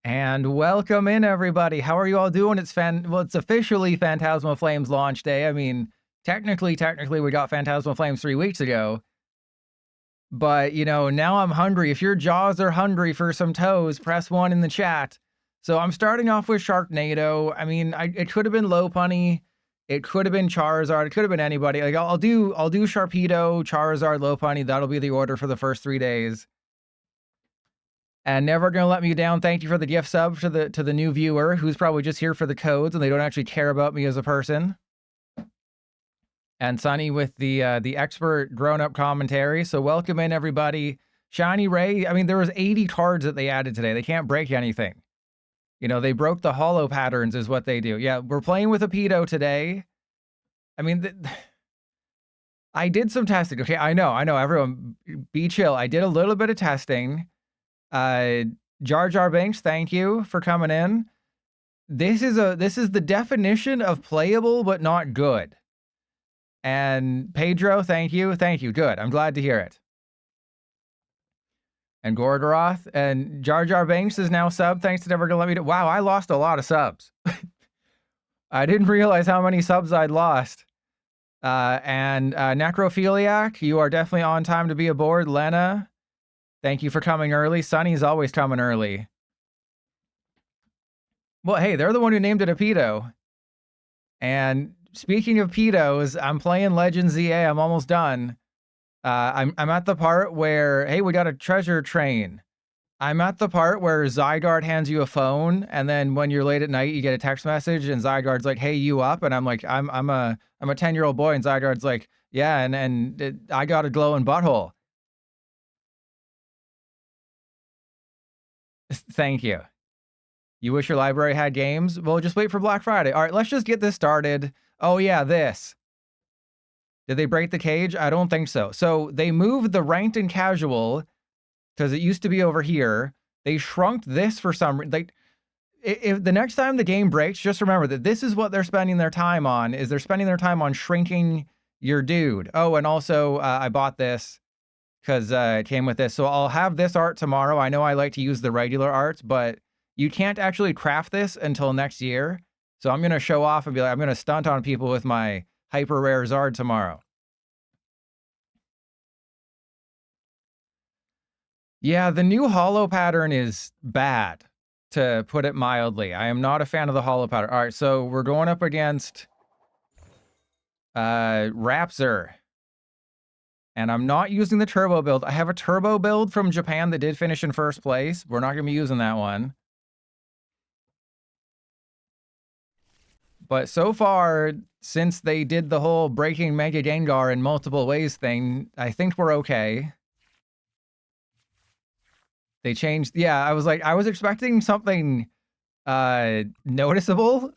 And welcome in, everybody. How are you all doing? It's officially Phantasma Flames launch day. I mean, technically, we got Phantasma Flames 3 weeks ago. But, now I'm hungry. If your jaws are hungry for some toes, press 1 in the chat. So I'm starting off with Sharknado. I mean, it could have been Lopunny. It could have been Charizard. It could have been anybody. Like, I'll do Sharpedo, Charizard, Lopunny. That'll be the order for the first 3 days. And Never Gonna Let Me Down, thank you for the gift sub to the new viewer who's probably just here for the codes and they don't actually care about me as a person. And Sunny with the expert grown-up commentary. So welcome in, everybody. Shiny Ray, I mean, there was 80 cards that they added today. They can't break anything. They broke the holo patterns is what they do. Yeah, we're playing with a pedo today. I mean, I did some testing. Okay, I know, everyone, be chill. I did a little bit of testing. Jar Jar Binks, thank you for coming in. This is the definition of playable but not good. And Pedro, thank you. Good. I'm glad to hear it. And Gorgoroth and Jar Jar Binks is now sub. Thanks to Never Gonna Let Me Do. Wow, I lost a lot of subs. I didn't realize how many subs I'd lost. And Necrophiliac, you are definitely on time to be aboard. Lena, thank you for coming early. Sunny's always coming early. Well, hey, they're the one who named it a pedo. And speaking of pedos, I'm playing Legends ZA. I'm almost done. I'm at the part where, hey, we got a treasure train. I'm at the part where Zygarde hands you a phone, and then when you're late at night, you get a text message, and Zygarde's like, "Hey, you up?" And I'm like, "I'm a 10-year-old boy," and Zygarde's like, "Yeah, and I got a glowing butthole." Thank you. You wish your library had games? Well, just wait for Black Friday. All right, let's just get this started. Oh yeah, this. Did they break the cage? I don't think so. So they moved the ranked and casual because it used to be over here. They shrunk this for some reason. If the next time the game breaks, just remember that this is what they're spending their time on, is they're spending their time on shrinking your dude. Oh, and also I bought this because it came with this. So I'll have this art tomorrow. I know I like to use the regular arts, but you can't actually craft this until next year. So I'm going to show off and be like, I'm going to stunt on people with my hyper rare Zard tomorrow. Yeah, the new holo pattern is bad, to put it mildly. I am not a fan of the holo pattern. All right, so we're going up against Raptor. And I'm not using the turbo build. I have a turbo build from Japan that did finish in first place. We're not going to be using that one. But so far, since they did the whole breaking Mega Gengar in multiple ways thing, I think we're okay. They changed. Yeah, I was expecting something noticeable.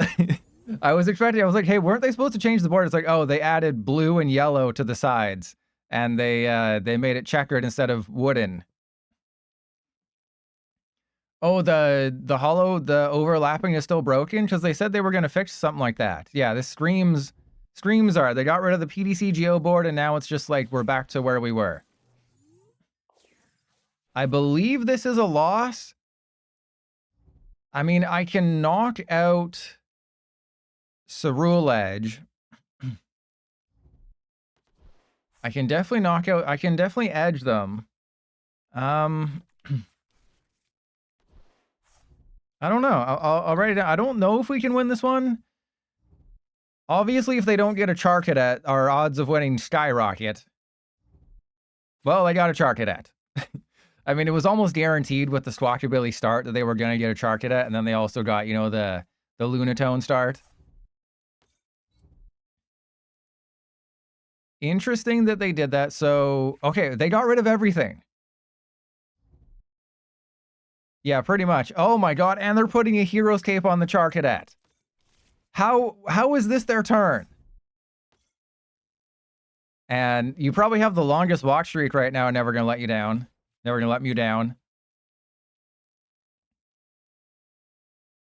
I was like, hey, weren't they supposed to change the board? It's like, oh, they added blue and yellow to the sides, and they made it checkered instead of wooden. Oh, the hollow, the overlapping is still broken because they said they were going to fix something like that. Yeah, this screams are. They got rid of the PDC Geo board, and now it's just like we're back to where we were. I believe this is a loss. I mean, I can knock out Cerule Edge. I can definitely edge them. I don't know. I'll write it down. I don't know if we can win this one. Obviously, if they don't get a Charcadet, our odds of winning skyrocket. Well, they got a Charcadet. I mean, it was almost guaranteed with the Squawkabilly start that they were going to get a Charcadet, and then they also got, the Lunatone start. Interesting that they did that. So, okay, they got rid of everything. Yeah, pretty much. Oh my god, and they're putting a Hero's Cape on the Charcadet. How is this their turn? And you probably have the longest walk streak right now, Never Gonna Let You Down. Never Gonna Let You Down.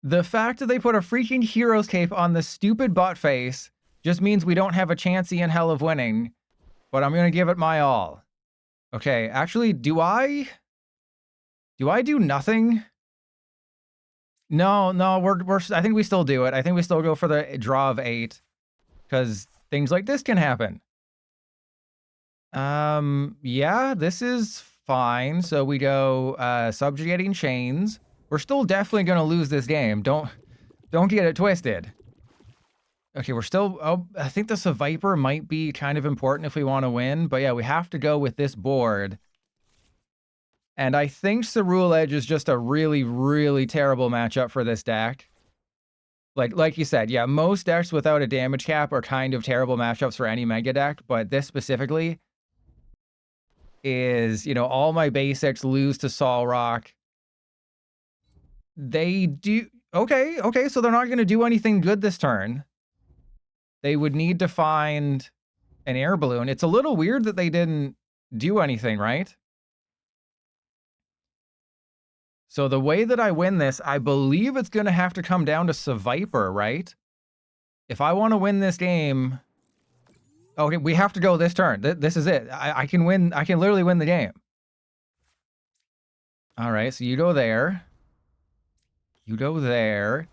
The fact that they put a freaking Hero's Cape on the stupid butt face just means we don't have a chancey in hell of winning, but I'm gonna give it my all. Okay, actually, do I do nothing? No, no, I think we still do it. I think we still go for the draw of 8 because things like this can happen. Yeah, this is fine. So we go subjugating chains. We're still definitely gonna lose this game. Don't get it twisted. Okay, we're still. Oh, I think the Viper might be kind of important if we want to win. But yeah, we have to go with this board. And I think Cerule Edge is just a really, really terrible matchup for this deck. Like you said, yeah, most decks without a damage cap are kind of terrible matchups for any mega deck, but this specifically is, you know, all my basics lose to Solrock. They do... Okay, so they're not going to do anything good this turn. They would need to find an air balloon. It's a little weird that they didn't do anything, right? So the way that I win this, I believe it's going to have to come down to Viper, right? If I want to win this game... Okay, we have to go this turn. This is it. I can win. I can literally win the game. All right, so you go there. You go there.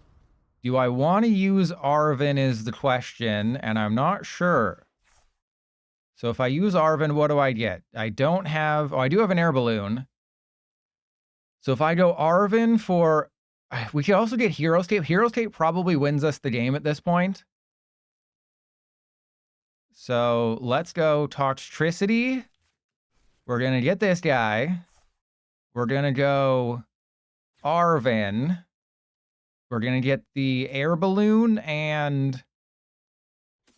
Do I want to use Arven is the question, and I'm not sure. So if I use Arven, what do I get? I don't have... Oh, I do have an air balloon. So if I go Arven for... We could also get Hero's Cape. Hero's Cape probably wins us the game at this point. So let's go Toxtricity. We're going to get this guy. We're going to go Arven. We're going to get the air balloon, and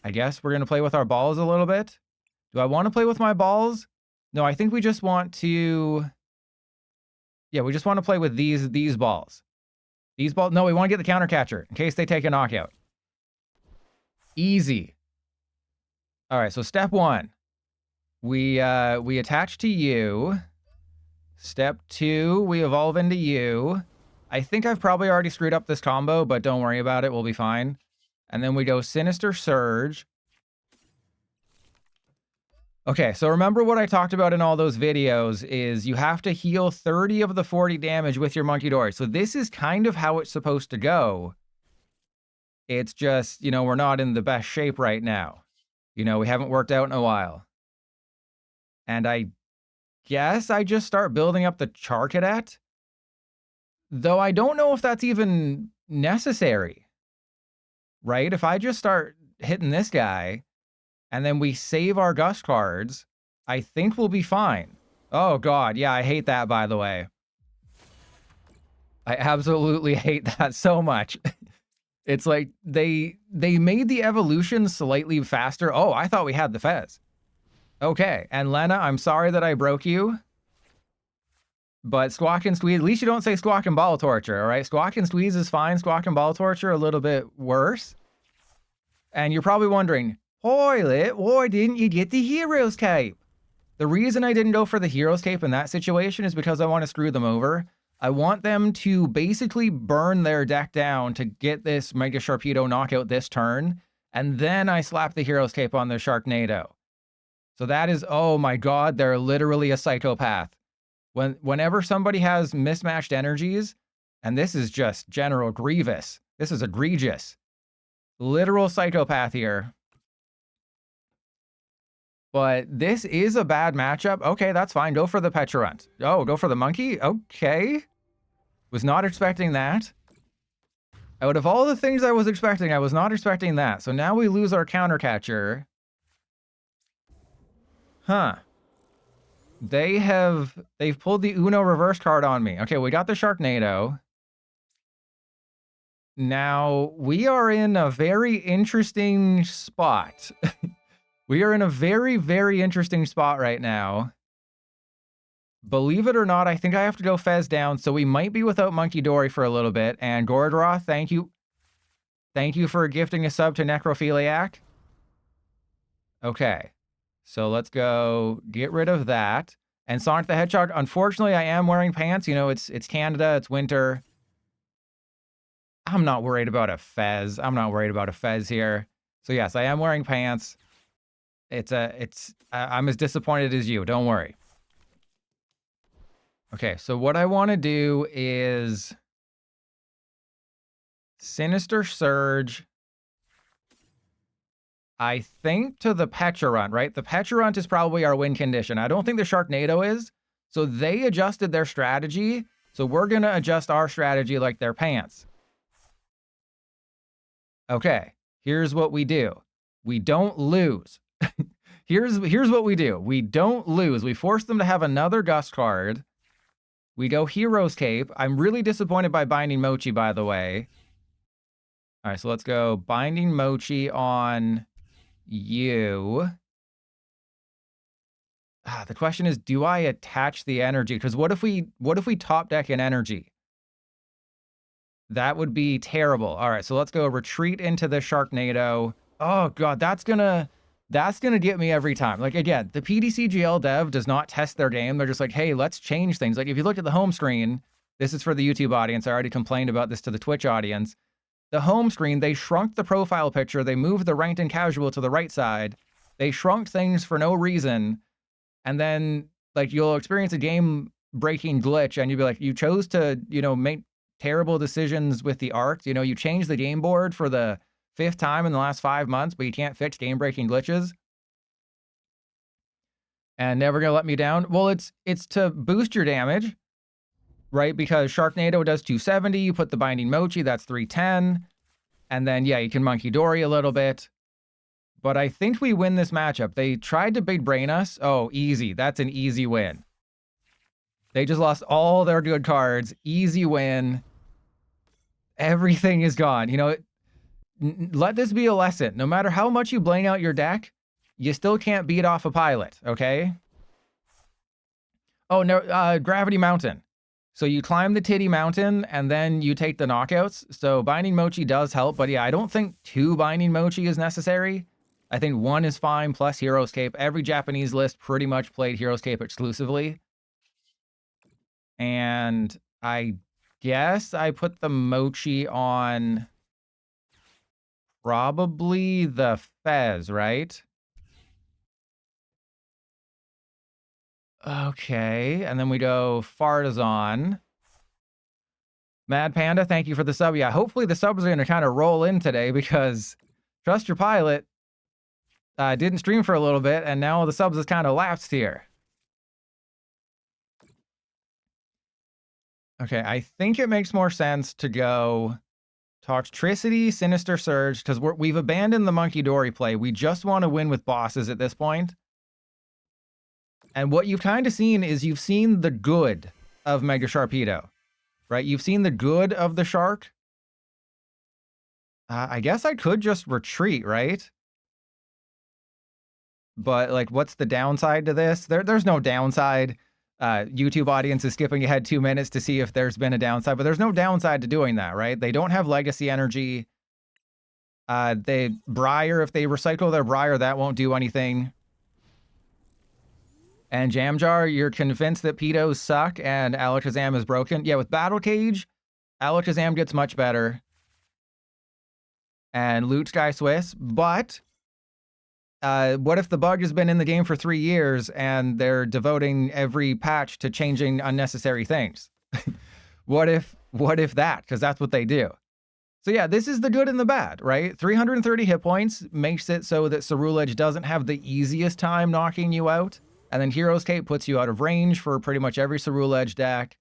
I guess we're going to play with our balls a little bit. Do I want to play with my balls? No, I think we just want to... Yeah, we just want to play with these balls. These balls... No, we want to get the counter catcher in case they take a knockout. Easy. All right, so step 1. We attach to you. Step 2, we evolve into you. I think I've probably already screwed up this combo, but don't worry about it. We'll be fine. And then we go Sinister Surge. Okay, so remember what I talked about in all those videos is you have to heal 30 of the 40 damage with your Monkey Dory. So this is kind of how it's supposed to go. It's just, you know, we're not in the best shape right now. You know, we haven't worked out in a while. And I guess I just start building up the Char Cadet. Though I don't know if that's even necessary. Right? If I just start hitting this guy, and then we save our Gust cards, I think we'll be fine. Oh god, yeah, I hate that, by the way. I absolutely hate that so much. It's like they made the evolution slightly faster. Oh, I thought we had the Fez. Okay, and Lena, I'm sorry that I broke you. But Squawk and Squeeze, at least you don't say Squawk and Ball Torture, all right? Squawk and Squeeze is fine. Squawk and Ball Torture a little bit worse. And you're probably wondering, Toilet, why didn't you get the Hero's Cape? The reason I didn't go for the Hero's Cape in that situation is because I want to screw them over. I want them to basically burn their deck down to get this Mega Sharpedo knockout this turn, and then I slap the Hero's Cape on their Sharknado. So that is, oh my god, they're literally a psychopath. Whenever somebody has mismatched energies, and this is just General Grievous, this is egregious. Literal psychopath here. But this is a bad matchup. Okay, that's fine. Go for the Petulant. Oh, go for the Monkey? Okay. Was not expecting that. Out of all the things I was expecting, I was not expecting that. So now we lose our counter catcher. Huh. They've pulled the Uno reverse card on me. Okay, we got the Sharknado. Now, we are in a very interesting spot. We are in a very, very interesting spot right now. Believe it or not, I think I have to go Fez down, so we might be without Monkey Dory for a little bit. And Gordra, thank you. Thank you for gifting a sub to Necrophiliac. Okay. So let's go get rid of that. And Sonic the Hedgehog, unfortunately, I am wearing pants. You know, it's Canada, it's winter. I'm not worried about a Fez. I'm not worried about a Fez here. So yes, I am wearing pants. I'm as disappointed as you. Don't worry. Okay, so what I want to do is Sinister Surge. I think to the Pecharunt, right? The Pecharunt is probably our win condition. I don't think the Sharknado is. So they adjusted their strategy. So we're going to adjust our strategy like their pants. Okay, here's what we do. We don't lose. here's what we do. We don't lose. We force them to have another Gust card. We go Hero's Cape. I'm really disappointed by Binding Mochi, by the way. All right, so let's go Binding Mochi on you. The question is, do I attach the energy? Because what if we top deck an energy? That would be terrible. All right, so let's go retreat into the Sharknado. Oh god, that's gonna get me every time. Like again, the PDCGL dev does not test their game. They're just like, hey, let's change things. Like if you look at the home screen, this is for the YouTube audience. I already complained about this to the Twitch audience. The home screen, they shrunk the profile picture. They moved the ranked and casual to the right side. They shrunk things for no reason. And then like you'll experience a game breaking glitch and you'll be like, you chose to, make terrible decisions with the arc. You changed the game board for the 5th time in the last 5 months, but you can't fix game breaking glitches. And never gonna let me down. Well, it's to boost your damage, right? Because Sharknado does 270. You put the Binding Mochi, that's 310. And then, yeah, you can Monkey Dory a little bit. But I think we win this matchup. They tried to big brain us. Oh, easy. That's an easy win. They just lost all their good cards. Easy win. Everything is gone. Let this be a lesson. No matter how much you blank out your deck, you still can't beat off a pilot, okay? Oh, no, Gravity Mountain. So you climb the Titty Mountain, and then you take the knockouts. So Binding Mochi does help, but yeah, I don't think 2 Binding Mochi is necessary. I think 1 is fine, plus Hero's Cape. Every Japanese list pretty much played Hero's Cape exclusively. And I guess I put the Mochi on probably the Fez, right? Okay, and then we go Fartazon. Mad Panda, thank you for the sub. Yeah, hopefully the subs are going to kind of roll in today because Trust Your Pilot didn't stream for a little bit, and now the subs has kind of lapsed here. Okay, I think it makes more sense to go Toxtricity, Sinister Surge, because we've abandoned the Monkey Dory play. We just want to win with bosses at this point. And what you've kind of seen is you've seen the good of Mega Sharpedo, right? You've seen the good of the shark. I guess I could just retreat, right? But like, what's the downside to this? There's no downside. YouTube audience is skipping ahead 2 minutes to see if there's been a downside, but there's no downside to doing that, right? They don't have legacy energy. They Briar, if they recycle their Briar, that won't do anything. And Jamjar, you're convinced that Pedos suck and Alakazam is broken. Yeah, with Battle Cage, Alakazam gets much better. And Loot Sky Swiss, but what if the bug has been in the game for 3 years and they're devoting every patch to changing unnecessary things? What if that? Because that's what they do. So yeah, this is the good and the bad, right? 330 hit points makes it so that Cerulege doesn't have the easiest time knocking you out. And then Hero's Cape puts you out of range for pretty much every Cerulege deck.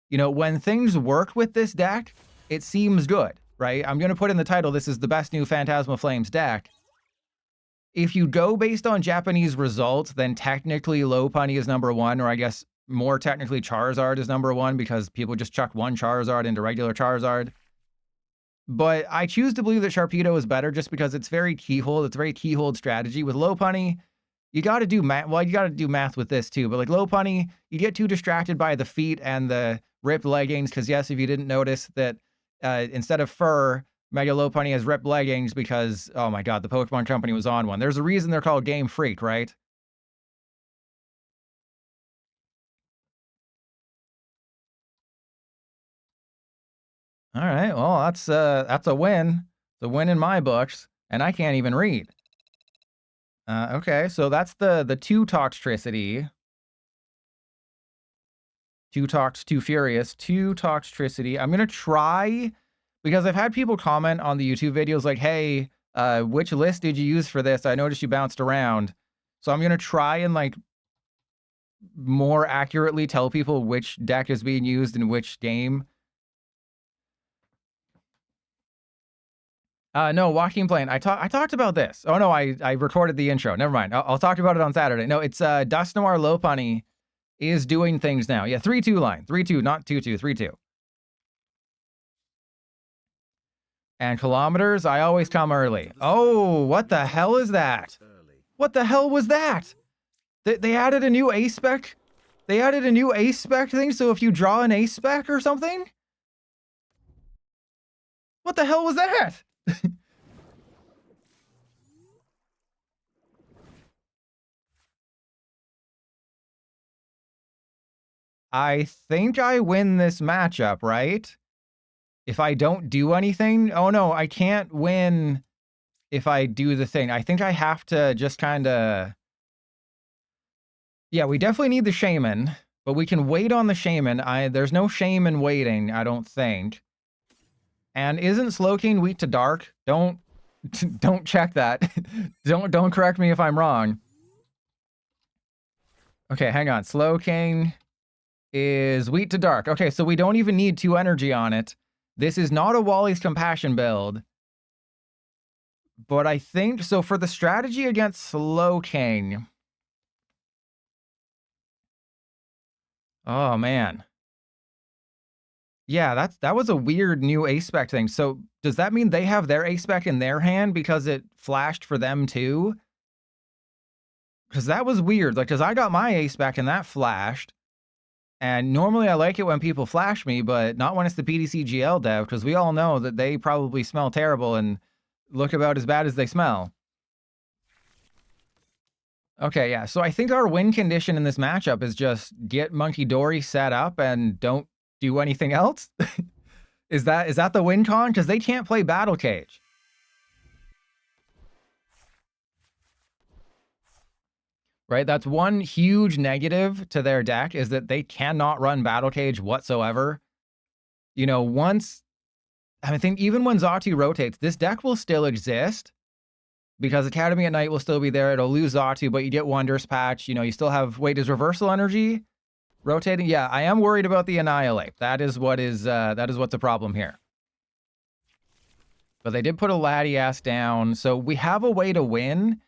When things work with this deck, it seems good, right? I'm going to put in the title, this is the best new Phantasma Flames deck. If you go based on Japanese results, then technically Lopunny is number 1, or I guess more technically Charizard is number 1 because people just chuck one Charizard into regular Charizard. But I choose to believe that Sharpedo is better just because it's very keyhole. It's very keyhold strategy. With Lopunny, you got to do math. Well, you got to do math with this too. But like Lopunny, you get too distracted by the feet and the ripped leggings. Because yes, if you didn't notice that instead of fur, Mega Lopunny has ripped leggings because, oh my god, the Pokemon Company was on one. There's a reason they're called Game Freak, right? All right, well, that's a win. It's a win in my books, and I can't even read. Okay, so that's the 2 Toxtricity. 2 Tox, 2 Furious, 2 Toxtricity. I'm gonna try Because I've had people comment on the YouTube videos like, hey, which list did you use for this? I noticed you bounced around. So I'm going to try and like more accurately tell people which deck is being used in which game. No, Walking Plane. I talked about this. Oh no, I recorded the intro. Never mind. I'll talk about it on Saturday. No, it's Dust Noir Lopunny is doing things now. Yeah, 3-2 line. 3-2, not 2-2, 3-2. And kilometers, I always come early. Oh, what the hell is that? What the hell was that? They added a new A-spec? They added a new A-spec thing, so if you draw an A-spec or something? What the hell was that? I think I win this matchup, right? If I don't do anything? Oh no, I can't win if I do the thing. I think I have to just kind of... Yeah, we definitely need the Shaman, but we can wait on the Shaman. There's no shame in waiting, I don't think. And isn't Slowking weak to dark? Don't check that. don't correct me if I'm wrong. Okay, hang on. Slowking is weak to dark. Okay, so we don't even need 2 energy on it. This is not a Wally's Compassion build. But I think so for the strategy against Slowking. Oh man. Yeah, that was a weird new A-spec thing. So does that mean they have their A-spec in their hand because it flashed for them too? Because that was weird. Like, because I got my A-spec and that flashed. And normally I like it when people flash me, but not when it's the PDCGL dev, because we all know that they probably smell terrible and look about as bad as they smell. Okay, yeah. So I think our win condition in this matchup is just get Monkey Dory set up and don't do anything else. Is that the win con? Because they can't play Battle Cage. Right? That's one huge negative to their deck is that they cannot run Battle Cage whatsoever. You know, once... I think even when Xatu rotates, this deck will still exist. Because Academy at Night will still be there. It'll lose Xatu, but you get Wonders Patch. You know, you still have... Wait, is Reversal Energy rotating? Yeah, I am worried about the Annihilate. That is what's a problem here. But they did put a Latias down, so we have a way to win.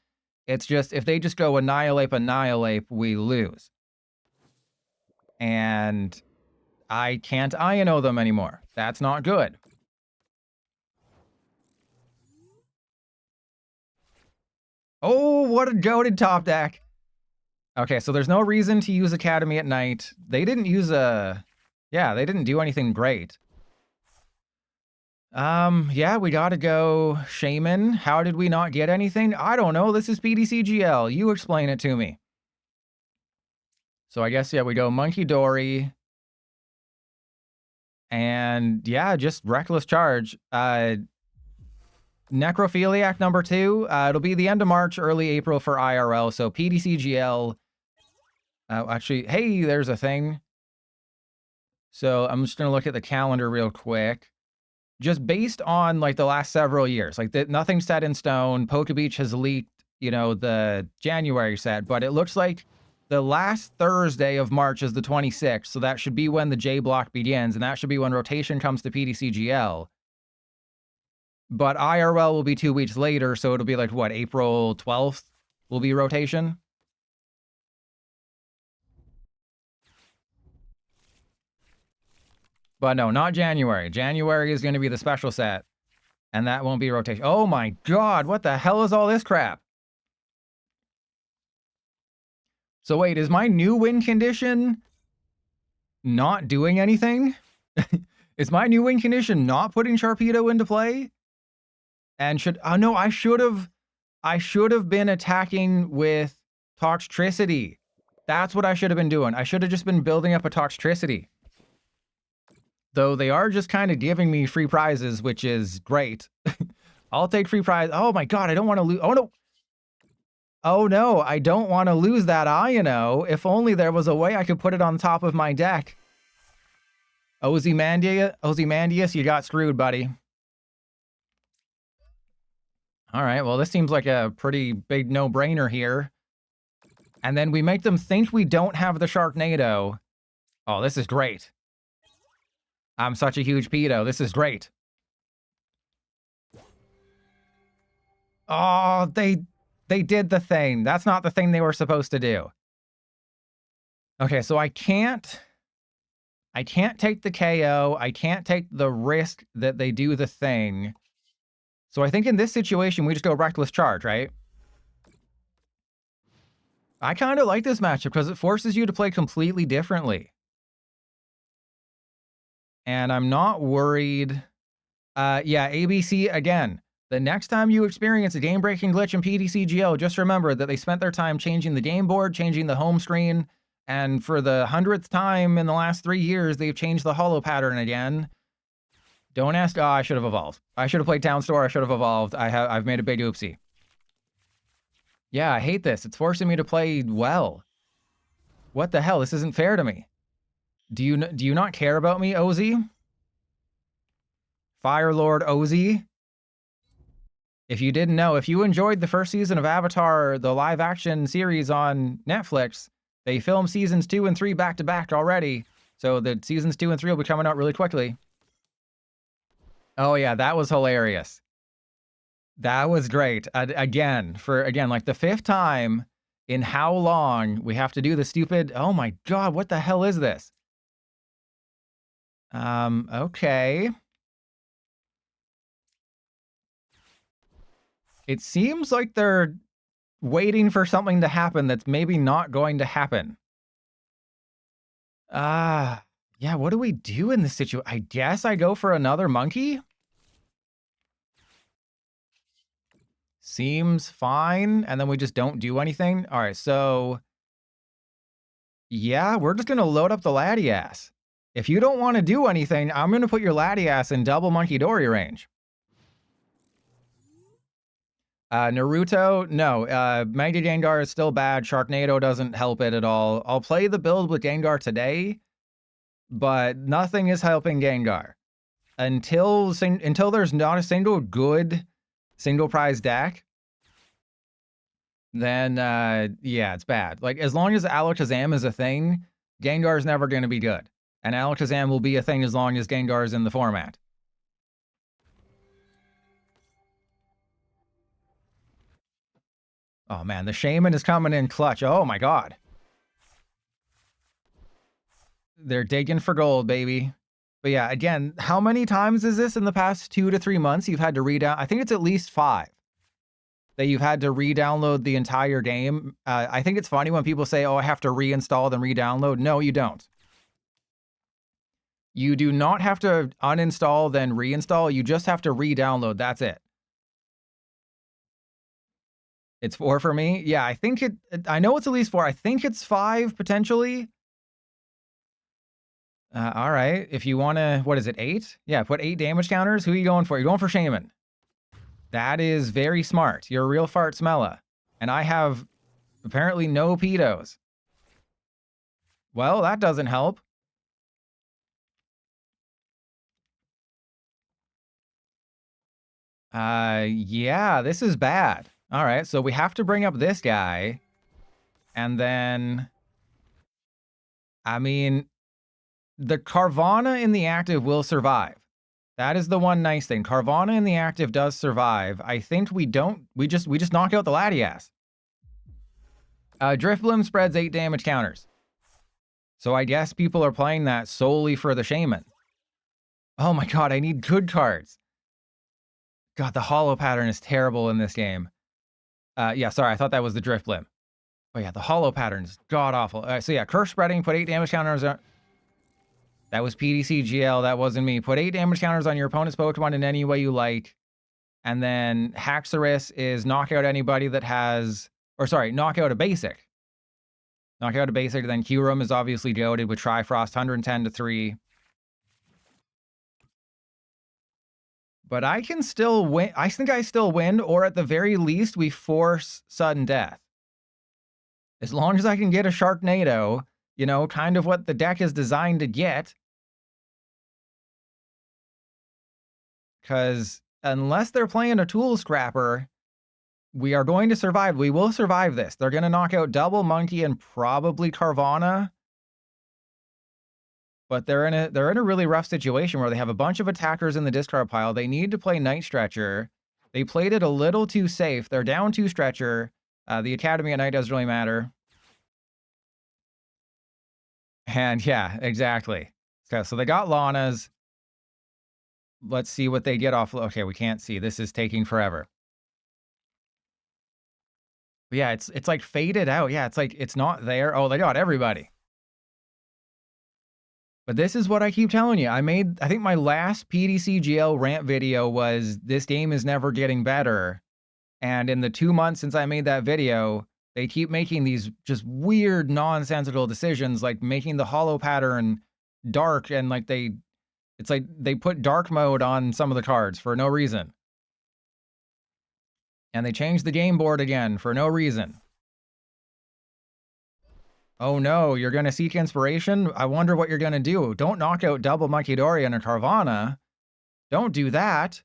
It's just, if they just go Annihilate, we lose. And I can't INO them anymore. That's not good. Oh, what a goated top deck. Okay, so there's no reason to use Academy at Night. They didn't use a... Yeah, they didn't do anything great. Yeah, we gotta go Shaman. How did we not get anything? I don't know. This is PDCGL. You explain it to me. So I guess, yeah, we go Monkey Dory. And yeah, just Reckless Charge. Necrophiliac number 2. It'll be the end of March, early April for IRL. So PDCGL. Actually, hey, there's a thing. So I'm just going to look at the calendar real quick. Just based on like the last several years, like nothing's set in stone. Pokebeach has leaked, you know, the January set, but it looks like the last Thursday of March is the 26th. So that should be when the J block begins. And that should be when rotation comes to PDCGL. But IRL will be 2 weeks later. So it'll be like what, April 12th will be rotation. But no, not January. January is going to be the special set. And that won't be rotation. Oh my god, what the hell is all this crap? So wait, is my new win condition not doing anything? Is my new win condition not putting Sharpedo into play? And should... Oh no, I should have been attacking with Toxtricity. That's what I should have been doing. I should have just been building up a Toxtricity. Though they are just kind of giving me free prizes, which is great. I'll take free prize. Oh my god, I don't want to lose. Oh no. Oh no, I don't want to lose that INO. If only there was a way I could put it on top of my deck. Ozymandias, you got screwed, buddy. All right, well, this seems like a pretty big no-brainer here. And then we make them think we don't have the Sharknado. Oh, this is great. I'm such a huge pedo. This is great. Oh, they did the thing. That's not the thing they were supposed to do. Okay, so I can't take the KO. I can't take the risk that they do the thing. So I think in this situation, we just go Reckless Charge, right? I kind of like this matchup because it forces you to play completely differently. And I'm not worried. Yeah, ABC, again, the next time you experience a game-breaking glitch in PDCGO, just remember that they spent their time changing the game board, changing the home screen, and for the 100th time in the last 3 years, they've changed the holo pattern again. Don't ask, oh, I should have evolved. I should have played Town Store, I should have evolved. I've made a big oopsie. Yeah, I hate this. It's forcing me to play well. What the hell? This isn't fair to me. Do you not care about me, Ozzy? Fire Lord Ozzy? If you didn't know, if you enjoyed the first season of Avatar, the live action series on Netflix, they filmed seasons 2 and 3 back to back already. So the seasons 2 and 3 will be coming out really quickly. Oh yeah, that was hilarious. That was great. Again, like the 5th time in how long we have to do the stupid, oh my God, what the hell is this? Okay. It seems like they're waiting for something to happen that's maybe not going to happen. Yeah, what do we do in this situation? I guess I go for another monkey? Seems fine, and then we just don't do anything? Alright, so... yeah, we're just gonna load up the Latias. If you don't want to do anything, I'm gonna put your Latias in double Monkey Dory range. Naruto, no. Mega Gengar is still bad. Sharknado doesn't help it at all. I'll play the build with Gengar today, but nothing is helping Gengar. Until there's not a single good single prize deck, then yeah, it's bad. Like, as long as Alakazam is a thing, Gengar's never going to be good. And Alakazam will be a thing as long as Gengar is in the format. Oh man, the Shaman is coming in clutch. Oh my God. They're digging for gold, baby. But yeah, again, how many times is this in the past 2 to 3 months you've had to read? I think it's at least 5 that you've had to re-download the entire game. I think it's funny when people say, oh, I have to reinstall then re-download. No, you don't. You do not have to uninstall then reinstall. You just have to re-download. That's it. It's 4 for me. Yeah, I think I know it's at least 4. I think it's 5 potentially. All right. If you want to, what is it, 8? Yeah, put 8 damage counters. Who are you going for? You're going for Shaman. That is very smart. You're a real fart smella. And I have apparently no pedos. Well, that doesn't help. Yeah, this is bad. All right, so we have to bring up this guy. And then, I mean, the Carvana in the active will survive. That is the one nice thing. Carvana in the active does survive. I think we just knock out the Latias. Drifblim spreads 8 damage counters. So I guess people are playing that solely for the Shaman. Oh my God, I need good cards. God, the holo pattern is terrible in this game. Yeah, sorry, I thought that was the Drifblim. Oh yeah, the holo pattern is god-awful. So yeah, curse spreading, put 8 damage counters on... That was PDCGL, that wasn't me. Put 8 damage counters on your opponent's Pokemon in any way you like. And then Haxorus is knock out anybody that has... Or sorry, knock out a basic. Knock out a basic, then Kyurem is obviously goated with Trifrost, 110 to 3. But I can still win. I think I still win, or at the very least, we force sudden death. As long as I can get a Sharknado, you know, kind of what the deck is designed to get. Because unless they're playing a Tool Scrapper, We are going to survive. We will survive this. They're going to knock out Double Monkey and probably Carvana. But they're in a really rough situation where they have a bunch of attackers in the discard pile. They need to play Night Stretcher. They played it a little too safe. They're down 2 Stretcher. The Academy at night doesn't really matter. And yeah, exactly. So they got Lana's. Let's see what they get off. Okay, we can't see. This is taking forever. But yeah, it's like faded out. Yeah, it's like it's not there. Oh, they got everybody. But this is what I keep telling you. I think my last PDCGL rant video was this game is never getting better. And in the 2 months since I made that video, they keep making these just weird, nonsensical decisions, like making the hollow pattern dark, and like it's like they put dark mode on some of the cards for no reason. And they changed the game board again for no reason. Oh no, you're gonna seek inspiration? I wonder what you're gonna do. Don't knock out Double Monkey Dory and a Carvana. Don't do that.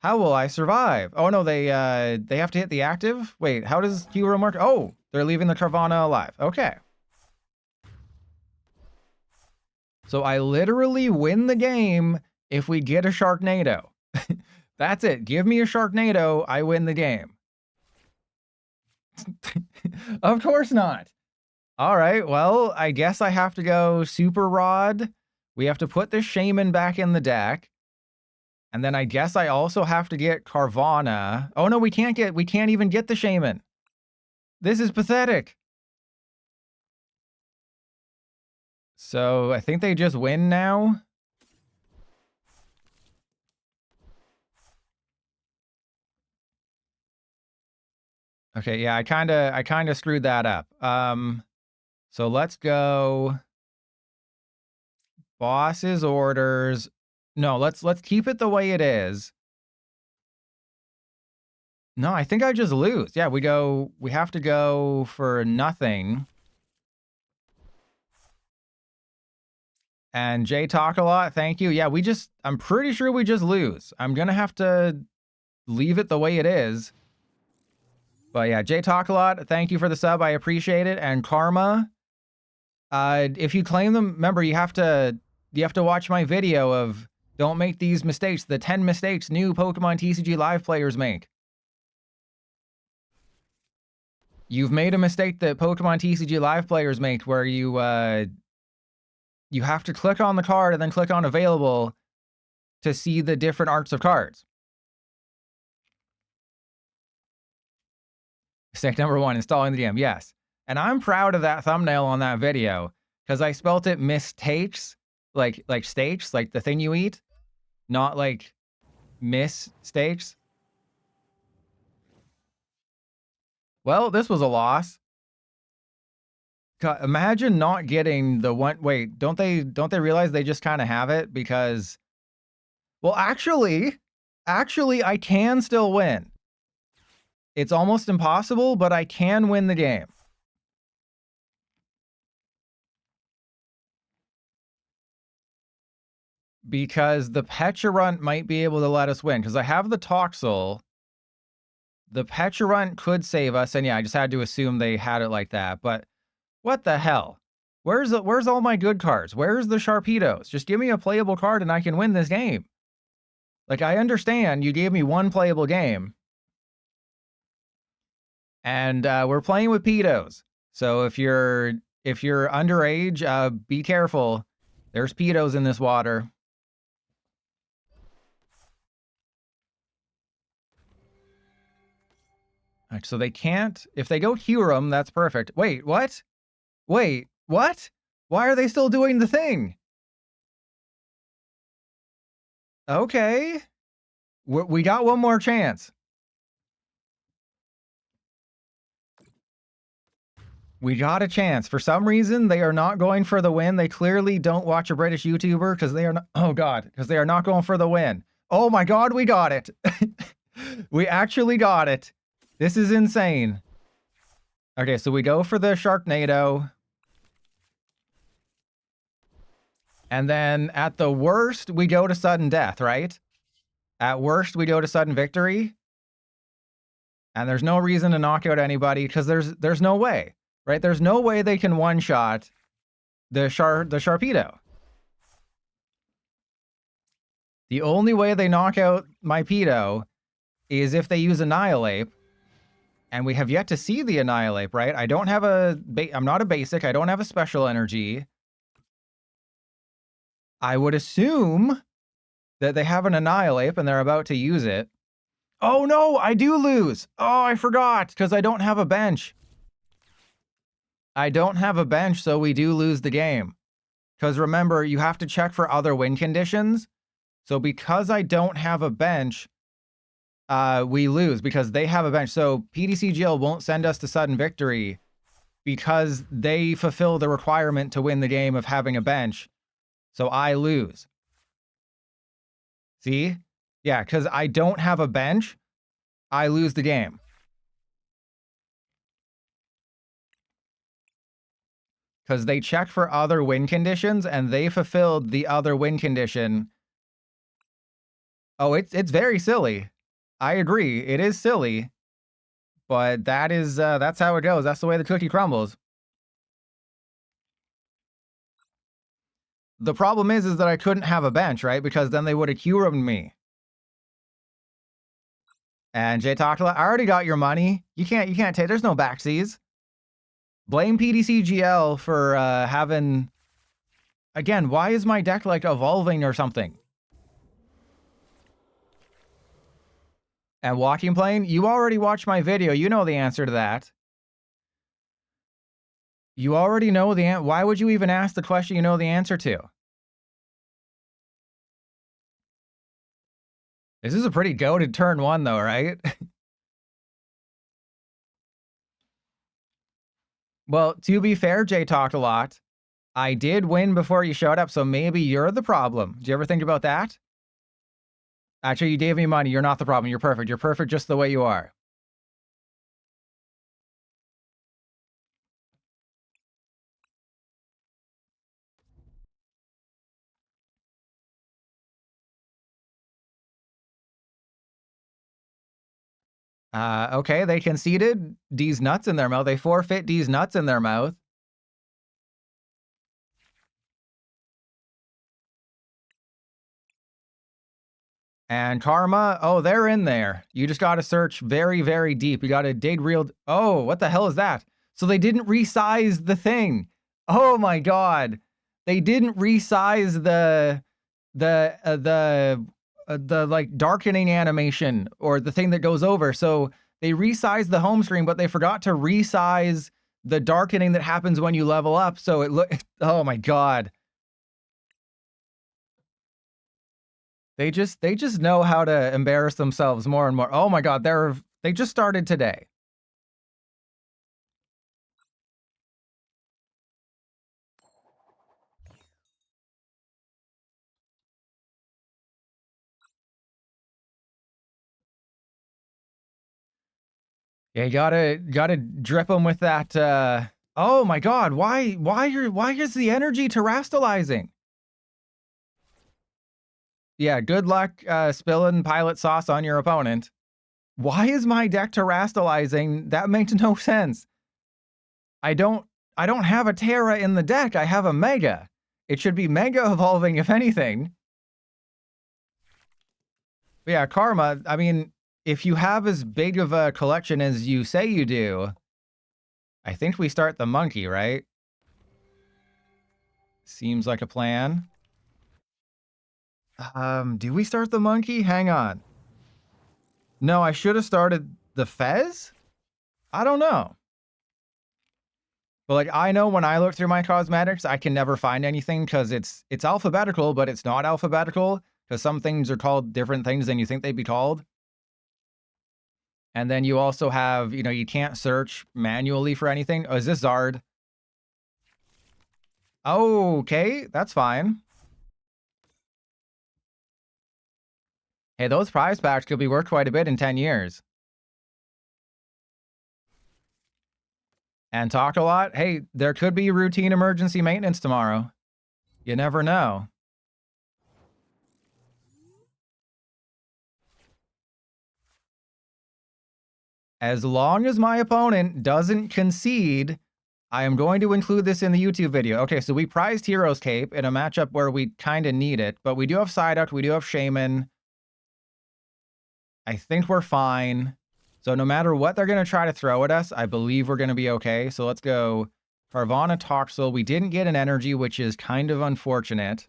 How will I survive? Oh no, they have to hit the active? Wait, how does hero mark? Oh, they're leaving the Carvana alive. Okay. So I literally win the game if we get a Sharknado. That's it. Give me a Sharknado, I win the game. Of course not. All right, well, I guess I have to go Super Rod. We have to put the Shaman back in the deck. And then I guess I also have to get Carvana. Oh no, we can't even get the Shaman. This is pathetic. So I think they just win now. Okay, yeah, I kinda screwed that up. So let's go boss's orders. No, let's keep it the way it is. No, I think I just lose. Yeah, we have to go for nothing. And Jay talk a lot, thank you. Yeah, I'm pretty sure we just lose. I'm gonna have to leave it the way it is. But yeah, Jay talk a lot, thank you for the sub, I appreciate it. And Karma, if you claim them, remember you have to watch my video of don't make these mistakes, the 10 mistakes new Pokemon TCG Live players make. You've made a mistake that Pokemon TCG Live players make where you have to click on the card and then click on available to see the different arts of cards. Mistake number 1, installing the DM. Yes. And I'm proud of that thumbnail on that video because I spelt it mistakes, like steaks, like the thing you eat, not like mistakes. Well, this was a loss. God, imagine not getting the one. Wait, don't they realize they just kind of have it because, well, actually, I can still win. It's almost impossible, but I can win the game. Because the Pecharunt might be able to let us win. Because I have the Toxel. The Pecharunt could save us. And yeah, I just had to assume they had it like that. But what the hell? Where's all my good cards? Where's the Sharpedos? Just give me a playable card and I can win this game. Like, I understand you gave me one playable game. And we're playing with pedos. So if you're underage, be careful. There's pedos in this water. All right, so they can't. If they go Hurum, that's perfect. Wait, what? Wait, what? Why are they still doing the thing? Okay. We got one more chance. We got a chance. For some reason, they are not going for the win. They clearly don't watch a British YouTuber because they are not. Oh, God. Because they are not going for the win. Oh, my God. We got it. We actually got it. This is insane. Okay, so we go for the Sharknado. And then at the worst, we go to sudden death, right? At worst, we go to sudden victory. And there's no reason to knock out anybody because there's no way, right? There's no way they can one-shot the Sharpedo. The only way they knock out my Pedo is if they use Annihilate, and we have yet to see the Annihilate, right? I don't have I'm not a basic, I don't have a special energy. I would assume that they have an Annihilate and they're about to use it. Oh no, I do lose. Oh, I forgot, because I don't have a bench. I don't have a bench, so we do lose the game. Because remember, you have to check for other win conditions. So because I don't have a bench, we lose because they have a bench. So PDCGL won't send us to sudden victory because they fulfill the requirement to win the game of having a bench. So I lose. See? Yeah, because I don't have a bench, I lose the game. Because they checked for other win conditions and they fulfilled the other win condition. Oh, it's very silly. I agree. It is silly. But that's how it goes. That's the way the cookie crumbles. The problem is that I couldn't have a bench, right? Because then they would have Q-romed me. And Jay talked a lot. I already got your money. You can't take, there's no backsies. Blame PDCGL for having, again, why is my deck like evolving or something? And walking plane, you already watched my video. You know the answer to that. You already know the answer. Why would you even ask the question you know the answer to? This is a pretty goated turn one though, right? Well, to be fair, Jay talked a lot. I did win before you showed up, so maybe you're the problem. Did you ever think about that? Actually, you gave me money. You're not the problem. You're perfect. You're perfect just the way you are. Okay, they conceded D's nuts in their mouth. They forfeit D's nuts in their mouth. And Karma, oh, they're in there. You just got to search very, very deep. You got to dig real. Oh, what the hell is that? So they didn't resize the thing. Oh my God. They didn't resize the like darkening animation or the thing that goes over. So they resized the home screen, but they forgot to resize the darkening that happens when you level up. So it look, oh my God. They just know how to embarrass themselves more and more. Oh my God, they just started today. Yeah, you gotta drip them with that. Oh my God, why is the energy terastallizing? Yeah, good luck spilling pilot sauce on your opponent. Why is my deck terastallizing? That makes no sense. I don't have a Terra in the deck. I have a Mega. It should be Mega evolving, if anything. But yeah, Karma, I mean, if you have as big of a collection as you say you do, I think we start the monkey, right? Seems like a plan. Do we start the monkey? Hang on. No, I should have started the Fez? I don't know. But like, I know when I look through my cosmetics, I can never find anything because it's alphabetical, but it's not alphabetical because some things are called different things than you think they'd be called. And then you also have, you know, you can't search manually for anything. Oh, is this Zard? Okay, that's fine. Hey, those prize packs could be worth quite a bit in 10 years. And talk a lot. Hey, there could be routine emergency maintenance tomorrow. You never know. As long as my opponent doesn't concede, I am going to include this in the YouTube video. Okay, so we prized Hero's Cape in a matchup where we kind of need it, but we do have Psyduck, we do have Shaman. I think we're fine. So no matter what they're going to try to throw at us, I believe we're going to be okay. So let's go Carvana Toxel. We didn't get an energy, which is kind of unfortunate.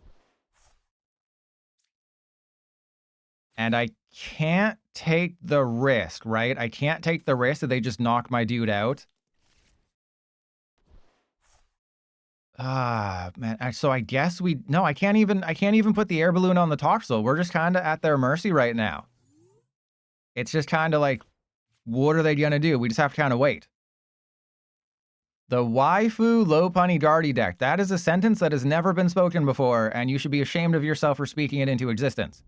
And I can't take the risk, right? I can't take the risk that they just knock my dude out. Ah, man. So I guess no, I can't even put the air balloon on the Toxel. We're just kind of at their mercy right now. It's just kind of like, what are they going to do? We just have to kind of wait. The waifu Lopunny Guardy deck. That is a sentence that has never been spoken before, and you should be ashamed of yourself for speaking it into existence.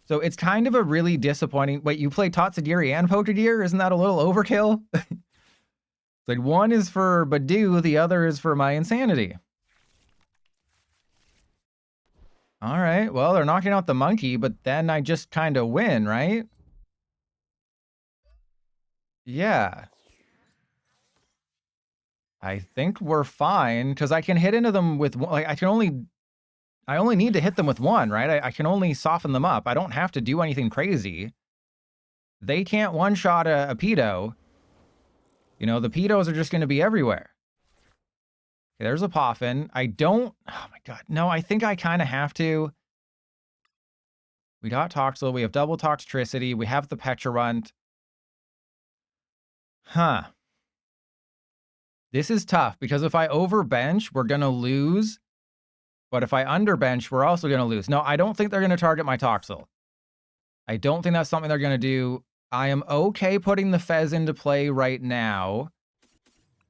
So it's kind of a really disappointing... Wait, you play Tatsugiri and Pokegear? Isn't that a little overkill? It's like one is for Badoo, the other is for my insanity. All right, well, they're knocking out the monkey, but then I just kind of win, right? Yeah. I think we're fine, because I can hit into them with... Like, I only need to hit them with one, right? I can only soften them up. I don't have to do anything crazy. They can't one-shot a pedo. You know, the pedos are just going to be everywhere. Okay, there's a Poffin. I don't... Oh, my God. No, I think I kind of have to. We got Toxel. We have double Toxtricity. We have the Pecharunt. Huh. This is tough, because if I overbench, we're going to lose. But if I underbench, we're also going to lose. No, I don't think they're going to target my Toxel. I don't think that's something they're going to do. I am okay putting the Fez into play right now.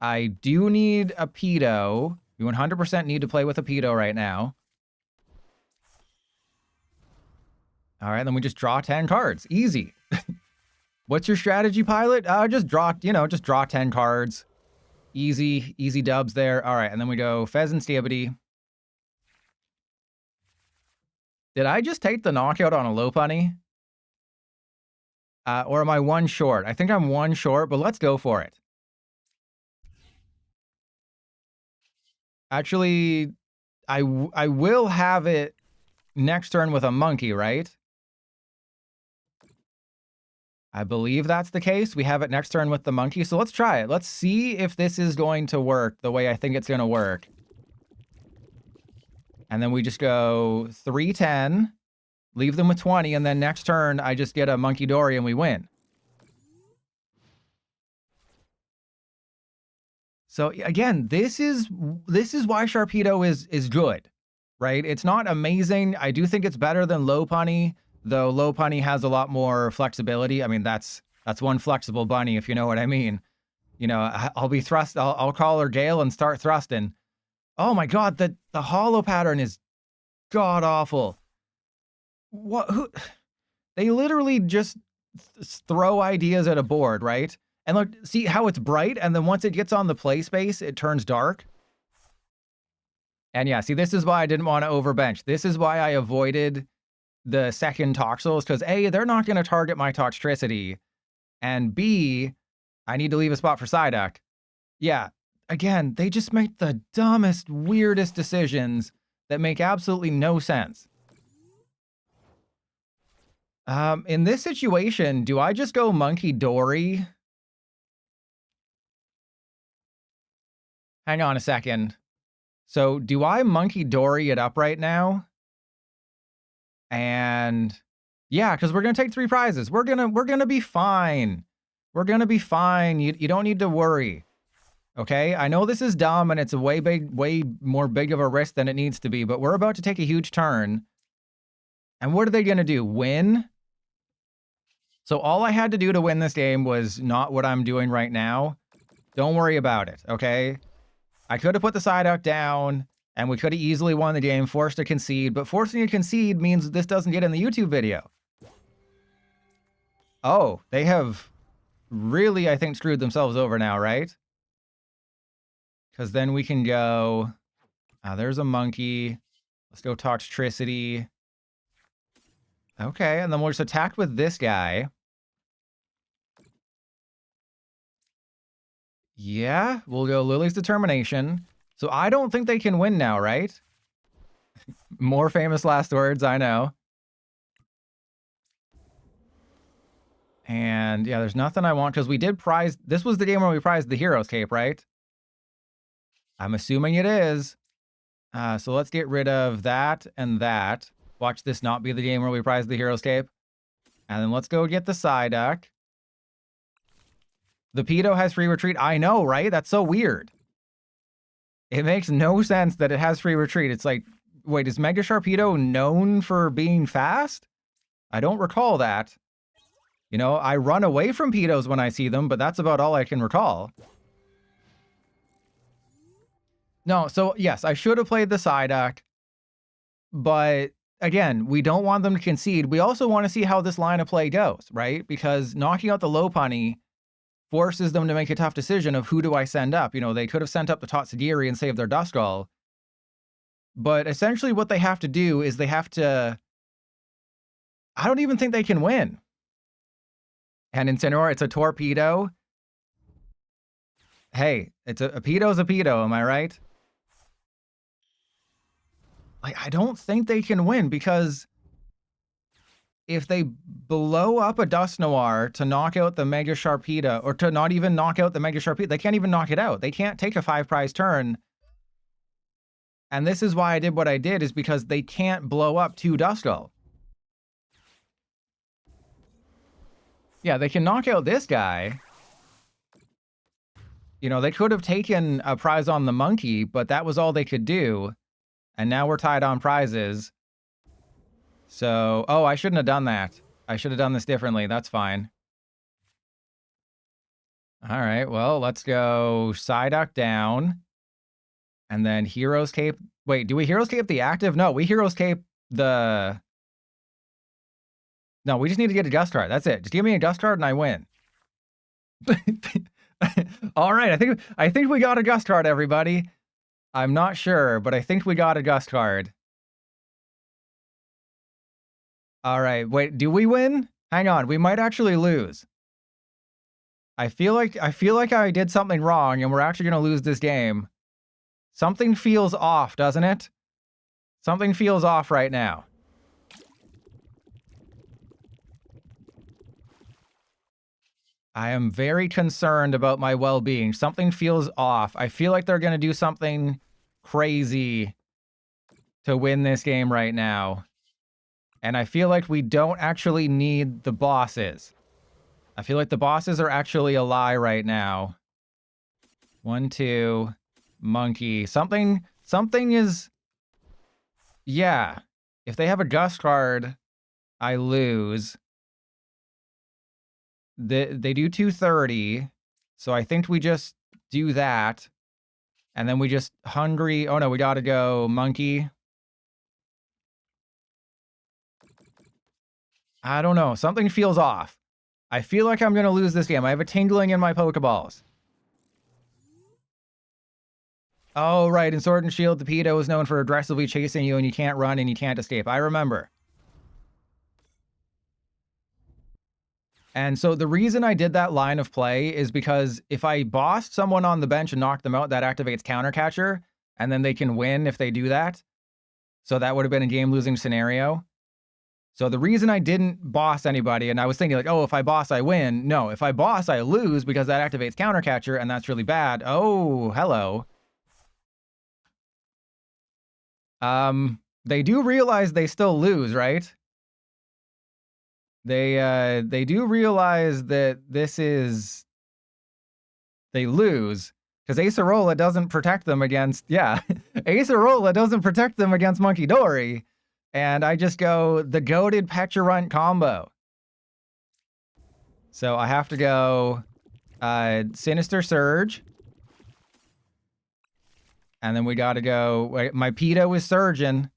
I do need a pedo. We 100% need to play with a pedo right now. All right, then we just draw 10 cards. Easy. What's your strategy, Pilot? Just draw 10 cards. Easy dubs there. All right, and then we go Fez and Steabity. Did I just take the knockout on a Lopunny? Or am I one short? I think I'm one short, but let's go for it. Actually, I will have it next turn with a monkey, right? I believe that's the case. We have it next turn with the monkey, so let's try it. Let's see if this is going to work the way I think it's going to work. And then we just go 3-10, leave them with 20, and then next turn I just get a Monkey Dory and we win. So again, this is why Sharpedo is good, right? It's not amazing. I do think it's better than Lopunny, though Lopunny has a lot more flexibility. I mean, that's one flexible bunny, if you know what I mean. You know, I'll call her Gale and start thrusting. Oh my God, the hollow pattern is god awful. They literally just throw ideas at a board, right? And look, see how it's bright, and then once it gets on the play space, it turns dark. And yeah, see, this is why I didn't want to overbench. This is why I avoided the second Toxels, because A, they're not going to target my Toxtricity, and B, I need to leave a spot for Psyduck. Yeah, again, they just make the dumbest, weirdest decisions that make absolutely no sense. In this situation, do I just go Monkey Dory? Hang on a second. So do I Monkey Dory it up right now? And yeah, because we're gonna take 3 prizes. We're gonna be fine. We're gonna be fine. You don't need to worry. Okay, I know this is dumb and it's a way more big of a risk than it needs to be, but we're about to take a huge turn. And what are they gonna do? Win? So all I had to do to win this game was not what I'm doing right now. Don't worry about it, okay? I could have put the Psyduck down, and we could have easily won the game, forced to concede, but forcing to concede means this doesn't get in the YouTube video. Oh, they have really, I think, screwed themselves over now, right? Because then we can go... there's a monkey. Let's go Toxtricity. Okay, and then we'll just attack with this guy. Yeah, we'll go Lily's Determination. So I don't think they can win now, right? More famous last words, I know. And yeah, there's nothing I want because we did prize. This was the game where we prized the Hero's Cape, right? I'm assuming it is. So let's get rid of that and that. Watch this not be the game where we prize the Hero's Cape. And then let's go get the Psyduck. The Pedo has free retreat. I know, right? That's so weird. It makes no sense that it has free retreat. It's like, wait, is Mega Sharpedo known for being fast? I don't recall that. You know, I run away from Pedos when I see them, but that's about all I can recall. No, so yes, I should have played the Psyduck. But again, we don't want them to concede. We also want to see how this line of play goes, right? Because knocking out the Lopunny forces them to make a tough decision of who do I send up. You know, they could have sent up the Tatsugiri and saved their Duskull. But essentially what they have to do is they have to... I don't even think they can win. And Incineroar, it's a Torpedo. Hey, it's a Pedo's a Pedo, am I right? Like, I don't think they can win because if they blow up a Dusknoir to knock out the Mega Sharpedo, or to not even knock out the Mega Sharpedo, they can't even knock it out. They can't take a 5-prize turn. And this is why I did what I did, is because they can't blow up 2 Duskull. Yeah, they can knock out this guy. You know, they could have taken a prize on the monkey, but that was all they could do. And now we're tied on prizes. So, oh, I shouldn't have done that. I should have done this differently. That's fine. All right, well, let's go Psyduck down. And then Hero's Cape. Wait, do we Hero's Cape the active? No, we Hero's Cape the... No, we just need to get a Gust card. That's it. Just give me a Gust card and I win. All right, I think we got a Gust card, everybody. I'm not sure, but I think we got a Gust card. All right, wait, do we win? Hang on, we might actually lose. I feel like I did something wrong and we're actually going to lose this game. Something feels off, doesn't it? Something feels off right now. I am very concerned about my well-being. Something feels off. I feel like they're going to do something crazy to win this game right now. And I feel like we don't actually need the bosses. I feel like the bosses are actually a lie right now. 1, 2, monkey. Something is... Yeah. If they have a Gust card, I lose. They do 230, so I think we just do that. And then we just hungry... Oh no, we gotta go monkey. I don't know. Something feels off. I feel like I'm gonna lose this game. I have a tingling in my Pokeballs. Oh, right. In Sword and Shield, the Pedo is known for aggressively chasing you and you can't run and you can't escape. I remember. And so the reason I did that line of play is because if I bossed someone on the bench and knocked them out, that activates Counter Catcher, and then they can win if they do that. So that would have been a game-losing scenario. So the reason I didn't boss anybody, and I was thinking like, oh, if I boss, I win. No, if I boss, I lose because that activates Counter Catcher, and that's really bad. Oh, hello. They do realize they still lose, right? They do realize that this is... They lose. Because Acerola doesn't protect them against... Yeah. Acerola doesn't protect them against Monkey Dory. And I just go the goated Pecharunt combo. So I have to go Sinister Surge. And then we gotta go... Wait, my Pedo is Surgeon.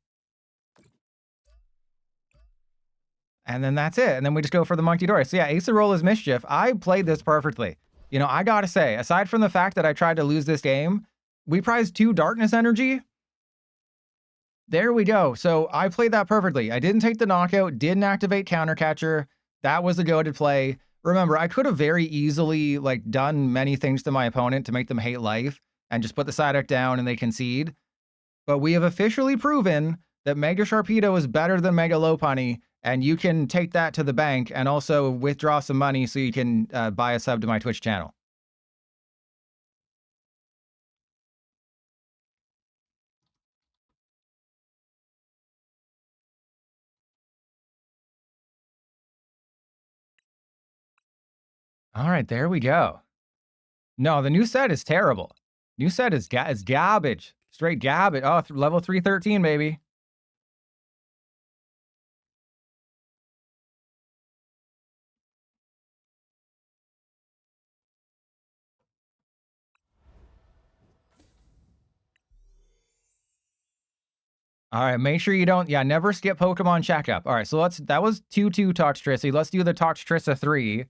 And then that's it. And then we just go for the Monkey Dory. So yeah, Acerola's Mischief. I played this perfectly. You know, I gotta say, aside from the fact that I tried to lose this game, we prized 2 Darkness Energy. There we go. So I played that perfectly. I didn't take the knockout, didn't activate Counter Catcher. That was a goated play. Remember, I could have very easily like done many things to my opponent to make them hate life and just put the side deck down and they concede. But we have officially proven that Mega Sharpedo is better than Mega Lopunny, and you can take that to the bank and also withdraw some money so you can buy a sub to my Twitch channel. All right, there we go. No, the new set is terrible. New set is garbage. Straight garbage. Oh, level 313, baby. All right, make sure you don't, yeah, never skip Pokemon checkup. All right, so that was 2-2 Toxtricity. Let's do the Toxtricity 3.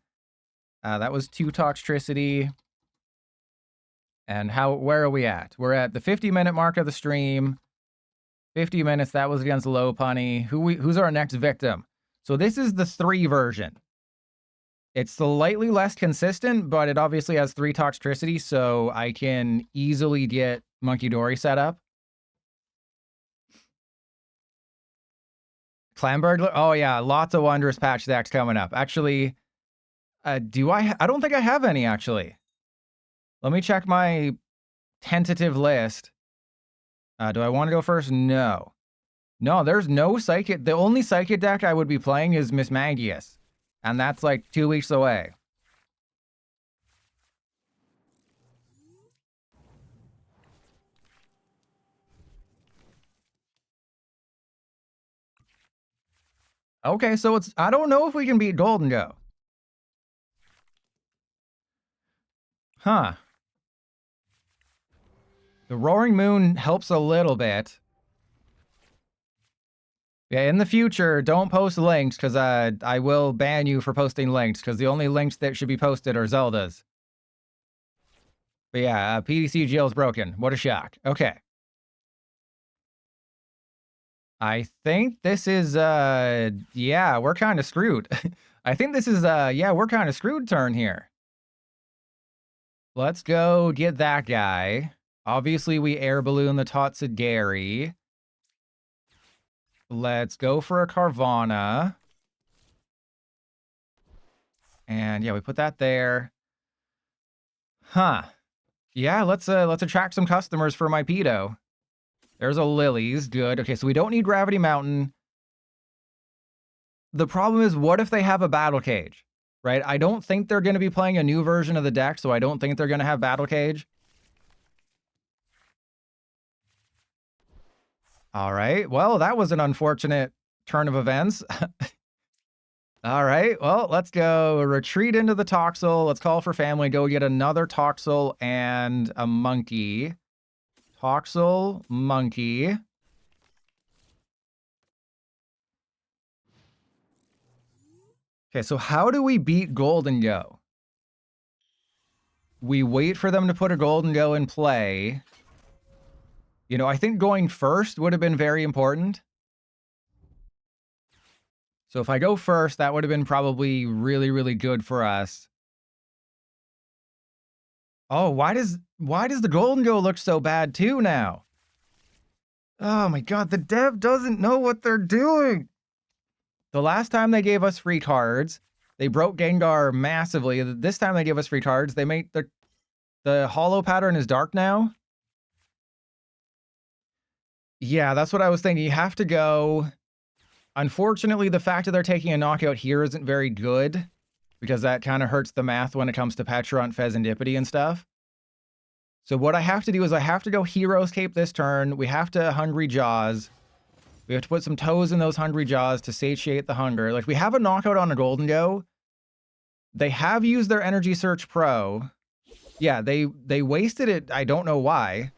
That was 2 Toxtricity. And where are we at? We're at the 50-minute mark of the stream. 50 minutes, that was against Lopunny. Who's our next victim? So this is the 3 version. It's slightly less consistent, but it obviously has 3 Toxtricity, so I can easily get Monkey Dory set up. Clamberg, oh yeah, lots of Wondrous Patch decks coming up. Actually, I don't think I have any, actually. Let me check my tentative list. Do I want to go first? No. No, there's no Psychic. The only Psychic deck I would be playing is Miss Magius. And that's like 2 weeks away. Okay, so I don't know if we can beat Golden Go. Huh. The Roaring Moon helps a little bit. Yeah, in the future, don't post links, because I will ban you for posting links, because the only links that should be posted are Zelda's. But yeah, PDC jail's broken. What a shock. Okay. I think this is, yeah, we're kind of screwed. I think this is, yeah, we're kind of screwed turn here. Let's go get that guy. Obviously, we air balloon the Totsadary. Let's go for a Carvana. And yeah, we put that there. Huh. Yeah, let's attract some customers for my pedo. There's a Lily's, good. Okay, so we don't need Gravity Mountain. The problem is, what if they have a Battle Cage? Right? I don't think they're going to be playing a new version of the deck, so I don't think they're going to have Battle Cage. All right. Well, that was an unfortunate turn of events. All right. Well, let's go retreat into the Toxel. Let's call for family. Go get another Toxel and a monkey. Toxel, monkey. Okay, so how do we beat Golden Go? We wait for them to put a Golden Go in play. You know, I think going first would have been very important. So if I go first, that would have been probably really, really good for us. Oh, why does the Golden Go look so bad too now? Oh my god, the dev doesn't know what they're doing. The last time they gave us free cards, they broke Gengar massively. This time they give us free cards. They make the hollow pattern is dark now. Yeah, that's what I was thinking. You have to go. Unfortunately, the fact that they're taking a knockout here isn't very good, because that kind of hurts the math when it comes to Petulant, Pheasantipity, and stuff. So what I have to do is I have to go Hero's Cape this turn. We have to Hungry Jaws. We have to put some toes in those Hungry Jaws to satiate the hunger. Like, we have a knockout on a Golden Go. They have used their Energy Search Pro. Yeah, they wasted it. I don't know why.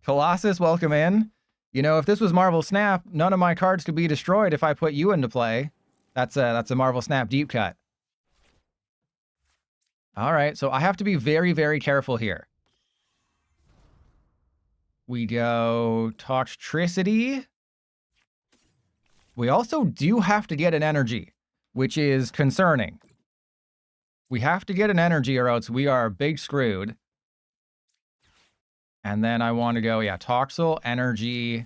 Colossus, welcome in. You know, if this was Marvel Snap, none of my cards could be destroyed if I put you into play. That's a Marvel Snap deep cut. All right, so I have to be very, very careful here. We go Toxtricity. We also do have to get an energy, which is concerning. We have to get an energy or else we are big screwed. And then I want to go, yeah, Toxel, energy.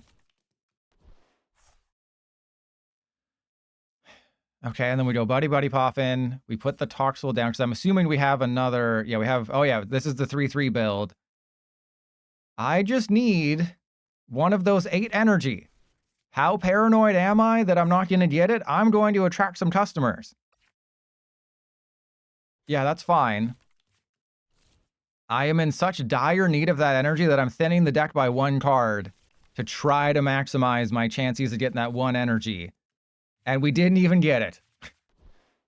Okay, and then we go Buddy Buddy Poffin. We put the Toxel down because I'm assuming we have another. Yeah, we have. Oh, yeah, this is the 3/3 build. I just need one of those 8 energy. How paranoid am I that I'm not going to get it? I'm going to attract some customers. Yeah, that's fine. I am in such dire need of that energy that I'm thinning the deck by 1 card to try to maximize my chances of getting that 1 energy. And we didn't even get it.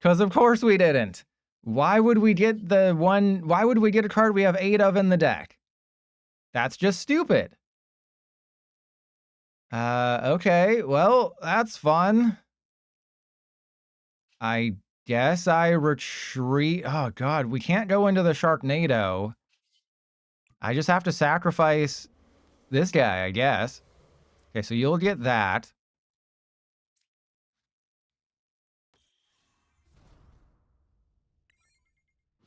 Because of course we didn't. Why would we get the one? Why would we get a card we have 8 of in the deck? That's just stupid. Okay, well, that's fun. I guess I retreat. Oh, God, we can't go into the Sharknado. I just have to sacrifice this guy, I guess. Okay, so you'll get that.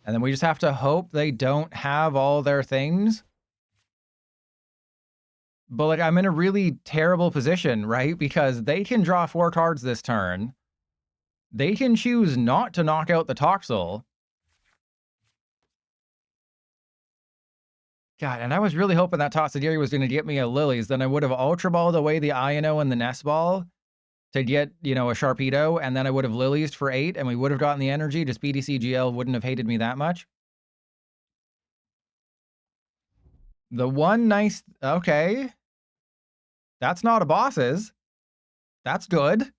And then we just have to hope they don't have all their things. But, like, I'm in a really terrible position, right? Because they can draw 4 cards this turn. They can choose not to knock out the Toxel. God, and I was really hoping that Tossadiri was going to get me a Lilies. Then I would have Ultra Balled away the Ino and the Nest Ball to get, you know, a Sharpedo, and then I would have Lilies for 8, and we would have gotten the energy. Just BDCGL wouldn't have hated me that much. The one nice... Okay. That's not a bosses. That's good.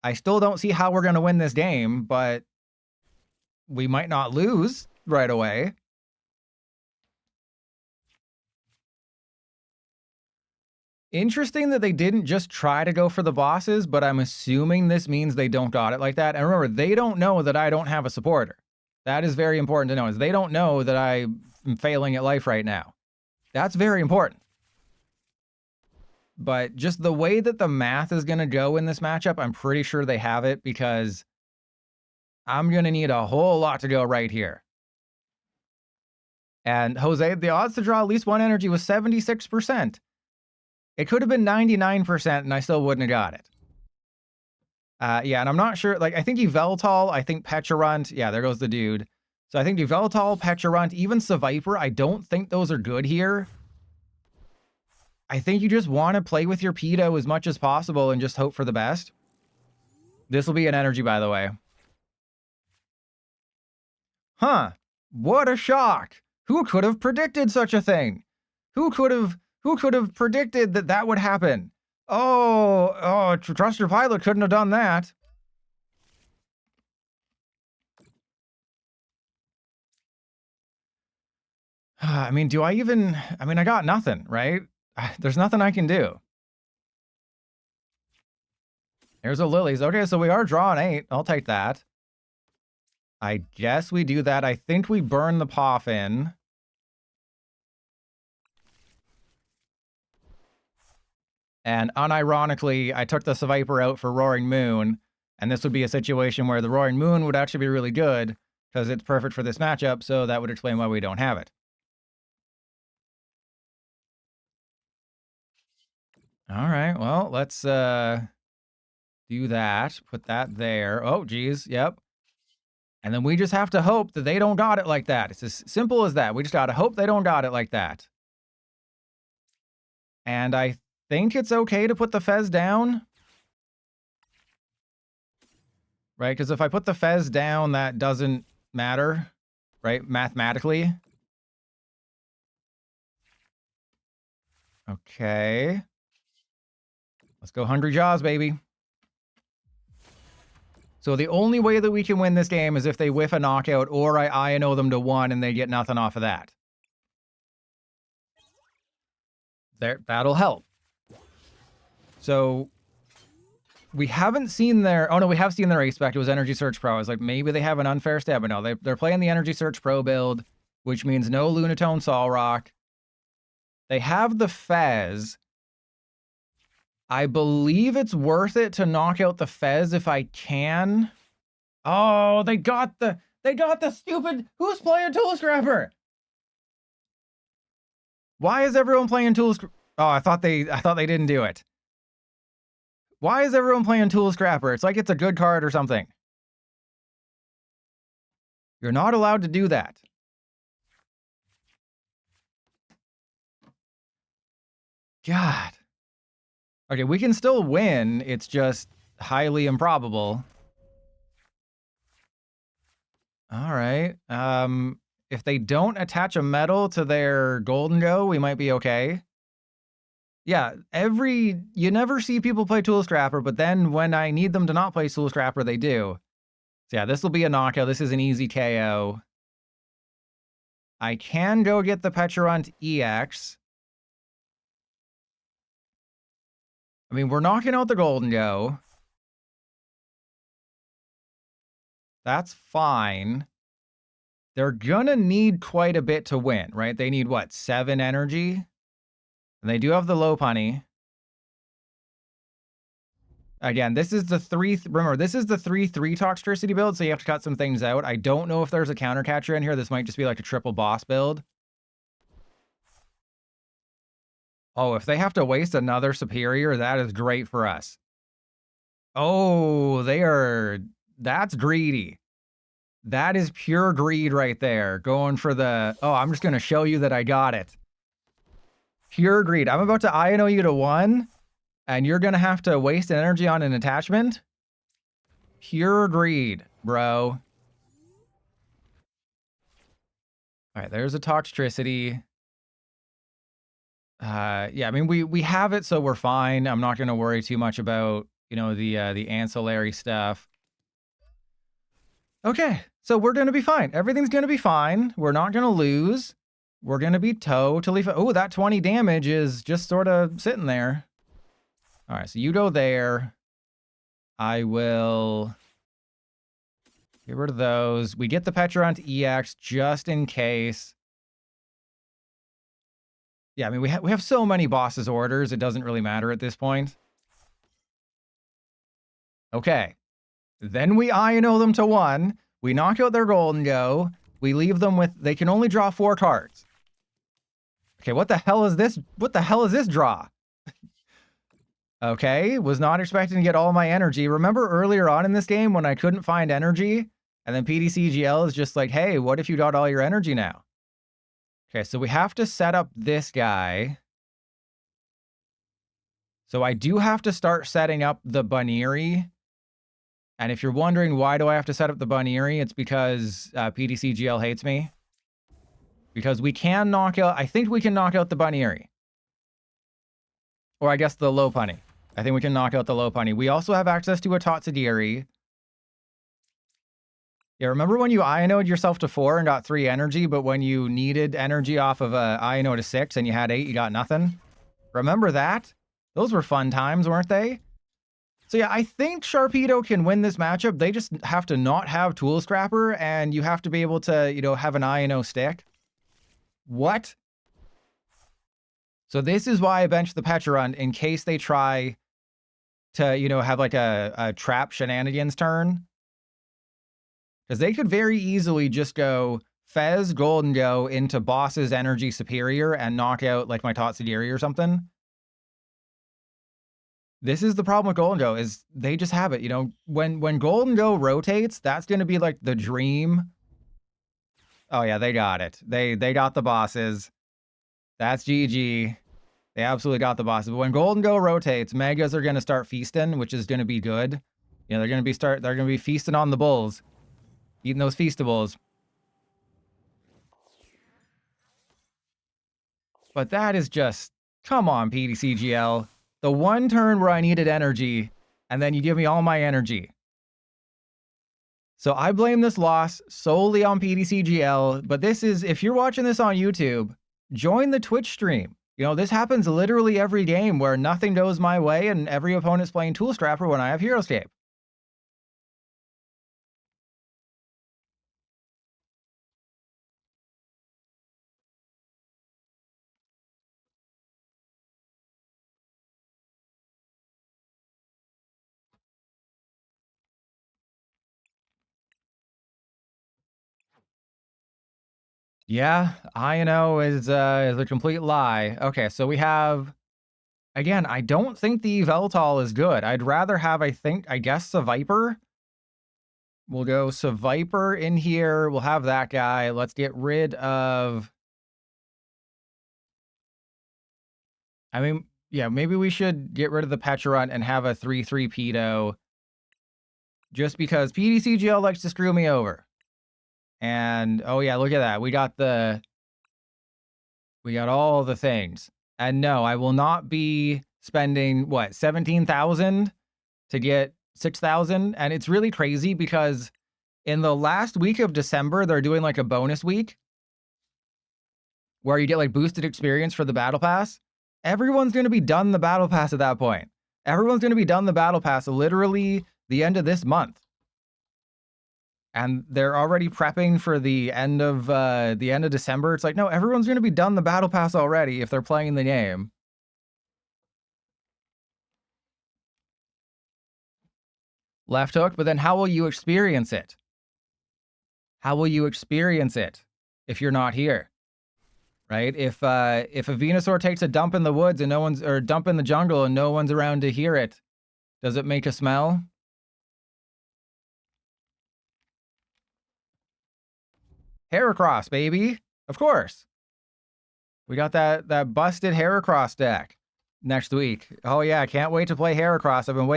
I still don't see how we're going to win this game, but we might not lose right away. Interesting that they didn't just try to go for the bosses, but I'm assuming this means they don't got it like that. And remember, they don't know that I don't have a supporter. That is very important to know, is they don't know that I'm failing at life right now. That's very important. But just the way that the math is going to go in this matchup, I'm pretty sure they have it because I'm going to need a whole lot to go right here. And Jose, the odds to draw at least 1 energy was 76%. It could have been 99% and I still wouldn't have got it. Yeah, and I'm not sure, like, I think Yveltal, I think Pecharunt, yeah, there goes the dude. So I think Yveltal, Pecharunt, even Seviper, I don't think those are good here. I think you just want to play with your Pedo as much as possible and just hope for the best. This will be an energy, by the way. Huh. What a shock. Who could have predicted such a thing? Who could have predicted that that would happen? Oh, Trust Your Pilot couldn't have done that. I mean, I got nothing, right? There's nothing I can do. Here's a Lilies. Okay, so we are drawing 8. I'll take that. I guess we do that. I think we burn the Poffin. And unironically, I took the Seviper out for Roaring Moon. And this would be a situation where the Roaring Moon would actually be really good because it's perfect for this matchup. So that would explain why we don't have it. All right, well, let's do that. Put that there. Oh, geez. Yep. And then we just have to hope that they don't got it like that. It's as simple as that. We just got to hope they don't got it like that. And I think it's okay to put the Fez down. Right? Because if I put the Fez down, that doesn't matter. Right? Mathematically. Okay. Let's go Hungry Jaws, baby. So the only way that we can win this game is if they whiff a knockout or I INO them to 1 and they get nothing off of that. That'll help. So we haven't seen their... Oh, no, we have seen their Ace Spec. It was Energy Search Pro. I was like, maybe they have an unfair stab. But no, they're playing the Energy Search Pro build, which means no Lunatone Solrock. They have the Fez. I believe it's worth it to knock out the Fez if I can. Oh, they got the They got the stupid. Who's playing Tool Scrapper? Why is everyone playing Tool Scrapper? Oh, I thought they didn't do it. Why is everyone playing Tool Scrapper? It's like it's a good card or something. You're not allowed to do that. God. Okay, we can still win. It's just highly improbable. All right. If they don't attach a medal to their Golden Go, we might be okay. Yeah, you never see people play Tool Scrapper, but then when I need them to not play Tool Scrapper, they do. So yeah, this will be a knockout. This is an easy KO. I can go get the Pecharunt EX. I mean, we're knocking out the Golden Go. That's fine. They're gonna need quite a bit to win, right? They need, what, 7 energy? And they do have the Lopunny. Again, this is the remember, this is the 3/3 Toxtricity build, so you have to cut some things out. I don't know if there's a counter catcher in here. This might just be like a triple boss build. Oh, if they have to waste another superior, that is great for us. Oh, that's greedy. That is pure greed right there. Going for the, oh, I'm just going to show you that I got it. Pure greed. I'm about to INO you to 1, and you're going to have to waste energy on an attachment. Pure greed, bro. All right, there's a Toxtricity. Yeah, I mean, we have it, so we're fine. I'm not going to worry too much about, the ancillary stuff. Okay, so we're going to be fine. Everything's going to be fine. We're not going to lose. We're going to be totally fine. Oh, that 20 damage is just sort of sitting there. All right, so you go there. I will get rid of those. We get the Pecharunt EX just in case. Yeah, I mean, we have so many bosses orders, it doesn't really matter at this point. Okay. Then we INO them to 1. We knock out their Golden Go. We leave them with, they can only draw 4 cards. Okay, what the hell is this? What the hell is this draw? Okay, was not expecting to get all my energy. Remember earlier on in this game when I couldn't find energy? And then PDCGL is just like, hey, what if you got all your energy now? Okay, so we have to set up this guy. So I do have to start setting up the Bunnery. And if you're wondering why do I have to set up the Bunnery, it's because PDCGL hates me. Because we can knock out, I think we can knock out the Bunnery. Or I guess the Lopunny. I think we can knock out the Lopunny. We also have access to a Totsadiri. Yeah, remember when you INO'd yourself to 4 and got 3 energy, but when you needed energy off of a INO to 6 and you had 8, you got nothing? Remember that? Those were fun times, weren't they? So yeah, I think Sharpedo can win this matchup. They just have to not have Tool Scrapper, and you have to be able to, have an INO stick. What? So this is why I benched the Pecharunt, in case they try to, have like a trap shenanigans turn. Because they could very easily just go Fez, Golden Go into boss's energy superior and knock out like my Totsadiri or something. This is the problem with Golden Go, is they just have it, when Golden Go rotates, that's going to be like the dream. Oh yeah, they got it. They got the bosses. That's GG. They absolutely got the bosses. But when Golden Go rotates, Megas are going to start feasting, which is going to be good. They're going to be feasting on the bulls. Eating those feastables. But that is just, come on, PDCGL. The one turn where I needed energy, and then you give me all my energy. So I blame this loss solely on PDCGL, but this is, if you're watching this on YouTube, join the Twitch stream. This happens literally every game where nothing goes my way and every opponent's playing Tool Scrapper when I have Heroescape. Yeah, I know is a complete lie. Okay, so we have again, I don't think the Veltal is good. I'd rather have, I guess, a Viper. We'll go Viper in here. We'll have that guy. Let's get rid of. I mean, yeah, maybe we should get rid of the Pecharunt and have a 3/3 Pedo. Just because PDCGL likes to screw me over. And oh yeah, look at that. We got all the things. And no, I will not be spending what, 17,000 to get 6,000. And it's really crazy because in the last week of December, they're doing like a bonus week where you get like boosted experience for the battle pass. Everyone's going to be done the battle pass at that point. Everyone's going to be done the battle pass literally the end of this month. And they're already prepping for the end of December. It's like, no, everyone's going to be done the battle pass already if they're playing the game. Left hook, but then how will you experience it? How will you experience it if you're not here? Right? If a Venusaur takes a dump in the woods and no one's, or dump in the jungle and no one's around to hear it, does it make a smell? Heracross, baby. Of course. We got that busted Heracross deck next week. Oh yeah, can't wait to play Heracross. I've been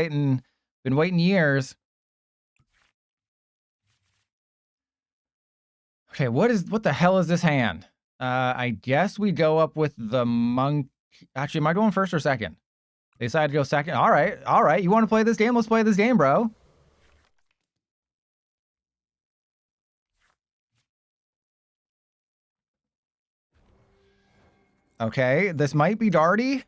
waiting years. Okay, what the hell is this hand? I guess we go up with the monk. Actually, am I going first or second? They decided to go second. All right. You want to play this game? Let's play this game, bro. Okay, this might be Darty.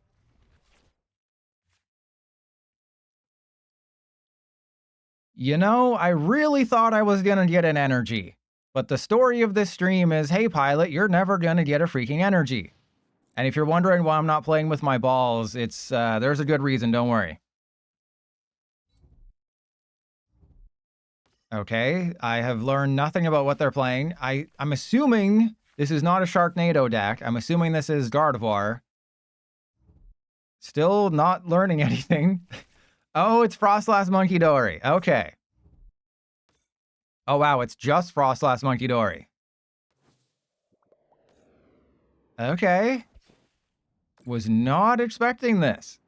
You know, I really thought I was gonna get an energy. But the story of this stream is, hey, Pilot, you're never gonna get a freaking energy. And if you're wondering why I'm not playing with my balls, it's there's a good reason, don't worry. Okay, I have learned nothing about what they're playing. I'm assuming this is not a Sharknado deck. I'm assuming this is Gardevoir. Still not learning anything. Oh, it's Frostlass Monkey Dory. Okay. Oh, wow, it's just Frostlass Monkey Dory. Okay. Was not expecting this.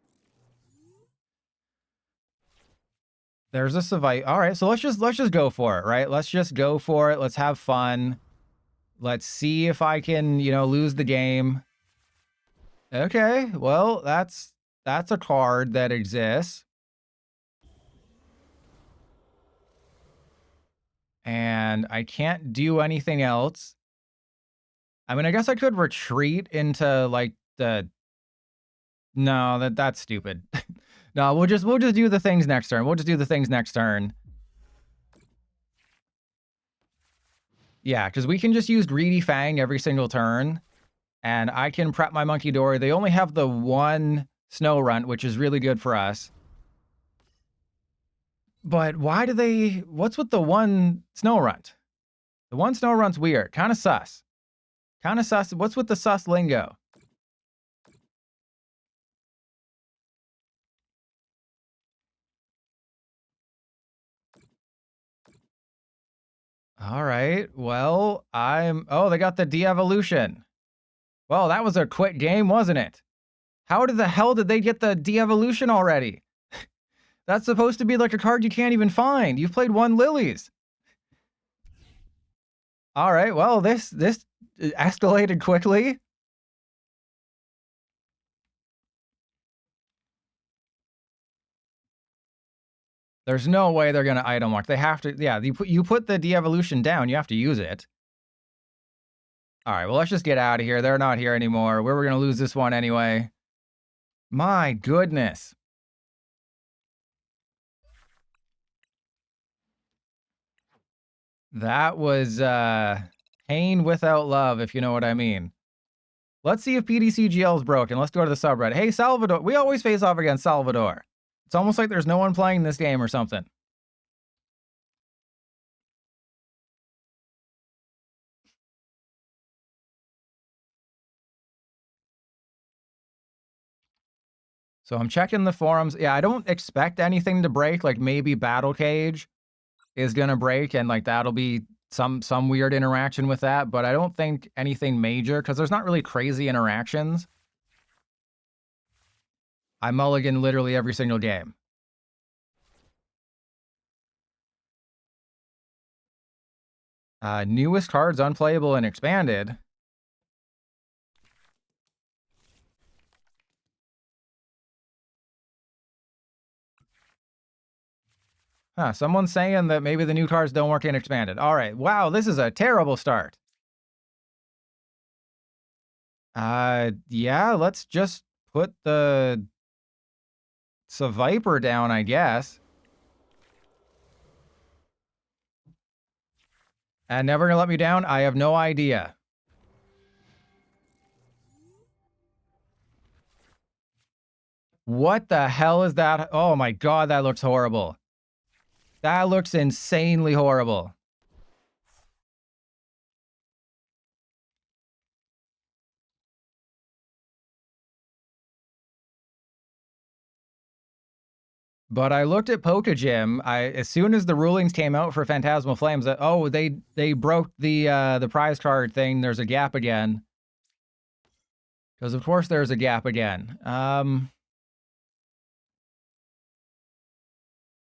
There's a Savite. All right, so let's just go for it, right? Let's just go for it. Let's have fun. Let's see if I can, lose the game. Okay, well, that's a card that exists. And I can't do anything else. I mean, I guess I could retreat into like the. No, that's stupid. No, we'll just do the things next turn. We'll just do the things next turn. Yeah, because we can just use Greedy Fang every single turn, and I can prep my Monkey Dory. They only have the one Snow Runt, which is really good for us. But why do they... What's with the one Snow Runt? The one Snow Runt's weird. Kind of sus. Kind of sus. What's with the sus lingo? All right. Well, Oh, they got the de-evolution. Well, that was a quick game, wasn't it? How the hell did they get the de-evolution already? That's supposed to be like a card you can't even find. You've played one Lilies. All right. Well, this escalated quickly. There's no way they're going to item lock. They have to. Yeah, you put the de-evolution down. You have to use it. All right. Well, let's just get out of here. They're not here anymore. We're going to lose this one anyway. My goodness. That was pain without love, if you know what I mean. Let's see if PDCGL is broken. Let's go to the subreddit. Hey, Salvador. We always face off against Salvador. It's almost like there's no one playing this game or something. So I'm checking the forums. Yeah, I don't expect anything to break. Like maybe Battle Cage is gonna break, and like that'll be some weird interaction with that. But I don't think anything major because there's not really crazy interactions. I mulligan literally every single game. Newest cards unplayable and expanded. Huh, someone's saying that maybe the new cards don't work in expanded. All right. Wow, this is a terrible start. Yeah, let's just put the Viper down, I guess. And never gonna let me down? I have no idea. What the hell is that? Oh my god, that looks horrible. That looks insanely horrible. But I looked at Pokegym. As soon as the rulings came out for Phantasmal Flames, oh, they broke the prize card thing. There's a gap again. Because of course there's a gap again.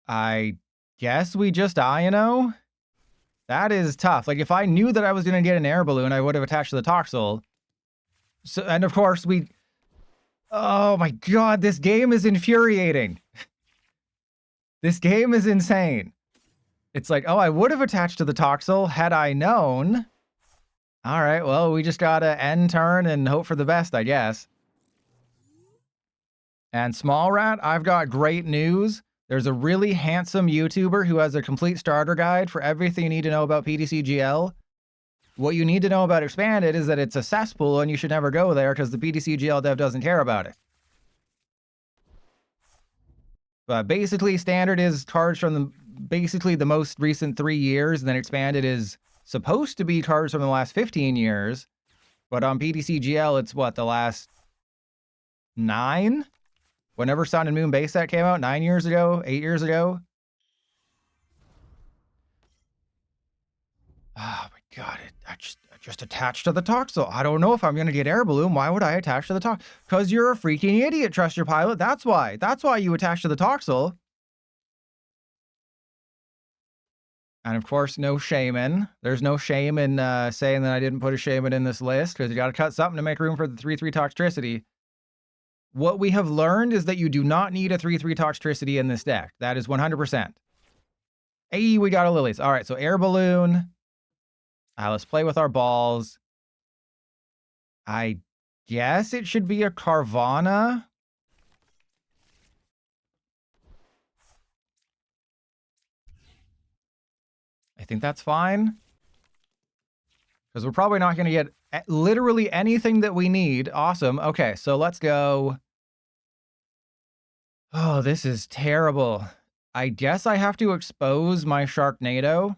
I guess we just Iono? That is tough. Like, if I knew that I was going to get an air balloon, I would have attached to the Toxel. So, and of course, oh my god, this game is infuriating. This game is insane. It's like, oh, I would have attached to the Toxel had I known. All right, well, we just gotta end turn and hope for the best, I guess. And Small Rat, I've got great news. There's a really handsome YouTuber who has a complete starter guide for everything you need to know about PTCGL. What you need to know about Expanded is that it's a cesspool and you should never go there because the PTCGL dev doesn't care about it. But basically, Standard is cards from basically the most recent 3 years, and then Expanded is supposed to be cards from the last 15 years. But on PTCGL, it's what, the last 9? Whenever Sun and Moon base set came out, 9 years ago, 8 years ago. Oh my god, I just attached to the Toxel. I don't know if I'm gonna get Air Balloon. Why would I attach to the Toxel? Because you're a freaking idiot, Trust Your Pilot. That's why. That's why you attach to the Toxel. And of course, no Shaman. There's no shame in saying that I didn't put a Shaman in this list, because you gotta cut something to make room for the 3/3 Toxtricity. What we have learned is that you do not need a 3/3 Toxtricity in this deck. That is 100%. Hey, we got a Lilies. All right, so Air Balloon. Let's play with our balls. I guess it should be a Carvana. I think that's fine. Because we're probably not going to get literally anything that we need. Awesome. Okay, so let's go. Oh, this is terrible. I guess I have to expose my Sharknado.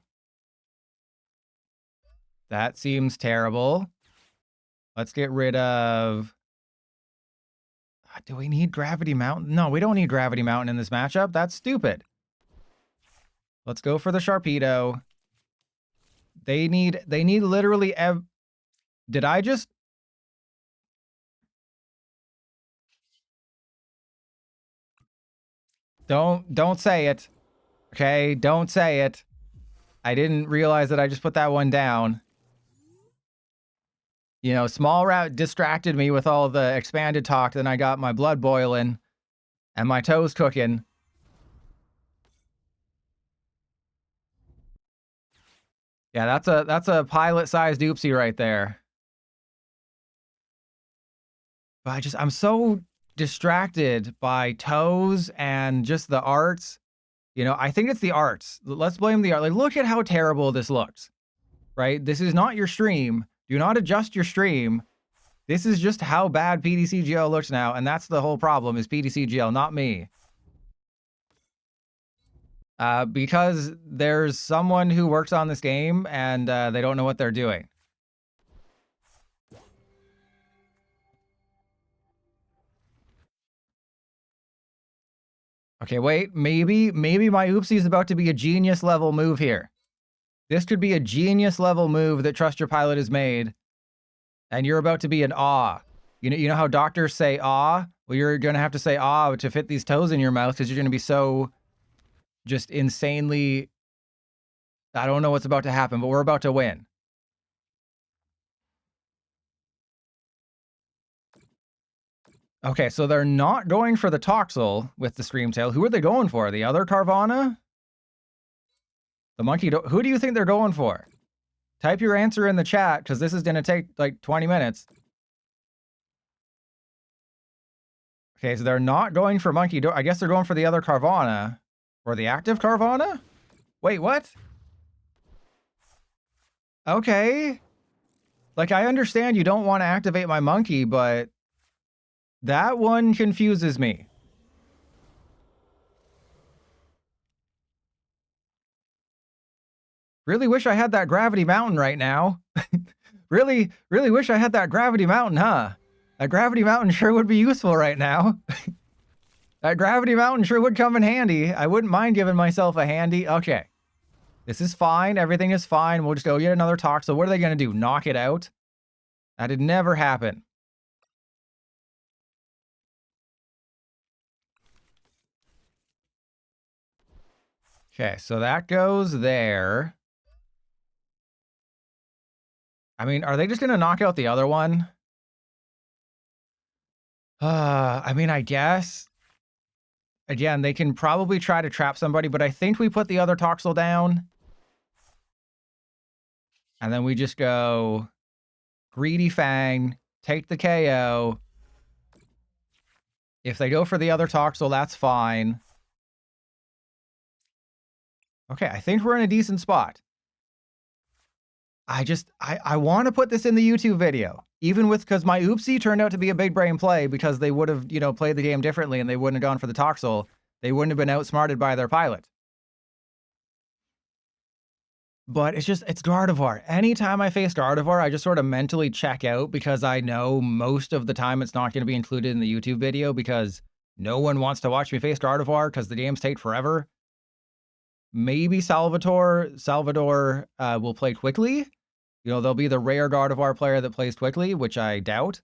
That seems terrible. Let's get rid of... Do we need Gravity Mountain? No, we don't need Gravity Mountain in this matchup. That's stupid. Let's go for the Sharpedo. They need literally Did I just... Don't say it. Okay, don't say it. I didn't realize that I just put that one down. You know, Small Rat distracted me with all the expanded talk, then I got my blood boiling and my toes cooking. Yeah, that's a pilot-sized oopsie right there. But I'm so distracted by toes and just the arts. You know, I think it's the arts. Let's blame the art. Like, look at how terrible this looks, right? This is not your stream. Do not adjust your stream. This is just how bad PTCGL looks now, and that's the whole problem, is PTCGL, not me. Because there's someone who works on this game, and they don't know what they're doing. Okay, wait. Maybe my oopsie is about to be a genius level move here. This could be a genius level move that Trust Your Pilot has made, and you're about to be in awe. You know how doctors say awe? Well, you're gonna have to say awe to fit these toes in your mouth because you're gonna be so just insanely. I don't know what's about to happen, but we're about to win. Okay, so they're not going for the Toxel with the Screamtail. Who are they going for? The other Carvana? The monkey? Who do you think they're going for? Type your answer in the chat, because this is going to take like 20 minutes. Okay, so they're not going for monkey. I guess they're going for the other Carvana. Or the active Carvana? Wait, what? Okay. Like, I understand you don't want to activate my monkey, but that one confuses me. Really wish I had that Gravity Mountain right now. really wish I had that Gravity Mountain, huh? That Gravity Mountain sure would be useful right now. That Gravity Mountain sure would come in handy. I wouldn't mind giving myself a handy. Okay. This is fine. Everything is fine. We'll just go get another talk. So what are they going to do? Knock it out? That'd never happen. Okay, so that goes there. I mean, are they just going to knock out the other one? I mean, I guess. Again, they can probably try to trap somebody, but I think we put the other Toxel down. And then we just go Greedy Fang, take the KO. If they go for the other Toxel, that's fine. Okay, I think we're in a decent spot. I want to put this in the YouTube video, even with, because my oopsie turned out to be a big brain play because they would have, played the game differently and they wouldn't have gone for the Toxel. They wouldn't have been outsmarted by their pilot. But it's Gardevoir. Anytime I face Gardevoir, I just sort of mentally check out because I know most of the time it's not going to be included in the YouTube video because no one wants to watch me face Gardevoir because the games take forever. Maybe Salvador will play quickly. There'll be the rare Gardevoir player that plays quickly, which I doubt.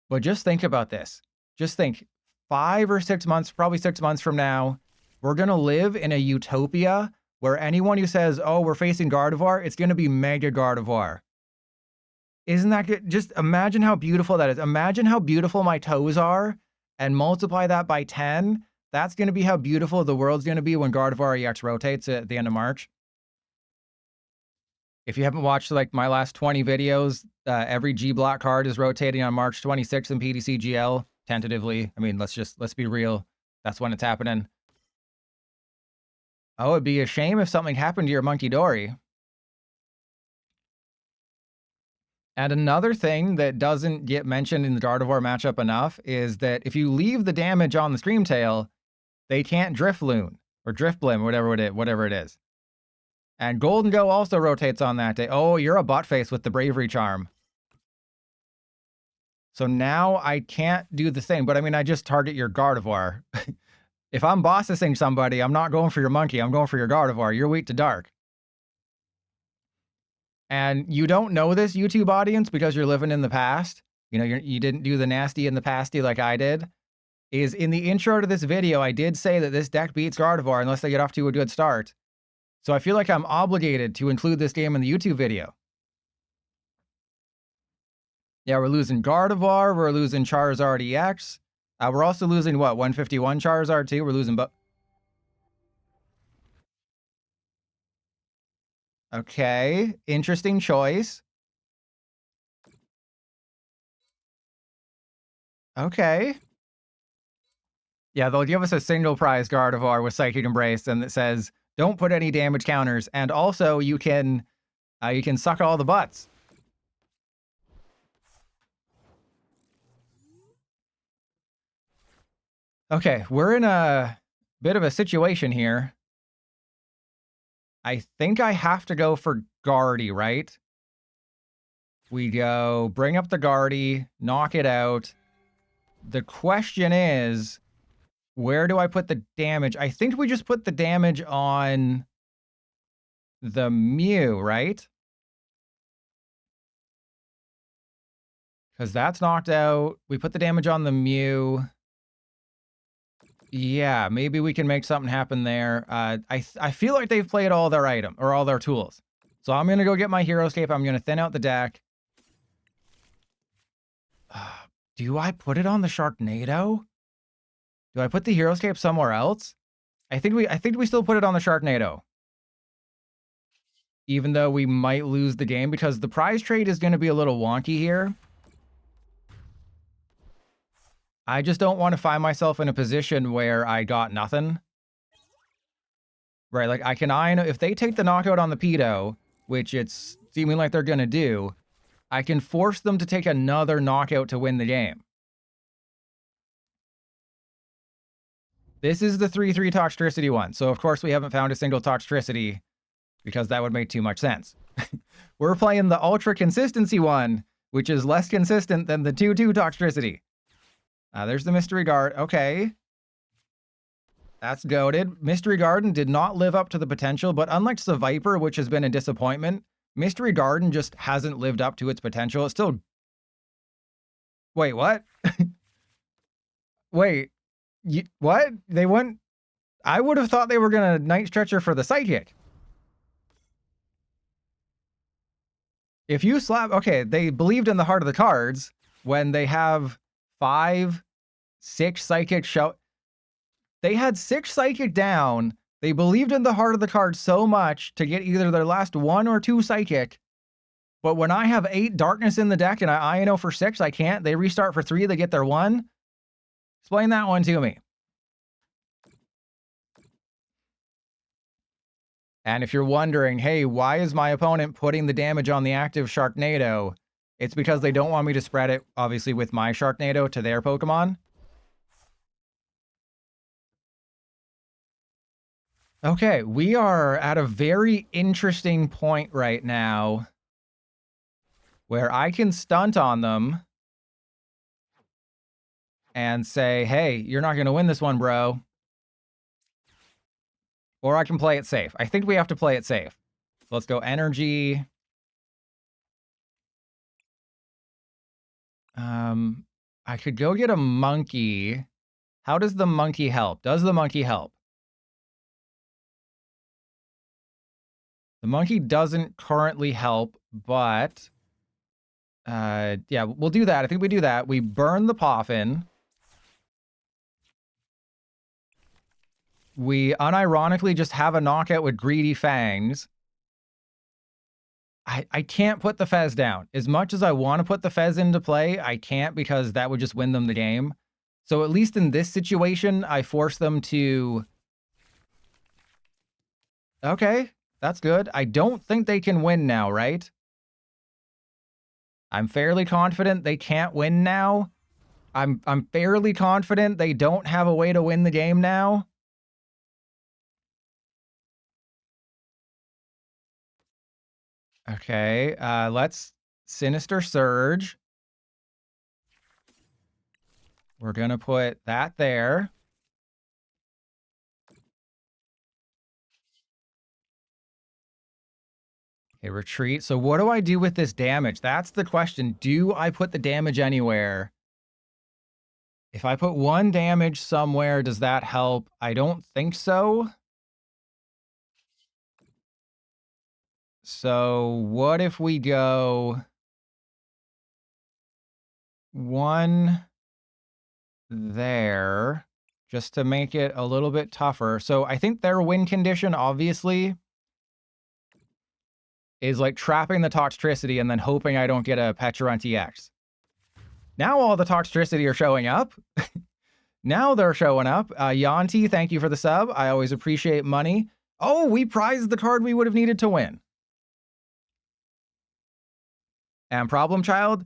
But just think about this. Just think 5 or 6 months, probably 6 months from now, we're going to live in a utopia where anyone who says, oh, we're facing Gardevoir, it's going to be Mega Gardevoir. Isn't that good? Just imagine how beautiful that is. Imagine how beautiful my toes are and multiply that by 10. That's going to be how beautiful the world's going to be when Gardevoir EX rotates at the end of March. If you haven't watched like my last 20 videos, every G Block card is rotating on March 26th in PDC GL, tentatively. I mean, let's be real. That's when it's happening. Oh, it'd be a shame if something happened to your Monkey Dory. And another thing that doesn't get mentioned in the Gardevoir matchup enough is that if you leave the damage on the Screamtail, they can't Drifloon or Driftblim, whatever it is. And Golden Go also rotates on that day. Oh, you're a butt face with the Bravery Charm. So now I can't do the thing, but I mean, I just target your Gardevoir. If I'm bossing somebody, I'm not going for your monkey. I'm going for your Gardevoir. You're weak to dark. And you don't know this, YouTube audience, because you're living in the past. You didn't do the nasty in the pasty like I did. Is in the intro to this video, I did say that this deck beats Gardevoir unless they get off to a good start. So I feel like I'm obligated to include this game in the YouTube video. Yeah, we're losing Gardevoir. We're losing Charizard EX. We're also losing, what, 151 Charizard too? We're losing... Okay, interesting choice. Okay. Yeah, they'll give us a single prize Gardevoir with Psychic Embrace, and it says, don't put any damage counters, and also you can suck all the butts. Okay, we're in a bit of a situation here. I think I have to go for Guardy, right? We go, bring up the Guardy, knock it out. The question is, Where do I put the damage? I think we just put the damage on the Mew, right? Because that's knocked out. We put the damage on the Mew. Yeah, maybe we can make something happen there. I feel like they've played all their item or all their tools. So I'm gonna go get my hero escape. I'm gonna thin out the deck. Do I put it on the Sharknado? Do I put the hero escape somewhere else? I think we still put it on the Sharknado. Even though we might lose the game because the prize trade is gonna be a little wonky here. I just don't want to find myself in a position where I got nothing. Right, like I know if they take the knockout on the pedo, which it's seeming like they're gonna do, I can force them to take another knockout to win the game. This is the 3/3 Toxtricity one, so of course we haven't found a single Toxtricity because that would make too much sense. We're playing the Ultra Consistency one, which is less consistent than the 2/2 Toxtricity. There's the Mystery Guard. Okay. That's goated. Mystery Garden did not live up to the potential, but unlike Viper, which has been a disappointment, Mystery Garden just hasn't lived up to its potential. It's still... Wait, what? Wait. What? They went... I would have thought they were going to Night Stretcher for the Psychic. If you slap... Okay, they believed in the heart of the cards when they have 5, 6 Psychic show... They had 6 Psychic down. They believed in the heart of the card so much to get either their last 1 or 2 Psychic. But when I have 8 Darkness in the deck and I INO for 6, I can't. They restart for 3, they get their 1. Explain that one to me. And if you're wondering, hey, why is my opponent putting the damage on the active Sharknado? It's because they don't want me to spread it, obviously, with my Sharknado to their Pokemon. Okay, we are at a very interesting point right now where I can stunt on them and say, hey, you're not going to win this one, bro. Or I can play it safe. I think we have to play it safe. So let's go energy. I could go get a monkey. How does the monkey help? Does the monkey help? The monkey doesn't currently help, but yeah, we'll do that. I think we do that. We burn the Poffin. We unironically just have a knockout with Greedy Fangs. I can't put the Fez down. As much as I want to put the Fez into play, I can't because that would just win them the game. So at least in this situation, I force them to... Okay, that's good. I don't think they can win now, right? I'm fairly confident they can't win now. I'm fairly confident they don't have a way to win the game now. Okay, let's Sinister Surge. We're gonna put that there. Okay, retreat. So what do I do with this damage? That's the question. Do I put the damage anywhere? If I put 1 damage somewhere, does that help? I don't think so. So what if we go 1 there, just to make it a little bit tougher? So I think their win condition, obviously, is like trapping the Toxtricity and then hoping I don't get a Petulant EX. Now all the Toxtricity are showing up. Now they're showing up. Yanti, thank you for the sub. I always appreciate money. Oh, we prized the card we would have needed to win. And Problem Child,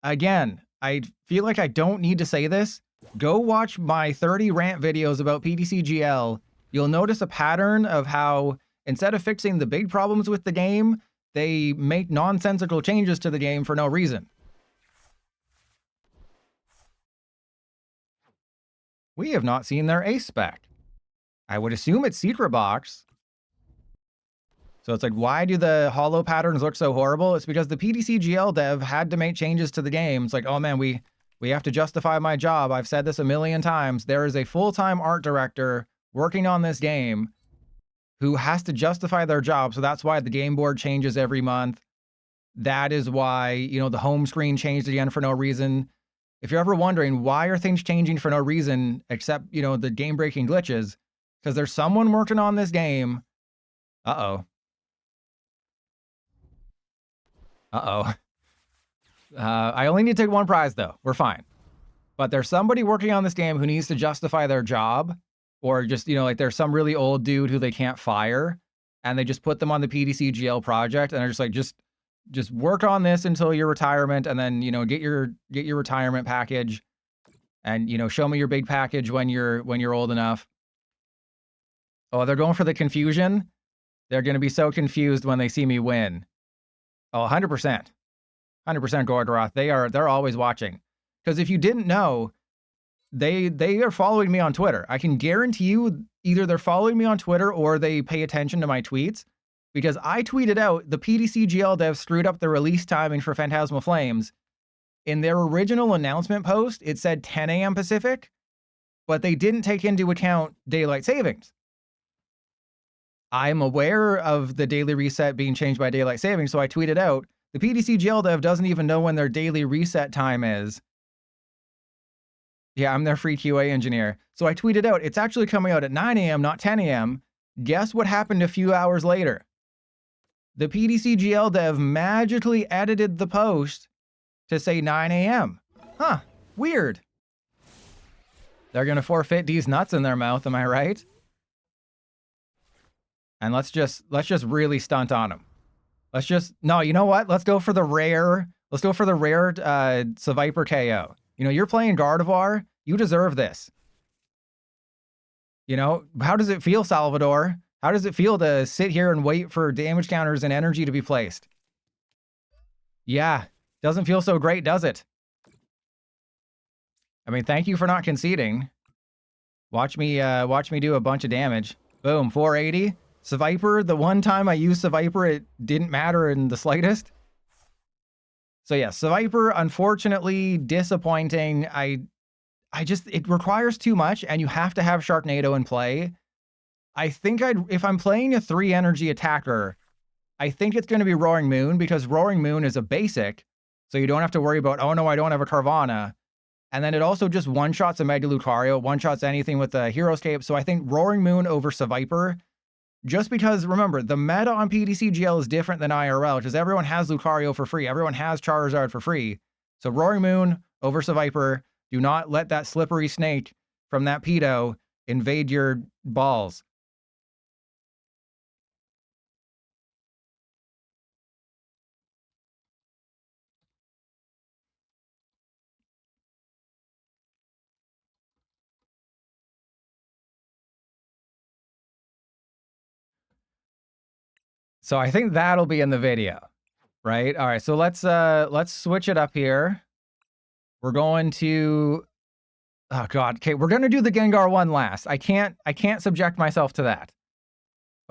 again, I feel like I don't need to say this. Go watch my 30 rant videos about PTCGL. You'll notice a pattern of how instead of fixing the big problems with the game, they make nonsensical changes to the game for no reason. We have not seen their ace spec. I would assume it's secret box. So it's like, why do the holo patterns look so horrible? It's because the PDCGL dev had to make changes to the game. It's like, oh man, we have to justify my job. I've said this a million times. There is a full-time art director working on this game who has to justify their job. So that's why the game board changes every month. That is why, you know, the home screen changed again for no reason. If you're ever wondering why are things changing for no reason, except, you know, the game-breaking glitches, because there's someone working on this game. Uh-oh. Uh-oh. I only need to take one prize, though. We're fine. But there's somebody working on this game who needs to justify their job, or just, you know, like there's some really old dude who they can't fire, and they just put them on the PDCGL project, and they're just like, just work on this until your retirement, and then, you know, get your retirement package, and, you know, show me your big package when you're old enough. Oh, they're going for the confusion? They're going to be so confused when they see me win. Oh, 100%. 100% Gorgoroth. They're always watching. Because if you didn't know, they are following me on Twitter. I can guarantee you either they're following me on Twitter or they pay attention to my tweets. Because I tweeted out the PDCGL devs screwed up the release timing for Phantasmal Flames. In their original announcement post, it said 10 a.m. Pacific, but they didn't take into account daylight savings. I'm aware of the daily reset being changed by daylight savings, so I tweeted out, the PDCGL dev doesn't even know when their daily reset time is. Yeah, I'm their free QA engineer. So I tweeted out, it's actually coming out at 9 a.m., not 10 a.m. Guess what happened a few hours later? The PDCGL dev magically edited the post to say 9 a.m. Huh, weird. They're gonna forfeit these nuts in their mouth, am I right? And let's just really stunt on them. No, you know what? Let's go for the rare Seviper KO. You know, you're playing Gardevoir, you deserve this. You know, how does it feel, Salvador? How does it feel to sit here and wait for damage counters and energy to be placed? Yeah, doesn't feel so great, does it? I mean, thank you for not conceding. Watch me do a bunch of damage. Boom, 480. Seviper, the one time I used Seviper, it didn't matter in the slightest. So yeah, Seviper, unfortunately, disappointing. It requires too much, and you have to have Sharknado in play. I think if I'm playing a 3 energy attacker, I think it's going to be Roaring Moon, because Roaring Moon is a basic, so you don't have to worry about, oh no, I don't have a Carvana. And then it also just one-shots a Mega Lucario, one-shots anything with a Heroescape, so I think Roaring Moon over Seviper. Just because, remember, the meta on PDCGL is different than IRL, because everyone has Lucario for free. Everyone has Charizard for free. So Roaring Moon over Seviper. Do not let that slippery snake from that pedo invade your balls. So I think that'll be in the video, right? All right, so let's switch it up here. We're going to, oh god, okay, we're gonna do the Gengar one last. I can't subject myself to that.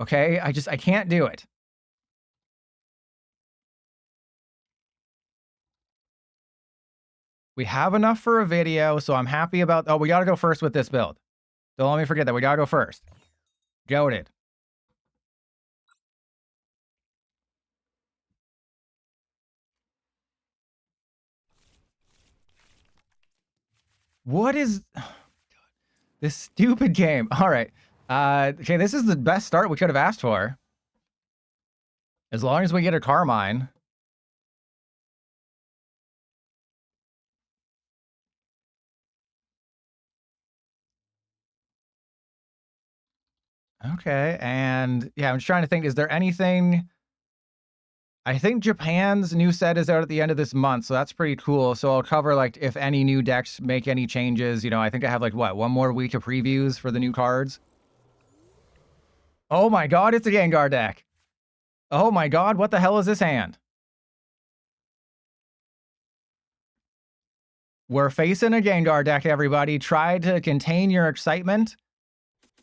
Okay, I can't do it. We have enough for a video, so I'm happy about, oh, we gotta go first with this build. Don't let me forget that, we gotta go first. Goated. What is this stupid game? All right. Okay, this is the best start we could have asked for. As long as we get a Carmine. Okay, and yeah, I'm just trying to think, is there anything? I think Japan's new set is out at the end of this month, so that's pretty cool. So I'll cover, like, if any new decks make any changes. You know, I think I have, like, what, one more week of previews for the new cards? Oh my god, it's a Gengar deck! Oh my god, what the hell is this hand? We're facing a Gengar deck, everybody. Try to contain your excitement.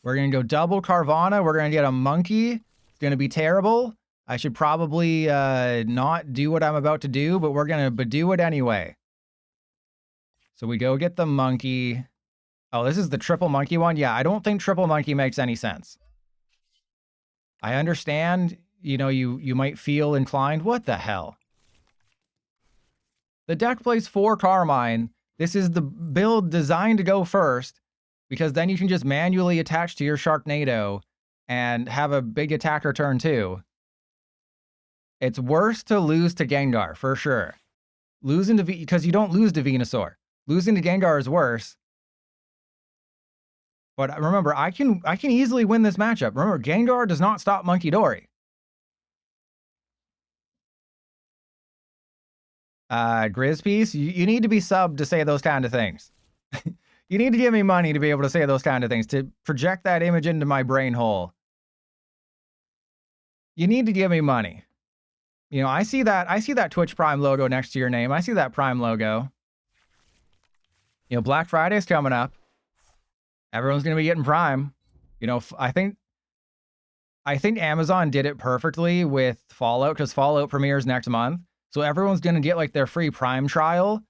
We're going to go double Carvana. We're going to get a monkey. It's going to be terrible. I should probably not do what I'm about to do, but we're going to do it anyway. So we go get the monkey. Oh, this is the triple monkey one? Yeah, I don't think triple monkey makes any sense. I understand, you know, you might feel inclined. What the hell? The deck plays 4 Carmine. This is the build designed to go first, because then you can just manually attach to your Sharknado and have a big attacker turn 2. It's worse to lose to Gengar, for sure. Losing to because you don't lose to Venusaur. Losing to Gengar is worse. But remember, I can easily win this matchup. Remember, Gengar does not stop Monkey Dory. Grizzpiece, you need to be subbed to say those kind of things. You need to give me money to be able to say those kind of things, to project that image into my brain hole. You need to give me money. You know, I see that Twitch Prime logo next to your name. I see that Prime logo. You know, Black Friday's coming up. Everyone's going to be getting Prime. You know, I think Amazon did it perfectly with Fallout, because Fallout premieres next month. So everyone's going to get like their free Prime trial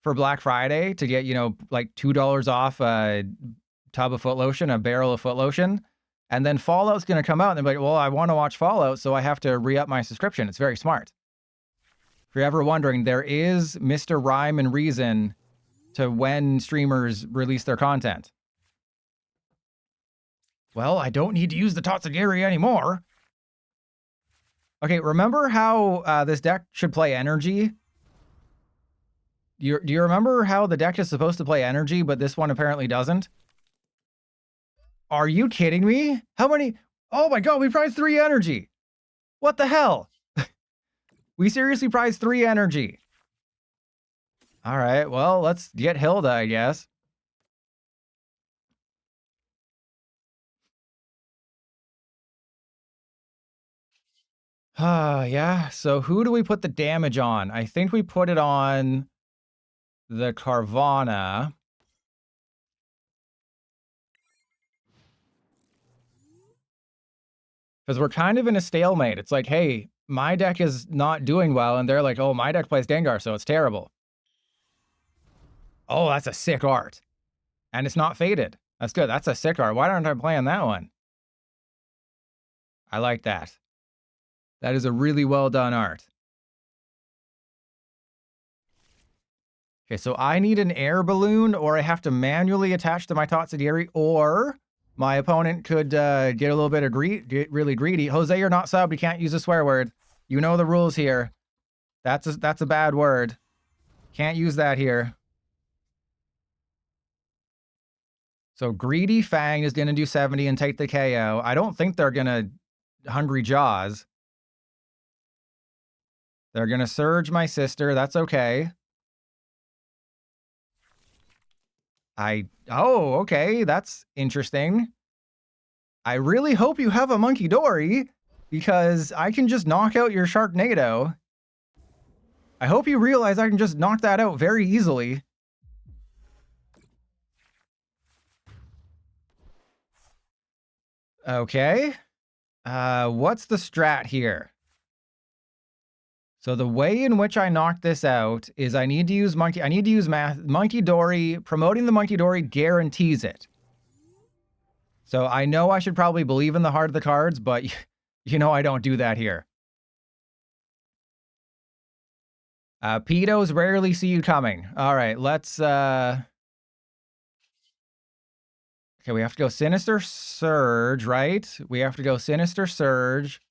for Black Friday to get, you know, like $2 off a tub of foot lotion, a barrel of foot lotion. And then Fallout's going to come out and they're like, well, I want to watch Fallout, so I have to re-up my subscription. It's very smart. If you're ever wondering, there is Mr. Rhyme and Reason to when streamers release their content. Well, I don't need to use the Tatsugiri anymore. Okay, remember how this deck should play energy? Do you remember how the deck is supposed to play energy, but this one apparently doesn't? Are you kidding me? How many? Oh my god, we prized 3 energy. What the hell? We seriously prized 3 energy. All right, well, let's get Hilda, I guess. Yeah, so who do we put the damage on? I think we put it on the Carvana. Because we're kind of in a stalemate. It's like, hey, my deck is not doing well, and they're like, oh, my deck plays Gengar, so it's terrible. Oh, that's a sick art. And it's not faded. That's good. That's a sick art. Why aren't I playing that one? I like that. That is a really well done art. Okay, so I need an air balloon, or I have to manually attach to my Tatsugiri, or my opponent could get a little bit of get really greedy. Jose, you're not subbed. You can't use a swear word. You know the rules here. That's a bad word. Can't use that here. So Greedy Fang is going to do 70 and take the KO. I don't think they're going to Hungry Jaws. They're going to Surge my sister. That's okay. Oh, okay. That's interesting. I really hope you have a Monkey Dory, because I can just knock out your Sharknado. I hope you realize I can just knock that out very easily. Okay. What's the strat here? So the way in which I knock this out is I need to use Monkey Dory. Promoting the Monkey Dory guarantees it. So I know I should probably believe in the heart of the cards, but you know I don't do that here. Pedos rarely see you coming. All right, let's... Okay, we have to go Sinister Surge, right? We have to go Sinister Surge.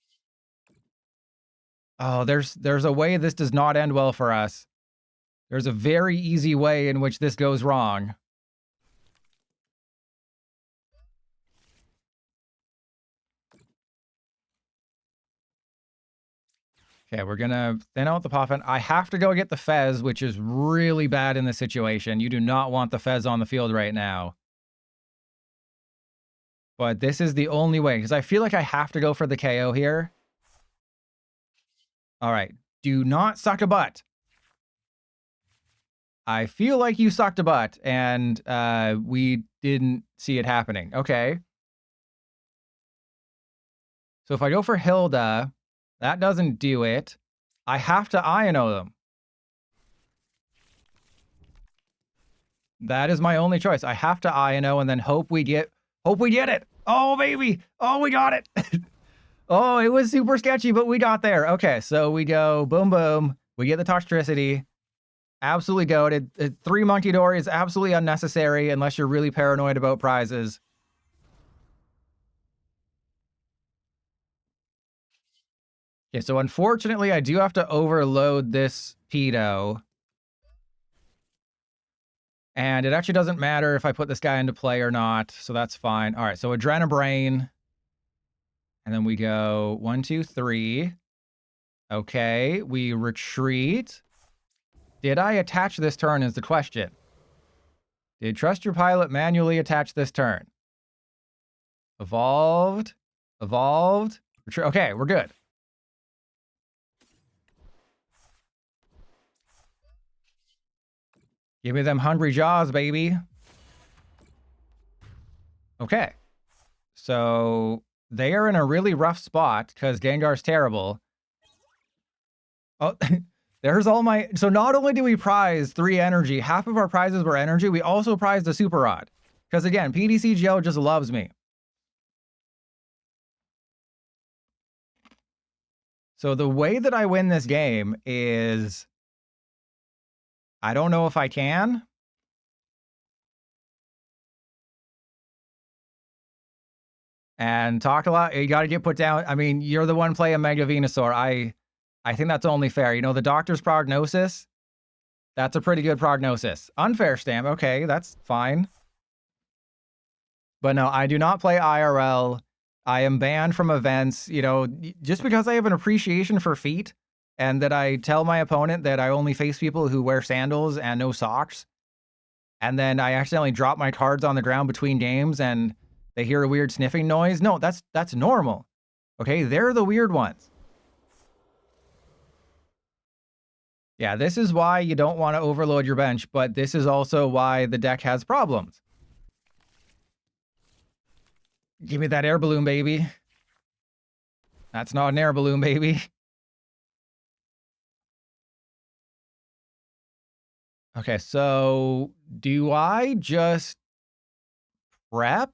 Oh, there's a way this does not end well for us. There's a very easy way in which this goes wrong. Okay, we're gonna thin out the Poffin. I have to go get the Fez, which is really bad in this situation. You do not want the Fez on the field right now. But this is the only way, because I feel like I have to go for the KO here. All right. Do not suck a butt. I feel like you sucked a butt, and we didn't see it happening. Okay. So if I go for Hilda, that doesn't do it. I have to Iono them. That is my only choice. I have to Iono and then hope we get it. Oh, baby. Oh, we got it. Oh, it was super sketchy, but we got there. Okay, so we go boom, boom. We get the Toxtricity. Absolutely goated. 3 Monkey Dory is absolutely unnecessary unless you're really paranoid about prizes. Okay, so unfortunately, I do have to overload this pedo. And it actually doesn't matter if I put this guy into play or not, so that's fine. All right, so Adrenabrain. And then we go 1, 2, 3. Okay, we retreat. Did I attach this turn is the question. Did Trust Your Pilot manually attach this turn? Evolved. Evolved. Okay, we're good. Give me them hungry jaws, baby. Okay. So they are in a really rough spot because Gengar's terrible. Oh, there's all my... So not only do we prize 3 energy, half of our prizes were energy, we also prized a Super Rod. Because again, PDCGO just loves me. So the way that I win this game is... I don't know if I can. And talk a lot. You got to get put down. I mean, you're the one playing Mega Venusaur. I think that's only fair. You know, the doctor's prognosis, that's a pretty good prognosis. Unfair stamp. Okay, that's fine. But no, I do not play IRL. I am banned from events. You know, just because I have an appreciation for feet and that I tell my opponent that I only face people who wear sandals and no socks. And then I accidentally drop my cards on the ground between games and they hear a weird sniffing noise. No, that's normal. Okay, they're the weird ones. Yeah, this is why you don't want to overload your bench, but this is also why the deck has problems. Give me that air balloon, baby. That's not an air balloon, baby. Okay, so do I just prep?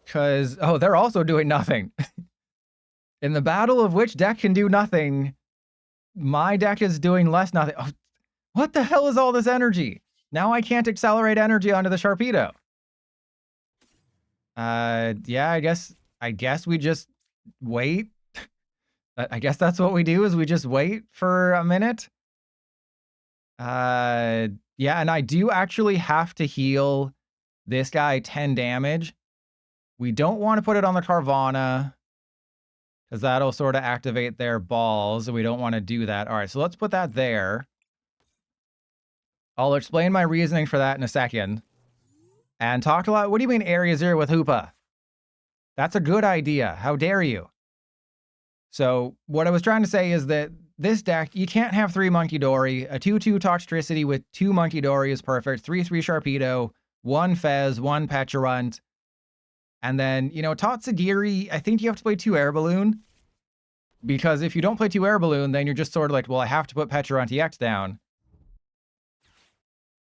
Because, oh, they're also doing nothing. In the battle of which deck can do nothing, my deck is doing less nothing. Oh, what the hell is all this energy? Now I can't accelerate energy onto the Sharpedo. Yeah, I guess we just wait. I guess that's what we do is we just wait for a minute. Yeah, and I do actually have to heal this guy 10 damage. We don't want to put it on the Carvana because that'll sort of activate their balls. We don't want to do that. All right, so let's put that there. I'll explain my reasoning for that in a second. And talk a lot. What do you mean Area 0 with Hoopa? That's a good idea. How dare you? So what I was trying to say is that this deck, you can't have 3 Monkey Dory. A 2/2 Toxtricity with 2 Monkey Dory is perfect. 3/3 Sharpedo, 1 Fez, 1 Pecharunt. And then, you know, Tatsugiri, I think you have to play 2 Air Balloon. Because if you don't play 2 Air Balloon, then you're just sort of like, well, I have to put Pecharunt EX down.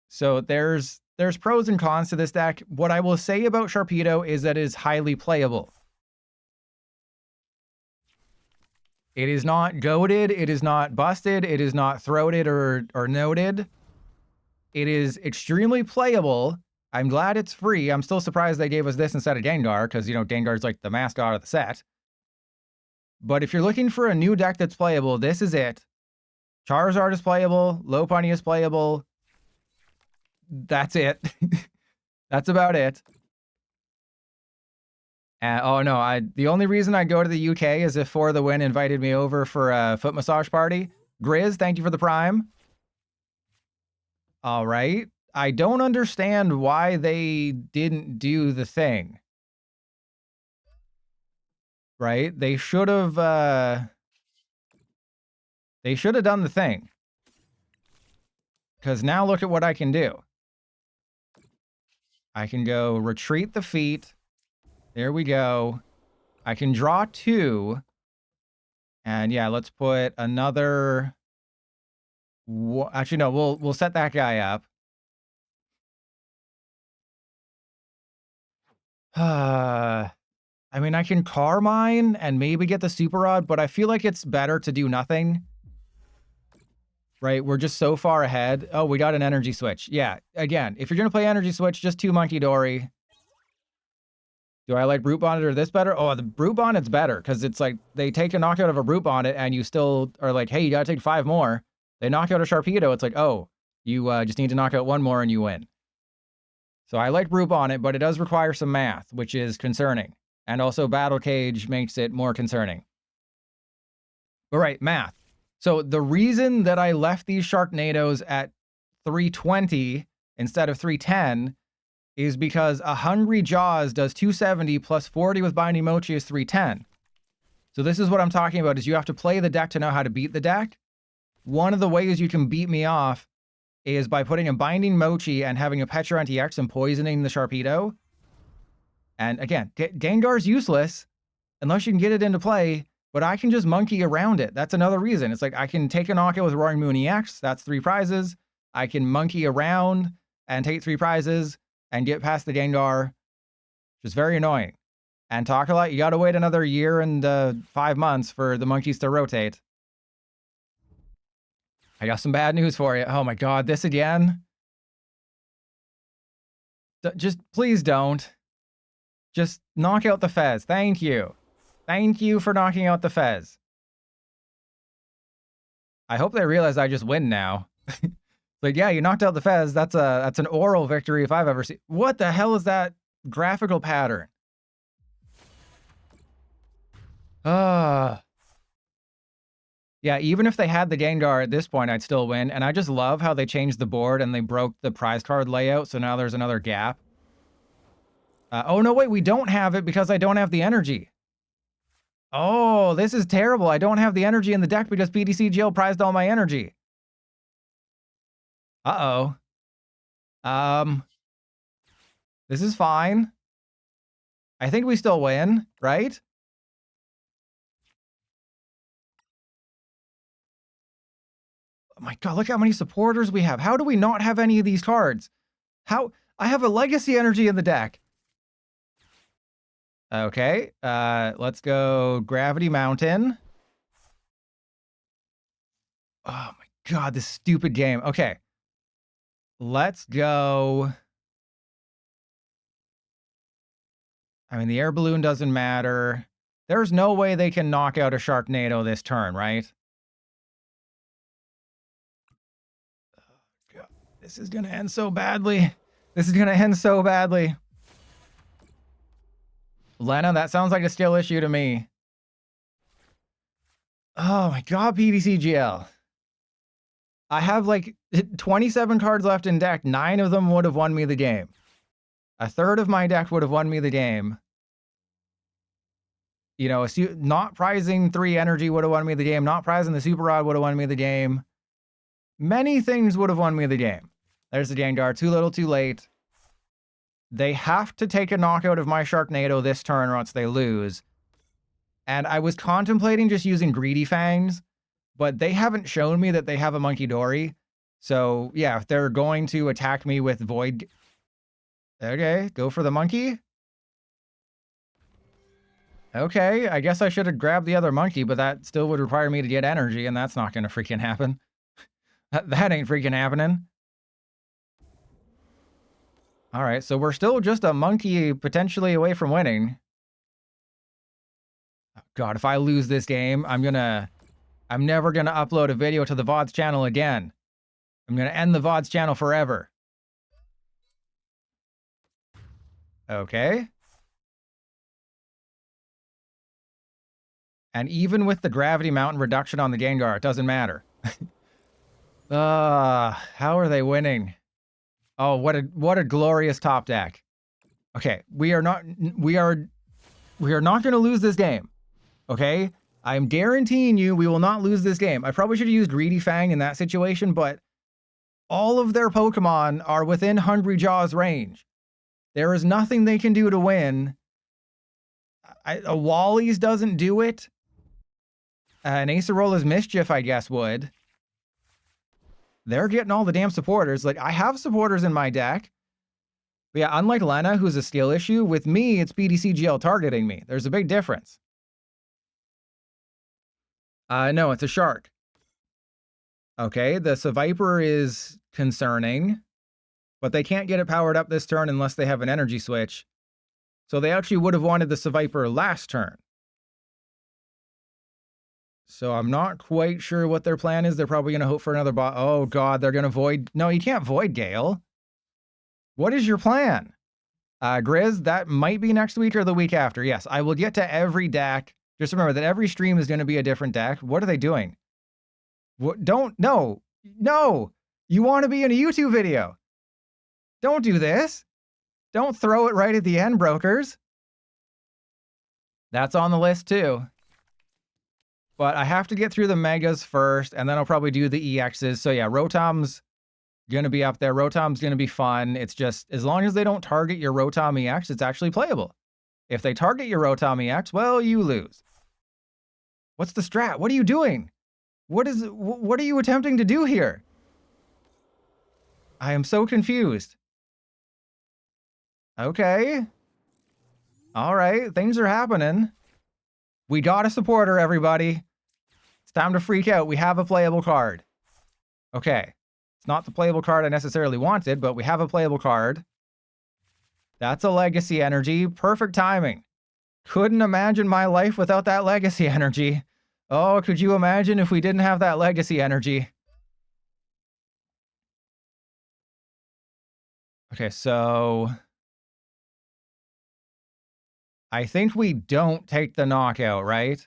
So there's pros and cons to this deck. What I will say about Sharpedo is that it is highly playable. It is not goated, it is not busted, it is not throated or noted. It is extremely playable. I'm glad it's free. I'm still surprised they gave us this instead of Gengar, because, you know, Gengar's like the mascot of the set. But if you're looking for a new deck that's playable, this is it. Charizard is playable, Lopunny is playable. That's it. That's about it. Oh no, the only reason I go to the UK is if For the Win invited me over for a foot massage party. Grizz, thank you for the prime. All right. I don't understand why they didn't do the thing. Right? They should have They should have done the thing. Because now look at what I can do. I can go retreat the feat. There we go. I can draw 2. And yeah, let's put another... Actually, no, we'll set that guy up. I mean, I can Carmine and maybe get the Super Rod, but I feel like it's better to do nothing. Right? We're just so far ahead. Oh, we got an energy switch. Yeah, again, if you're going to play energy switch, just 2 Monkey Dory. Do I like Brute Bonnet or this better? Oh, the Brute Bonnet's better, because it's like, they take a knockout of a Brute Bonnet, and you still are like, hey, you gotta take 5 more. They knock out a Sharpedo, it's like, oh, you just need to knock out 1 more and you win. So I like Brute Bonnet, but it does require some math, which is concerning. And also Battle Cage makes it more concerning. All right, math. So the reason that I left these Sharknadoes at 320 instead of 310 is because a Hungry Jaws does 270 plus 40 with Binding Mochi is 310. So this is what I'm talking about, is you have to play the deck to know how to beat the deck. One of the ways you can beat me off is by putting a Binding Mochi and having a Petulante X and poisoning the Sharpedo. And again, Gengar's useless unless you can get it into play, but I can just monkey around it. That's another reason. It's like I can take a knockout with Roaring Moon EX. That's 3 prizes. I can monkey around and take 3 prizes and get past the Gengar, which is very annoying. And talk a lot. You got to wait another year and 5 months for the monkeys to rotate. I got some bad news for you. Oh my God, this again? Just please don't. Just knock out the Fez. Thank you. Thank you for knocking out the Fez. I hope they realize I just win now. Like, yeah, you knocked out the Fez. That's an oral victory if I've ever seen. What the hell is that graphical pattern? Yeah, even if they had the Gengar at this point, I'd still win. And I just love how they changed the board and they broke the prize card layout, so now there's another gap. Oh, no, wait, we don't have it because I don't have the energy. Oh, this is terrible. I don't have the energy in the deck because PTCGL prized all my energy. Uh-oh. This is fine. I think we still win, right? Oh my God, look how many supporters we have. How do we not have any of these cards? How? I have a legacy energy in the deck. Okay, let's go Gravity Mountain. Oh my God, this stupid game. Okay. Let's go. I mean, the air balloon doesn't matter. There's no way they can knock out a Sharknado this turn, right? Oh, God. This is gonna end so badly. This is gonna end so badly. Lena, that sounds like a skill issue to me. Oh my God, PTCGL. I have like 27 cards left in deck. 9 of them would have won me the game. A third of my deck would have won me the game. You know, not prizing 3 energy would have won me the game. Not prizing the Super Rod would have won me the game. Many things would have won me the game. There's the Gengar. Too little, too late. They have to take a knockout of my Sharknado this turn or else they lose. And I was contemplating just using Greedy Fangs, but they haven't shown me that they have a Monkey Dory. So, yeah, if they're going to attack me with Void... Okay, go for the monkey. Okay, I guess I should have grabbed the other monkey, but that still would require me to get energy, and that's not going to freaking happen. That ain't freaking happening. All right, so we're still just a monkey potentially away from winning. Oh, God, if I lose this game, I'm never gonna upload a video to the VODs channel again. I'm gonna end the VODs channel forever. Okay. And even with the Gravity Mountain reduction on the Gengar, it doesn't matter. How are they winning? Oh, what a glorious top deck. Okay, we are not going to lose this game. Okay? I'm guaranteeing you we will not lose this game. I probably should have used Greedy Fang in that situation, but all of their Pokemon are within Hungry Jaw's range. There is nothing they can do to win. A Wally's doesn't do it. An Acerola's Mischief, I guess, would. They're getting all the damn supporters. Like, I have supporters in my deck. But yeah, unlike Lena, who's a skill issue, with me, it's PDCGL targeting me. There's a big difference. No, it's a shark. Okay, the Seviper is concerning, but they can't get it powered up this turn unless they have an energy switch. So they actually would have wanted the Seviper last turn. So I'm not quite sure what their plan is. They're probably going to hope for another bot. Oh, God, they're going to void. No, you can't void Gale. What is your plan? Grizz, that might be next week or the week after. Yes, I will get to every deck. Just remember that every stream is going to be a different deck. What are they doing? What? No. You want to be in a YouTube video. Don't do this. Don't throw it right at the end, brokers. That's on the list too. But I have to get through the Megas first, and then I'll probably do the EXs. So yeah, Rotom's going to be up there. Rotom's going to be fun. It's just, as long as they don't target your Rotom EX, it's actually playable. If they target your Rotom EX, well, you lose. What's the strat? What are you doing? What are you attempting to do here? I am so confused. Okay. All right, things are happening. We got a supporter, everybody. It's time to freak out. We have a playable card. Okay. It's not the playable card I necessarily wanted, but we have a playable card. That's a legacy energy. Perfect timing. Couldn't imagine my life without that legacy energy. Oh, could you imagine if we didn't have that legacy energy? Okay, so I think we don't take the knockout, right?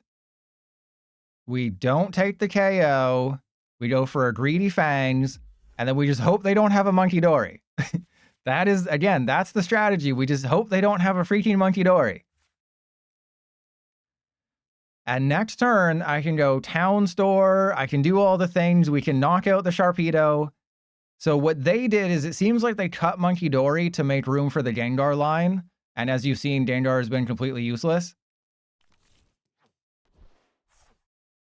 We don't take the KO. We go for a Greedy Fangs, and then we just hope they don't have a Monkey Dory. That is, again, that's the strategy. We just hope they don't have a freaking Monkey Dory. And next turn, I can go Town Store. I can do all the things. We can knock out the Sharpedo. So what they did is it seems like they cut Monkey Dory to make room for the Gengar line. And as you've seen, Gengar has been completely useless.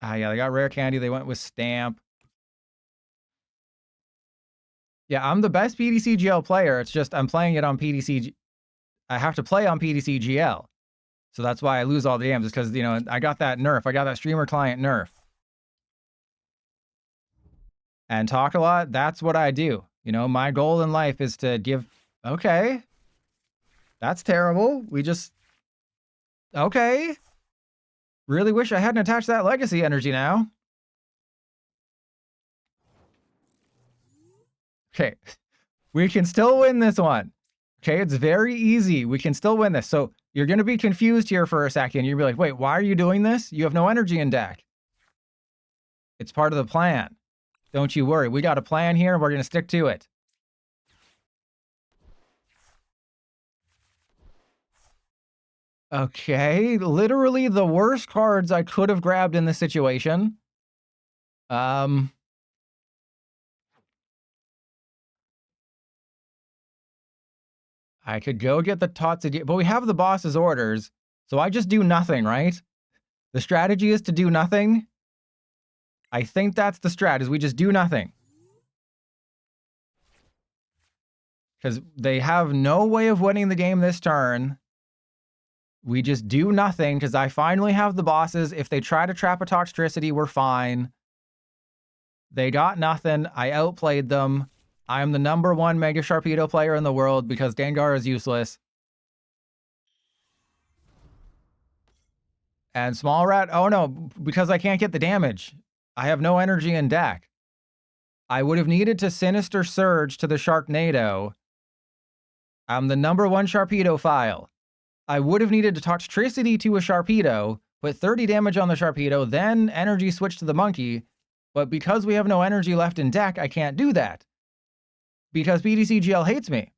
Yeah, they got Rare Candy. They went with Stamp. Yeah, I'm the best PDCGL player. It's just I'm playing it on PDC. I have to play on PDCGL. So that's why I lose all the games. It's because, you know, I got that nerf. I got that streamer client nerf. And talk a lot. That's what I do. You know, my goal in life is to give... Okay. That's terrible. We just... Okay. Really wish I hadn't attached that legacy energy now. Okay. We can still win this one. Okay, it's very easy. We can still win this. So you're going to be confused here for a second. You'll be like, wait, why are you doing this? You have no energy in deck. It's part of the plan. Don't you worry. We got a plan here, and we're going to stick to it. Okay, literally the worst cards I could have grabbed in this situation. I could go get the Totsuki, but we have the boss's orders, so I just do nothing, right? The strategy is to do nothing. I think that's the strat, is we just do nothing. Because they have no way of winning the game this turn. We just do nothing, because I finally have the bosses. If they try to trap a Toxtricity, we're fine. They got nothing. I outplayed them. I'm the #1 Mega Sharpedo player in the world because Gengar is useless. And Small Rat, oh no, because I can't get the damage. I have no energy in deck. I would have needed to Sinister Surge to the Sharknado. I'm the #1 Sharpedo file. I would have needed to Toxtricity to a Sharpedo, put 30 damage on the Sharpedo, then energy switch to the monkey. But because we have no energy left in deck, I can't do that. Because PDCGL hates me.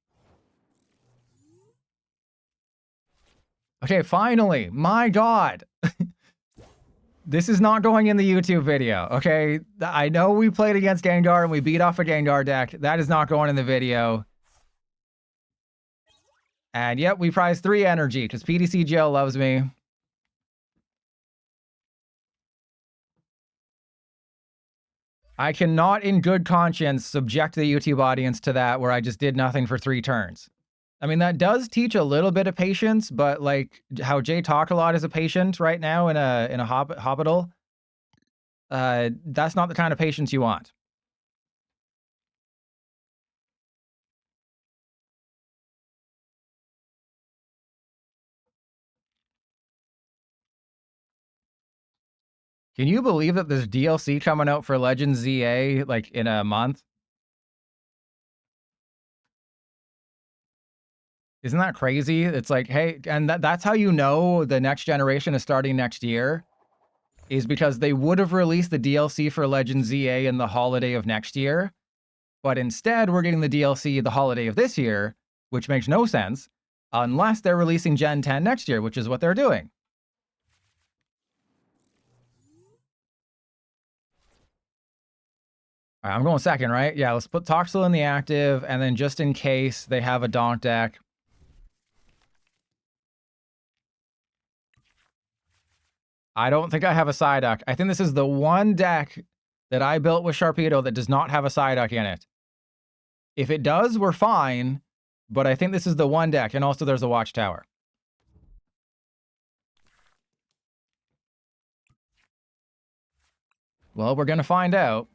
Okay, finally. My God. This is not going in the YouTube video, okay? I know we played against Gengar and we beat off a Gengar deck. That is not going in the video. And yep, we prize 3 energy because PDCGL loves me. I cannot in good conscience subject the YouTube audience to that where I just did nothing for 3 turns. I mean, that does teach a little bit of patience, but like how Jay Talk a lot is a patient right now in a hospital, that's not the kind of patience you want. Can you believe that there's DLC coming out for Legends ZA like in a month? Isn't that crazy? It's like, hey, and that's how you know the next generation is starting next year, is because they would have released the DLC for Legends ZA in the holiday of next year, but instead we're getting the DLC the holiday of this year, which makes no sense, unless they're releasing Gen 10 next year, which is what they're doing. All right, I'm going second, right? Yeah, let's put Toxel in the active, and then just in case they have a Donk deck. I don't think I have a Psyduck. I think this is the one deck that I built with Sharpedo that does not have a Psyduck in it. If it does, we're fine, but I think this is the one deck, and also there's a Watchtower. Well, we're going to find out.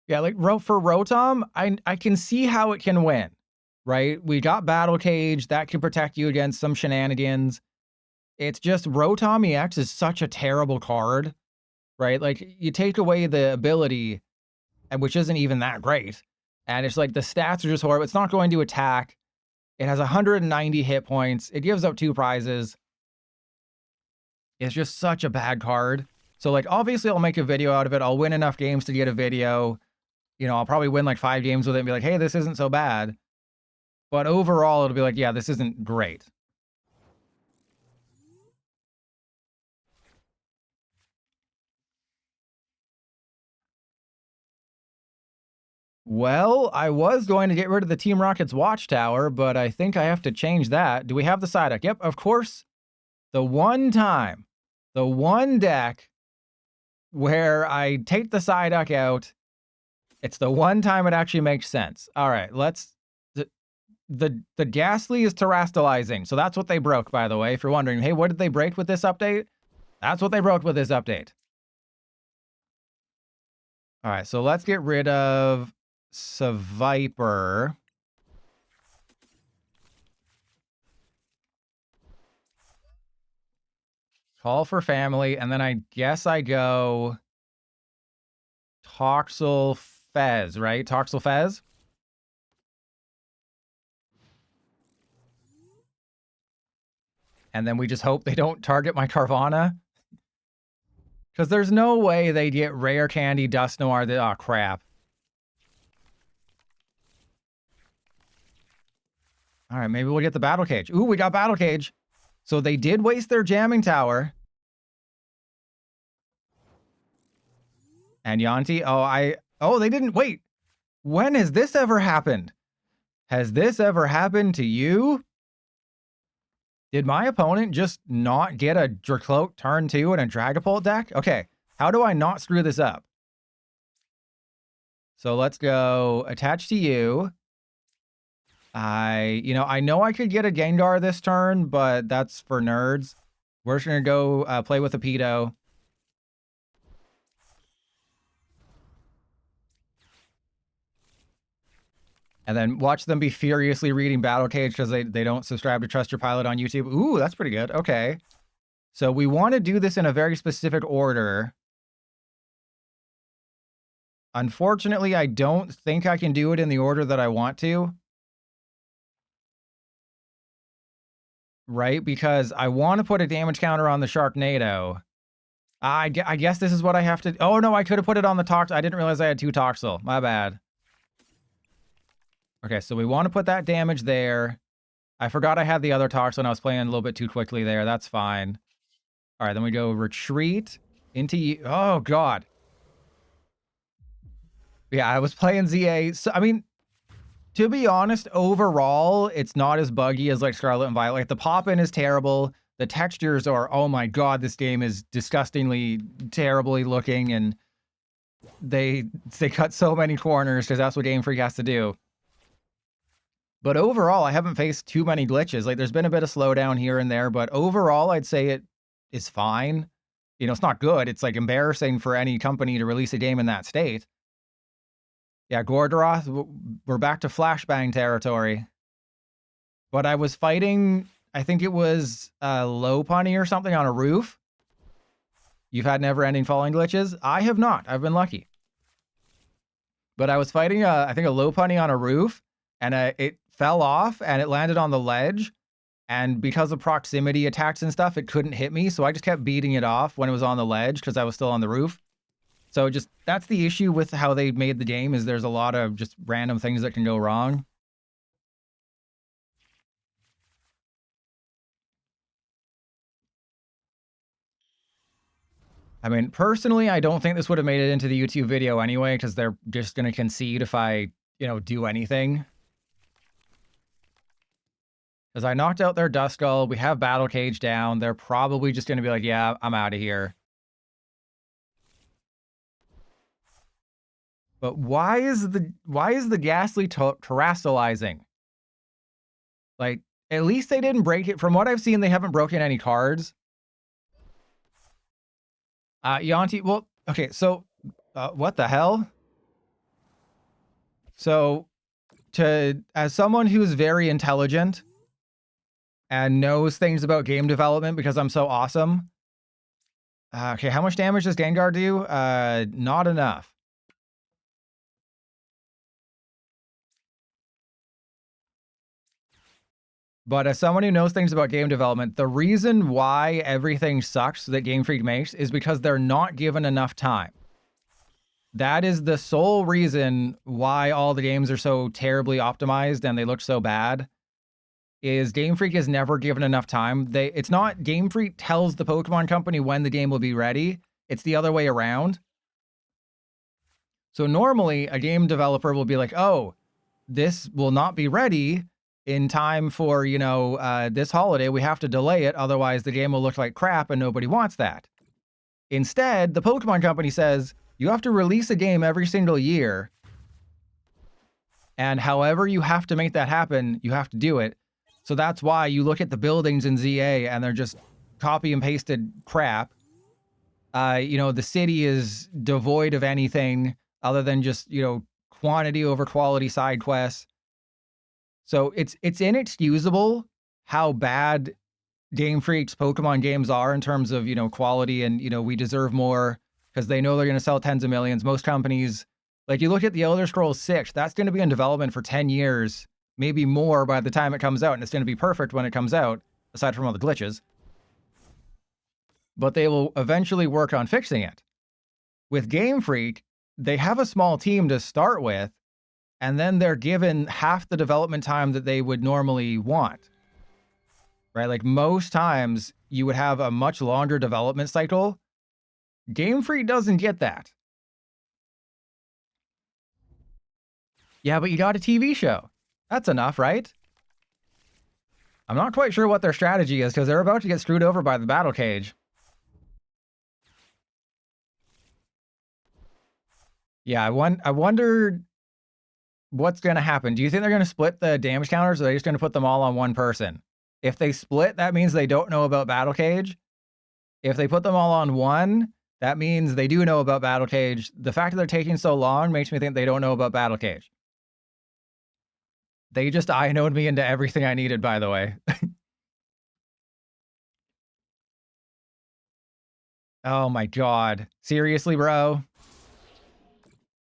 Yeah, like for Rotom, I can see how it can win, right? We got Battle Cage, that can protect you against some shenanigans. It's just Rotom EX is such a terrible card, right? Like, you take away the ability, which isn't even that great, and it's like the stats are just horrible. It's not going to attack. It has 190 hit points. It gives up 2 prizes. It's just such a bad card. So, like, obviously I'll make a video out of it. I'll win enough games to get a video. You know, I'll probably win like 5 games with it and be like, hey, this isn't so bad. But overall, it'll be like, yeah, this isn't great. Well, I was going to get rid of the Team Rocket's Watchtower, but I think I have to change that. Do we have the Psyduck? Yep, of course. The one time, the one deck where I take the Psyduck out, it's the one time it actually makes sense. All right, let's... The Ghastly is terastallizing, so that's what they broke, by the way, if you're wondering. Hey, what did they break with this update? That's what they broke with this update. All right, so let's get rid of Seviper. Call for family, and then I guess I go Toxel Fez, right? Toxel Fez? And then we just hope they don't target my Carvana. Because there's no way they get Rare Candy, Dust Noir. Oh, crap. All right, maybe we'll get the Battle Cage. Ooh, we got Battle Cage. So they did waste their Jamming Tower. And Yanti, oh, they didn't, wait. When has this ever happened? Has this ever happened to you? Did my opponent just not get a Dracloak turn 2 and a Dragapult deck? Okay, how do I not screw this up? So let's go attach to you. I know I could get a Gengar this turn, but that's for nerds. We're just gonna go play with a Pedo. And then watch them be furiously reading Battle Cage because they don't subscribe to Trust Your Pilot on YouTube. Ooh, that's pretty good. Okay. So we want to do this in a very specific order. Unfortunately, I don't think I can do it in the order that I want to. Right? Because I want to put a damage counter on the Sharknado. I guess this is what I have to... Oh, no, I could have put it on the Tox. I didn't realize I had 2 Toxel. My bad. Okay, so we want to put that damage there. I forgot I had the other talks when I was playing a little bit too quickly there. That's fine. All right, then we go retreat into... Oh, God. Yeah, I was playing ZA. So, I mean, to be honest, overall, it's not as buggy as like Scarlet and Violet. Like, the pop-in is terrible. The textures are, oh my God, this game is disgustingly, terribly looking, and they cut so many corners because that's what Game Freak has to do. But overall, I haven't faced too many glitches. Like, there's been a bit of slowdown here and there, but overall, I'd say it is fine. You know, it's not good. It's like embarrassing for any company to release a game in that state. Yeah, Gordoroth, we're back to flashbang territory. But I was fighting, I think it was low punny or something on a roof. You've had never-ending falling glitches? I have not. I've been lucky. But I was fighting, I think, a low punny on a roof, and it fell off, and it landed on the ledge. And because of proximity attacks and stuff, it couldn't hit me, so I just kept beating it off when it was on the ledge because I was still on the roof. So just, that's the issue with how they made the game, is there's a lot of just random things that can go wrong. I mean, personally, I don't think this would have made it into the YouTube video anyway, because they're just going to concede if I, do anything. Because I knocked out their Duskull, we have Battle Cage down, they're probably just going to be like, yeah, I'm out of here. But why is the Ghastly terrestrializing? Like, at least they didn't break it. From what I've seen, they haven't broken any cards. Yanti, well, okay, so, what the hell? So, as someone who's very intelligent and knows things about game development because I'm so awesome. Okay, how much damage does Gengar do? Not enough. But as someone who knows things about game development, the reason why everything sucks that Game Freak makes is because they're not given enough time. That is the sole reason why all the games are so terribly optimized and they look so bad, is Game Freak is never given enough time. It's not Game Freak tells the Pokemon Company when the game will be ready. It's the other way around. So normally a game developer will be like, oh, this will not be ready in time for, this holiday. We have to delay it. Otherwise the game will look like crap and nobody wants that. Instead, the Pokemon Company says, you have to release a game every single year. And however you have to make that happen, you have to do it. So that's why you look at the buildings in ZA and they're just copy and pasted crap. The city is devoid of anything other than just, quantity over quality side quests. So it's inexcusable how bad Game Freak's Pokemon games are in terms of, quality, and, we deserve more because they know they're going to sell tens of millions. Most companies, like, you look at the Elder Scrolls 6, that's going to be in development for 10 years, maybe more by the time it comes out, and it's going to be perfect when it comes out, aside from all the glitches. But they will eventually work on fixing it. With Game Freak, they have a small team to start with, and then they're given half the development time that they would normally want. Right? Like, most times you would have a much longer development cycle. Game Freak doesn't get that. Yeah, but you got a TV show. That's enough, right? I'm not quite sure what their strategy is because they're about to get screwed over by the Battle Cage. Yeah, I wonder what's going to happen. Do you think they're going to split the damage counters, or are they just going to put them all on one person? If they split, that means they don't know about Battle Cage. If they put them all on one, that means they do know about Battle Cage. The fact that they're taking so long makes me think they don't know about Battle Cage. They just I-knowed me into everything I needed, by the way. Oh my God. Seriously, bro?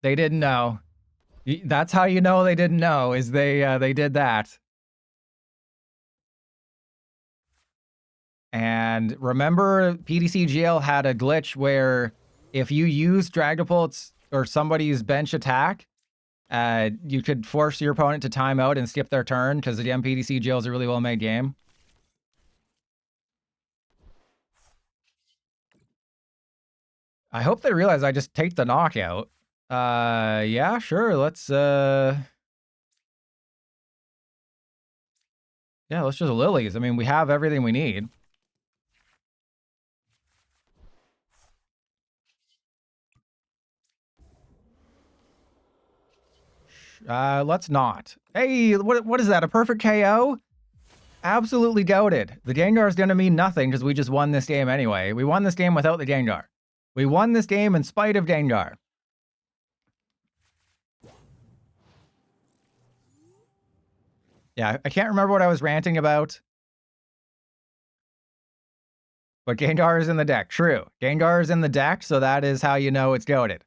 They didn't know. That's how you know they didn't know, is they did that. And remember, PDCGL had a glitch where if you use Dragapult's or somebody's bench attack, You could force your opponent to time out and skip their turn because the MPDC jail is a really well-made game. I hope they realize I just take the knockout. Yeah, sure. Let's yeah, let's just lilies. I mean, we have everything we need. Let's not. Hey, what is that? A perfect KO? Absolutely goated. The Gengar is going to mean nothing because we just won this game anyway. We won this game without the Gengar. We won this game in spite of Gengar. Yeah, I can't remember what I was ranting about. But Gengar is in the deck. True. Gengar is in the deck, so that is how you know it's goated.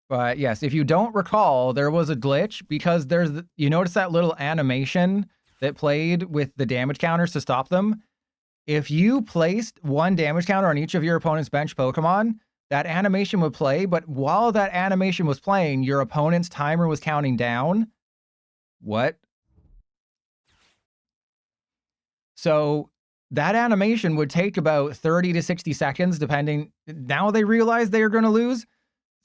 But yes, if you don't recall, there was a glitch because you notice that little animation that played with the damage counters to stop them? If you placed one damage counter on each of your opponent's bench Pokemon, that animation would play, but while that animation was playing, your opponent's timer was counting down. What? So that animation would take about 30 to 60 seconds, depending. Now they realize they are going to lose.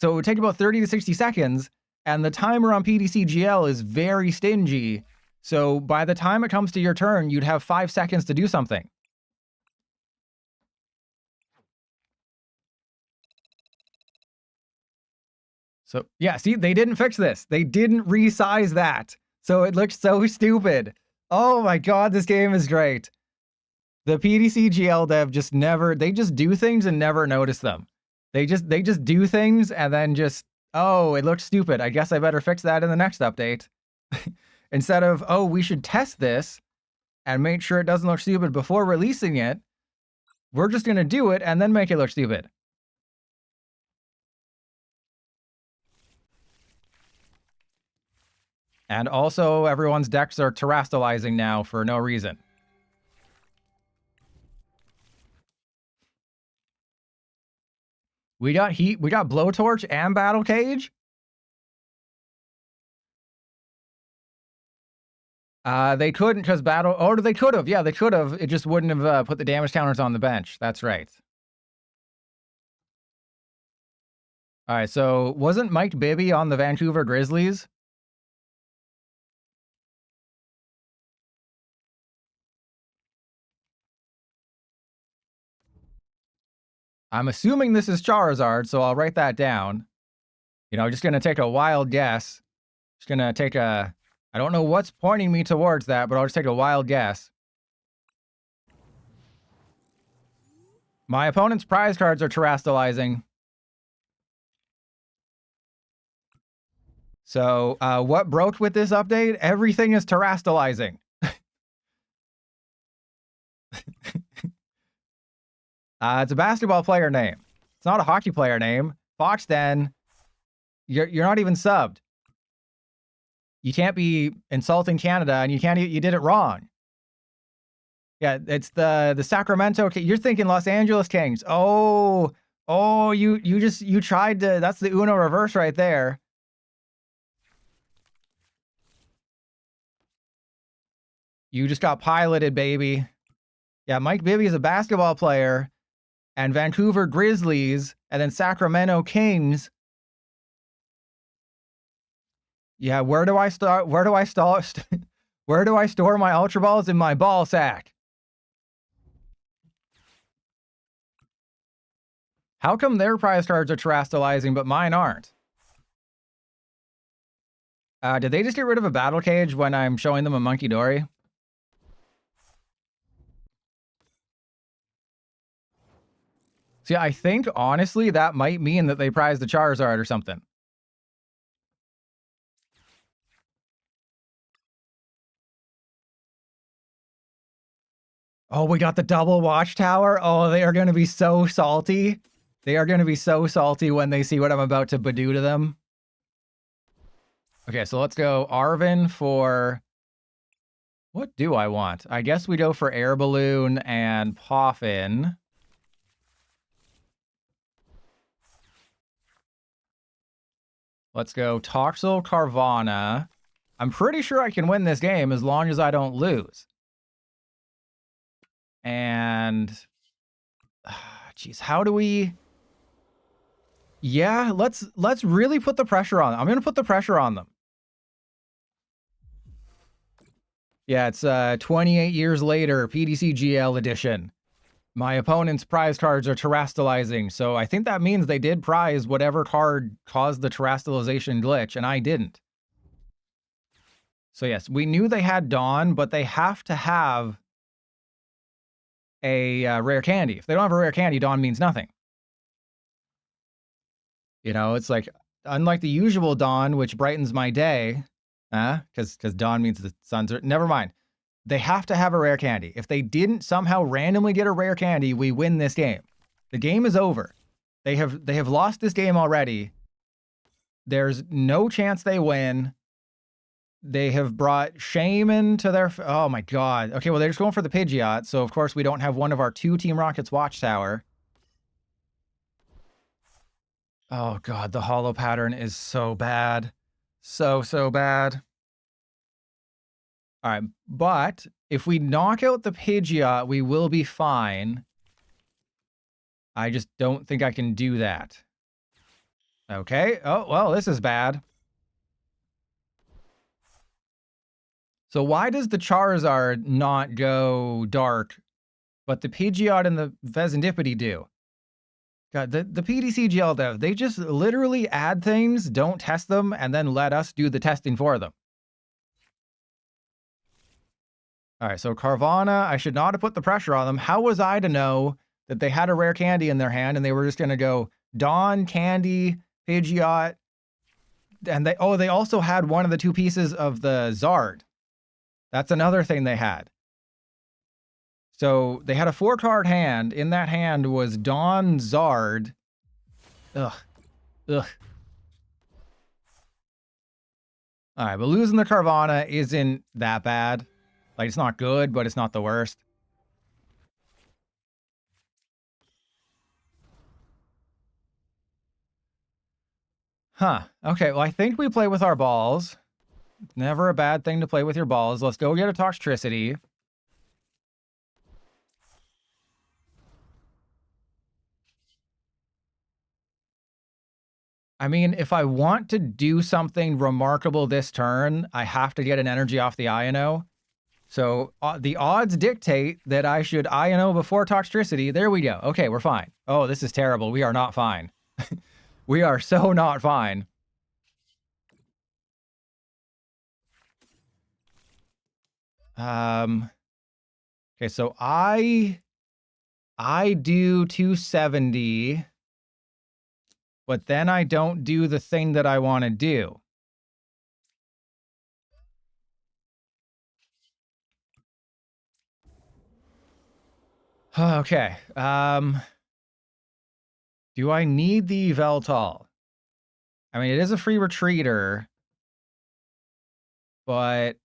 So it would take about 30 to 60 seconds, and the timer on PDCGL is very stingy. So by the time it comes to your turn, you'd have 5 seconds to do something. So yeah, see, they didn't fix this. They didn't resize that. So it looks so stupid. Oh my god, this game is great. The PDCGL dev just never, they just do things and never notice them. They just do things and then just, oh, it looks stupid. I guess I better fix that in the next update. Instead of, oh, we should test this and make sure it doesn't look stupid before releasing it, we're just going to do it and then make it look stupid. And also, everyone's decks are terastallizing now for no reason. We got heat, we got blowtorch and battle cage. They couldn't because battle. Oh, they could have. Yeah, they could have. It just wouldn't have put the damage counters on the bench. That's right. All right. So wasn't Mike Bibby on the Vancouver Grizzlies? I'm assuming this is Charizard, so I'll write that down. You know, just gonna take a wild guess. Just gonna take a. I don't know what's pointing me towards that, but I'll just take a wild guess. My opponent's prize cards are terastallizing. So, what broke with this update? Everything is terastallizing. It's a basketball player name. It's not a hockey player name. Foxden, you're not even subbed. You can't be insulting Canada, and you did it wrong. Yeah, it's the Sacramento. You're thinking Los Angeles Kings. Oh, you tried to. That's the Uno reverse right there. You just got piloted, baby. Yeah, Mike Bibby is a basketball player, and Vancouver Grizzlies, and then Sacramento Kings. Yeah, where do I start? Where do I start? Where do I store my Ultra Balls? In my ball sack. How come their prize cards are terastallizing, but mine aren't? Did they just get rid of a battle cage when I'm showing them a Monkey Dory? See, I think, honestly, that might mean that they prized the Charizard or something. Oh, we got the double watchtower. Oh, they are going to be so salty. They are going to be so salty when they see what I'm about to badoo to them. Okay, so let's go Arvin for... What do I want? I guess we go for Air Balloon and Poffin. Let's go Toxel Carvana. I'm pretty sure I can win this game as long as I don't lose. And... Jeez, how do we... Yeah, let's really put the pressure on them. I'm going to put the pressure on them. Yeah, it's 28 years later, PDC GL edition. My opponent's prize cards are terastallizing, so I think that means they did prize whatever card caused the terastallization glitch, and I didn't. So yes, we knew they had Dawn, but they have to have a rare candy. If they don't have a rare candy, Dawn means nothing. You know, it's like, unlike the usual Dawn, which brightens my day, because Dawn means the sun's... Never mind. They have to have a rare candy. If they didn't somehow randomly get a rare candy, we win this game. The game is over. They have lost this game already. There's no chance they win. They have brought shame into their... Oh my god. Okay, well, they're just going for the Pidgeot, so of course we don't have one of our 2 Team Rocket's Watchtower. Oh god, the holo pattern is so bad. So bad. Alright, but if we knock out the Pidgeot, we will be fine. I just don't think I can do that. Okay, oh, well, this is bad. So why does the Charizard not go dark, but the Pidgeot and the Vezendipity do? God, the PDC GL dev, they just literally add things, don't test them, and then let us do the testing for them. All right, so Carvana, I should not have put the pressure on them. How was I to know that they had a rare candy in their hand and they were just going to go Dawn, Candy, Pidgeot, and they also had one of the 2 pieces of the Zard. That's another thing they had. So they had a 4-card hand. In that hand was Dawn, Zard. Ugh. All right, but losing the Carvana isn't that bad. Like, it's not good, but it's not the worst. Huh. Okay, well, I think we play with our balls. Never a bad thing to play with your balls. Let's go get a Toxtricity. I mean, if I want to do something remarkable this turn, I have to get an energy off the Iono. So the odds dictate that I should Iono before Toxtricity. There we go. Okay, we're fine. Oh, this is terrible. We are not fine. We are so not fine. Okay, so I do 270, but then I don't do the thing that I want to do. Okay. Do I need the Veltal? I mean, it is a free retreater, but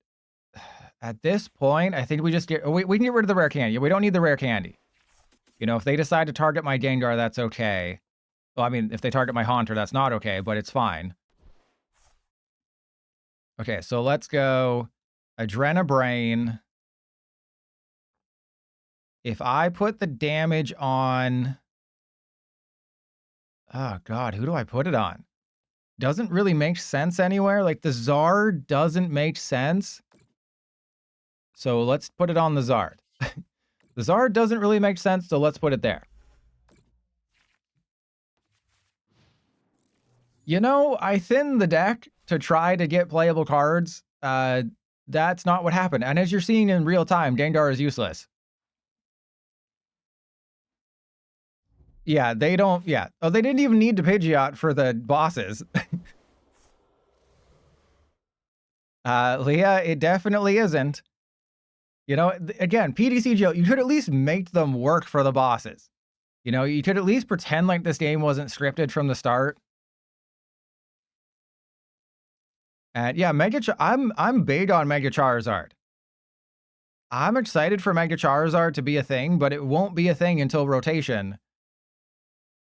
at this point, I think we just get... we can get rid of the rare candy. We don't need the rare candy. You know, if they decide to target my Gengar, that's okay. Well, I mean, if they target my Haunter, that's not okay, but it's fine. Okay, so let's go Adrenabrain. If I put the damage on... Oh, God, who do I put it on? Doesn't really make sense anywhere. Like, the Zard doesn't make sense. So let's put it on the Zard. The Zard doesn't really make sense, so let's put it there. You know, I thinned the deck to try to get playable cards. That's not what happened. And as you're seeing in real time, Gengar is useless. Yeah, they don't... Yeah. Oh, they didn't even need to Pidgeot for the bosses. Leah, it definitely isn't. You know, again, PDCGO, you could at least make them work for the bosses. You know, you could at least pretend like this game wasn't scripted from the start. And yeah, I'm big on Mega Charizard. I'm excited for Mega Charizard to be a thing, but it won't be a thing until rotation.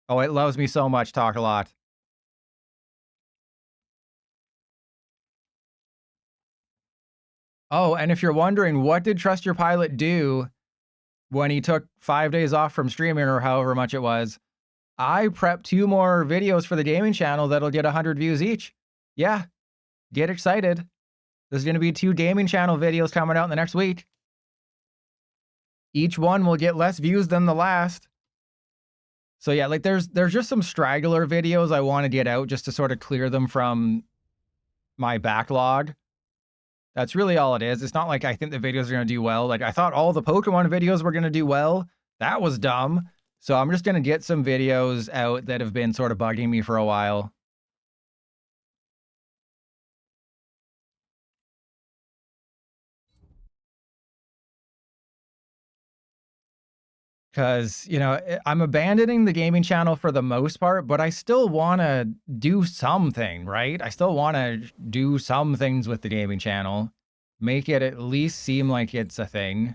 Oh, it loves me so much, Talk a Lot. Oh, and if you're wondering, what did Trust Your Pilot do when he took 5 days off from streaming or however much it was? I prepped 2 more videos for the gaming channel that'll get 100 views each. Yeah, get excited. There's going to be 2 gaming channel videos coming out in the next week. Each one will get less views than the last. So yeah, like there's just some straggler videos I want to get out just to sort of clear them from my backlog. That's really all it is. It's not like I think the videos are going to do well. Like I thought all the Pokemon videos were going to do well. That was dumb. So I'm just going to get some videos out that have been sort of bugging me for a while. Because, you know, I'm abandoning the gaming channel for the most part, but I still want to do something, right? I still want to do some things with the gaming channel. Make it at least seem like it's a thing.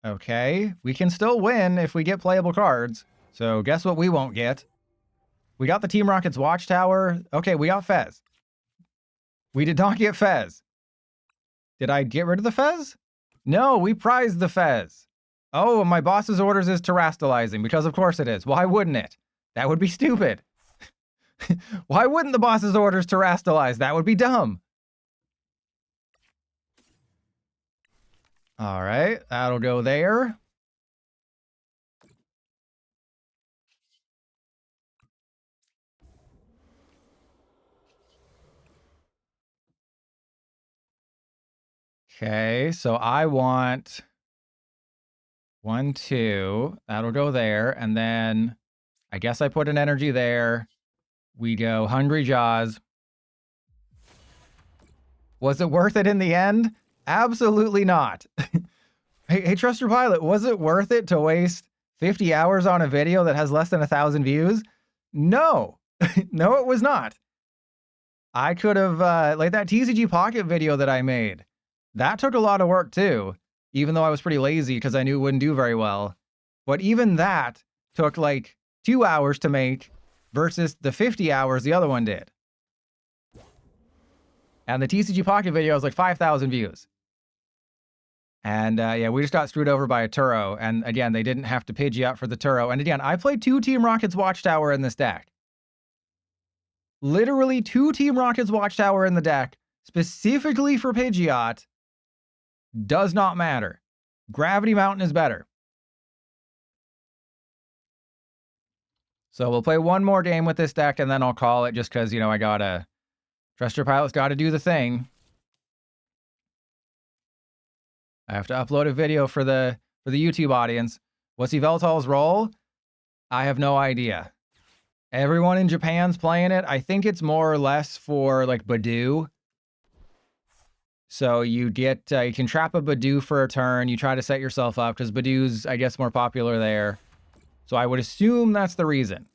Okay, we can still win if we get playable cards. So guess what we won't get? We got the Team Rocket's Watchtower. Okay, we got Fez. We did not get Fez. Did I get rid of the Fez? No, we prized the Fez. Oh, my boss's orders is terastallizing, because of course it is. Why wouldn't it? That would be stupid. Why wouldn't the boss's orders terastallize? That would be dumb. All right, that'll go there. Okay, so I want 1, 2. That'll go there. And then I guess I put an energy there. We go Hungry Jaws. Was it worth it in the end? Absolutely not. Hey, Trust Your Pilot, was it worth it to waste 50 hours on a video that has less than 1,000 views? No. No, it was not. I could have, like that TCG Pocket video that I made. That took a lot of work too, even though I was pretty lazy because I knew it wouldn't do very well. But even that took like 2 hours to make versus the 50 hours the other one did. And the TCG Pocket video was like 5,000 views. And yeah, we just got screwed over by a Turo. And again, they didn't have to Pidgey up for the Turo. And again, I played 2 Team Rocket's Watchtower in this deck. Literally 2 Team Rocket's Watchtower in the deck, specifically for Pidgeot. Does not matter. Gravity Mountain is better. So we'll play one more game with this deck, and then I'll call it just because, you know, I gotta... Trust Your Pilot's gotta do the thing. I have to upload a video for the YouTube audience. What's Yveltal's role? I have no idea. Everyone in Japan's playing it. I think it's more or less for, like, Badoo. So you get, you can trap a Badoo for a turn. You try to set yourself up because Badoo's, I guess, more popular there. So I would assume that's the reason.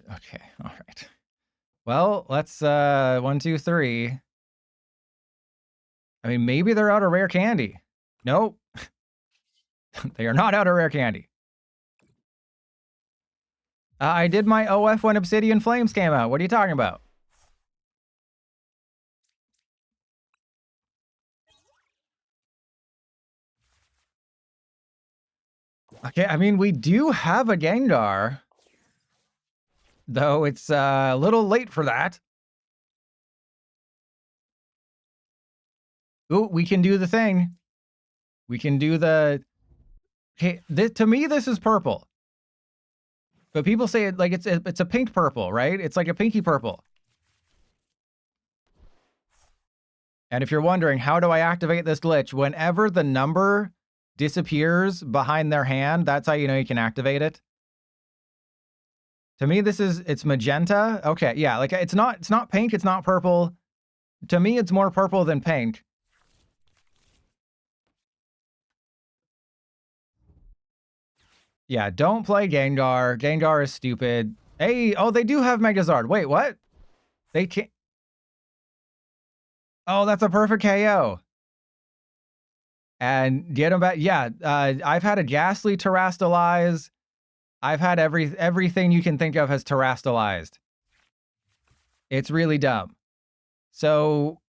Okay, all right. Well, let's, 1, 2, 3. I mean, maybe they're out of rare candy. Nope. They are not out of rare candy. I did my OF when Obsidian Flames came out. What are you talking about? Okay, I mean, we do have a Gengar. Though it's a little late for that. Ooh, we can do the thing. We can do the... Okay, to me, this is purple. But people say it like it's a pink purple, right? It's like a pinky purple. And if you're wondering, how do I activate this glitch? Whenever the number disappears behind their hand, that's how you know you can activate it. To me, it's magenta. Okay, yeah, like it's not pink, it's not purple. To me, it's more purple than pink. Yeah, don't play Gengar. Gengar is stupid. Hey, oh, they do have Megazord. Wait, what? They can't... Oh, that's a perfect KO. and get them back. Yeah, I've had a Ghastly terrastalize. I've had everything you can think of has terrastalized. It's really dumb. So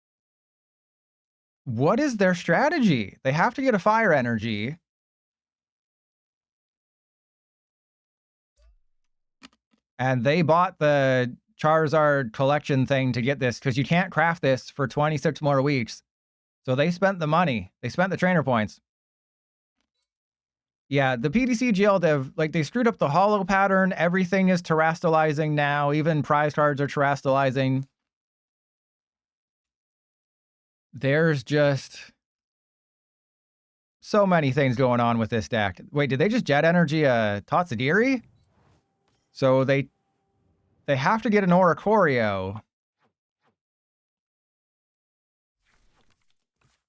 what is their strategy? They have to get a fire energy. And they bought the Charizard collection thing to get this because you can't craft this for 26 more weeks. So they spent the money. They spent the trainer points. Yeah, the PDC GL dev, like, they screwed up the holo pattern. Everything is terrastalizing now. Even prize cards are terrastalizing. There's just so many things going on with this deck. Wait, did they just Jet Energy Totsadiri? So they have to get an Oricorio.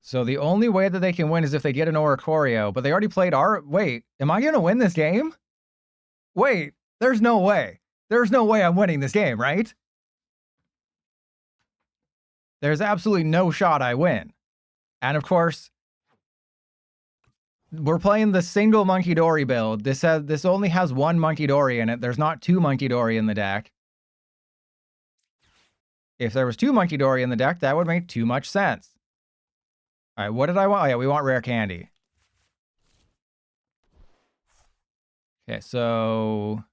So the only way that they can win is if they get an Oricorio, but they already played our... Wait, am I going to win this game? Wait, there's no way. There's no way I'm winning this game, right? There's absolutely no shot I win. And of course, we're playing the single Monkey Dory build. This only has one Monkey Dory in it. There's not two Monkey Dory in the deck. If there was two Monkey Dory in the deck, that would make too much sense. All right, what did I want? Oh, yeah, we want rare candy. Okay, so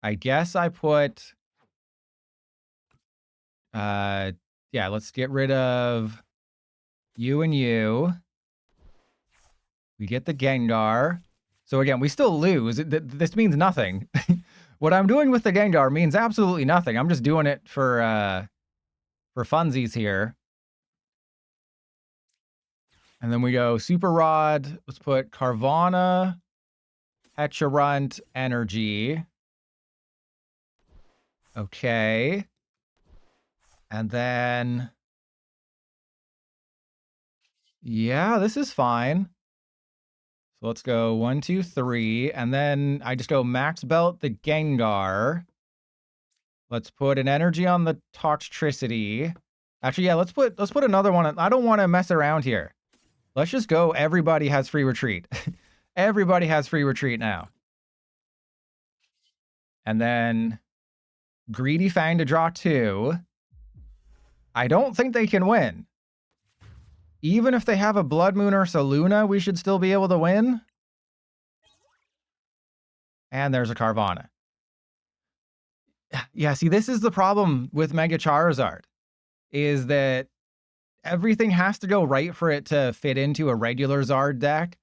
I guess I put... yeah, let's get rid of you and you. We get the Gengar. So again, we still lose. This means nothing. What I'm doing with the Gengar means absolutely nothing. I'm just doing it for funsies here. And then we go Super Rod. Let's put Carvana, Hecharunt, Energy. Okay. And then... yeah, this is fine. So let's go 1, 2, 3. And then I just go Max Belt the Gengar. Let's put an energy on the Toxtricity. Actually, yeah, let's put another one. I don't want to mess around here. Let's just go. Everybody has free retreat. Everybody has free retreat now. And then Greedy Fang to draw 2. I don't think they can win. Even if they have a Blood Moon or Saluna, we should still be able to win. And there's a Carvana. Yeah, see, this is the problem with Mega Charizard, is that everything has to go right for it to fit into a regular Zard deck,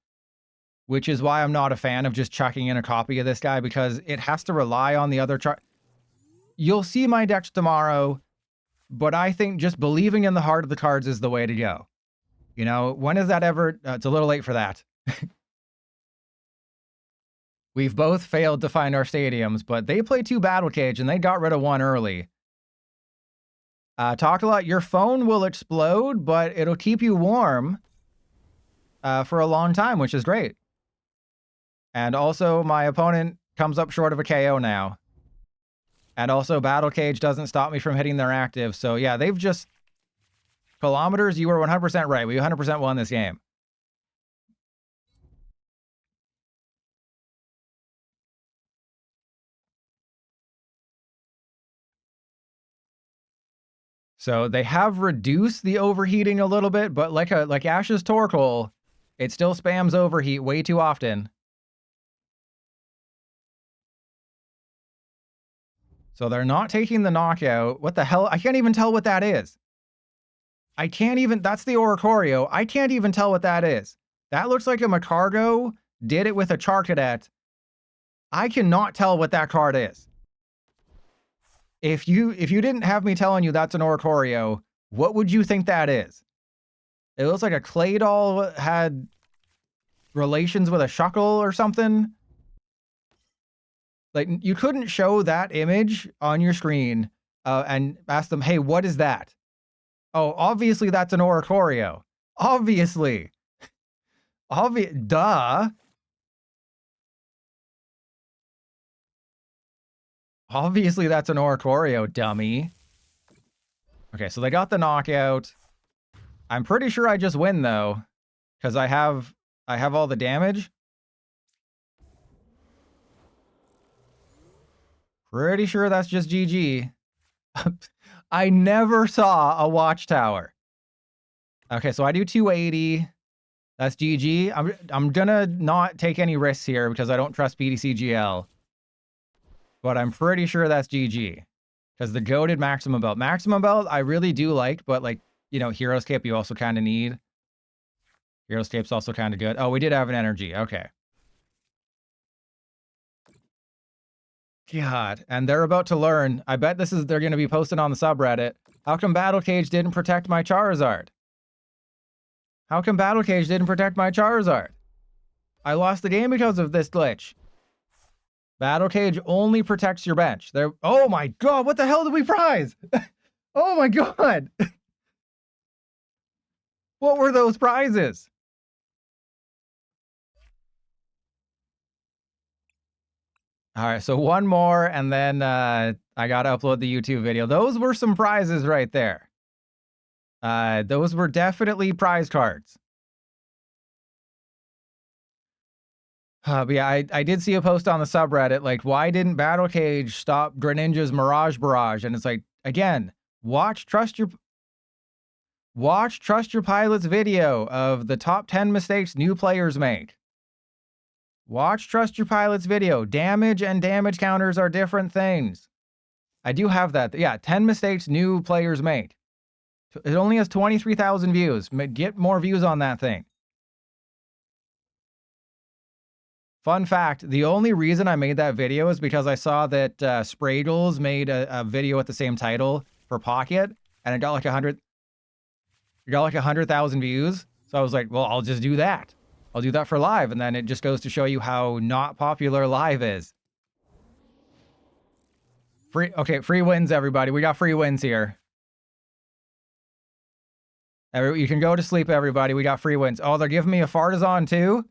which is why I'm not a fan of just chucking in a copy of this guy, because it has to rely on the other char... You'll see my decks tomorrow, but I think just believing in the heart of the cards is the way to go. You know, when is that ever... it's a little late for that. We've both failed to find our stadiums, but they play 2 Battle Cage, and they got rid of 1 early. Talk a lot. Your phone will explode, but it'll keep you warm for a long time, which is great. And also, my opponent comes up short of a KO now. And also, Battle Cage doesn't stop me from hitting their active. So yeah, they've just... Kilometers, you were 100% right. We 100% won this game. So they have reduced the overheating a little bit, but like Ash's Torkoal, it still spams overheat way too often. So they're not taking the knockout. What the hell? I can't even tell what that is. I can't even... That's the Oricorio. I can't even tell what that is. That looks like a Macargo did it with a Charcadet. I cannot tell what that card is. If you didn't have me telling you that's an Oricorio, what would you think that is? It looks like a Claydol had relations with a Shuckle or something. Like, you couldn't show that image on your screen and ask them, hey, what is that? Oh, obviously that's an Oricorio. Obviously. Duh. Obviously that's an Oricorio, dummy. Okay, so they got the knockout. I'm pretty sure I just win, though. Because I have all the damage. Pretty sure that's just GG. I never saw a watchtower. Okay, so I do 280. That's GG. I'm gonna not take any risks here because I don't trust BDCGL. But I'm pretty sure that's GG. Because the goated maximum belt. Maximum belt I really do like, but like, you know, Hero's Cape you also kind of need. Hero's Cape's also kind of good. Oh, we did have an energy. Okay. God, and they're about to learn. I bet they're going to be posted on the subreddit. How come Battle Cage didn't protect my Charizard? How come Battle Cage didn't protect my Charizard? I lost the game because of this glitch. Battle Cage only protects your bench. There. Oh my god, what the hell did we prize? Oh my god. What were those prizes? All right, so one more, and then I gotta upload the YouTube video. Those were some prizes right there. Those were definitely prize cards. But yeah, I did see a post on the subreddit, like, why didn't Battle Cage stop Greninja's Mirage Barrage? And it's like, again, watch Trust Your Pilot's video of the top 10 mistakes new players make. Watch Trust Your Pilot's video. Damage and damage counters are different things. I do have that. Yeah, 10 mistakes new players make. It only has 23,000 views. Get more views on that thing. Fun fact, the only reason I made that video is because I saw that Spraggles made a video with the same title for Pocket, and it got like 100,000 views. So I was like, well, I'll just do that. I'll do that for live, and then it just goes to show you how not popular live is. Free wins, everybody. We got free wins here. You can go to sleep, everybody. We got free wins. Oh, they're giving me a Fartazon too?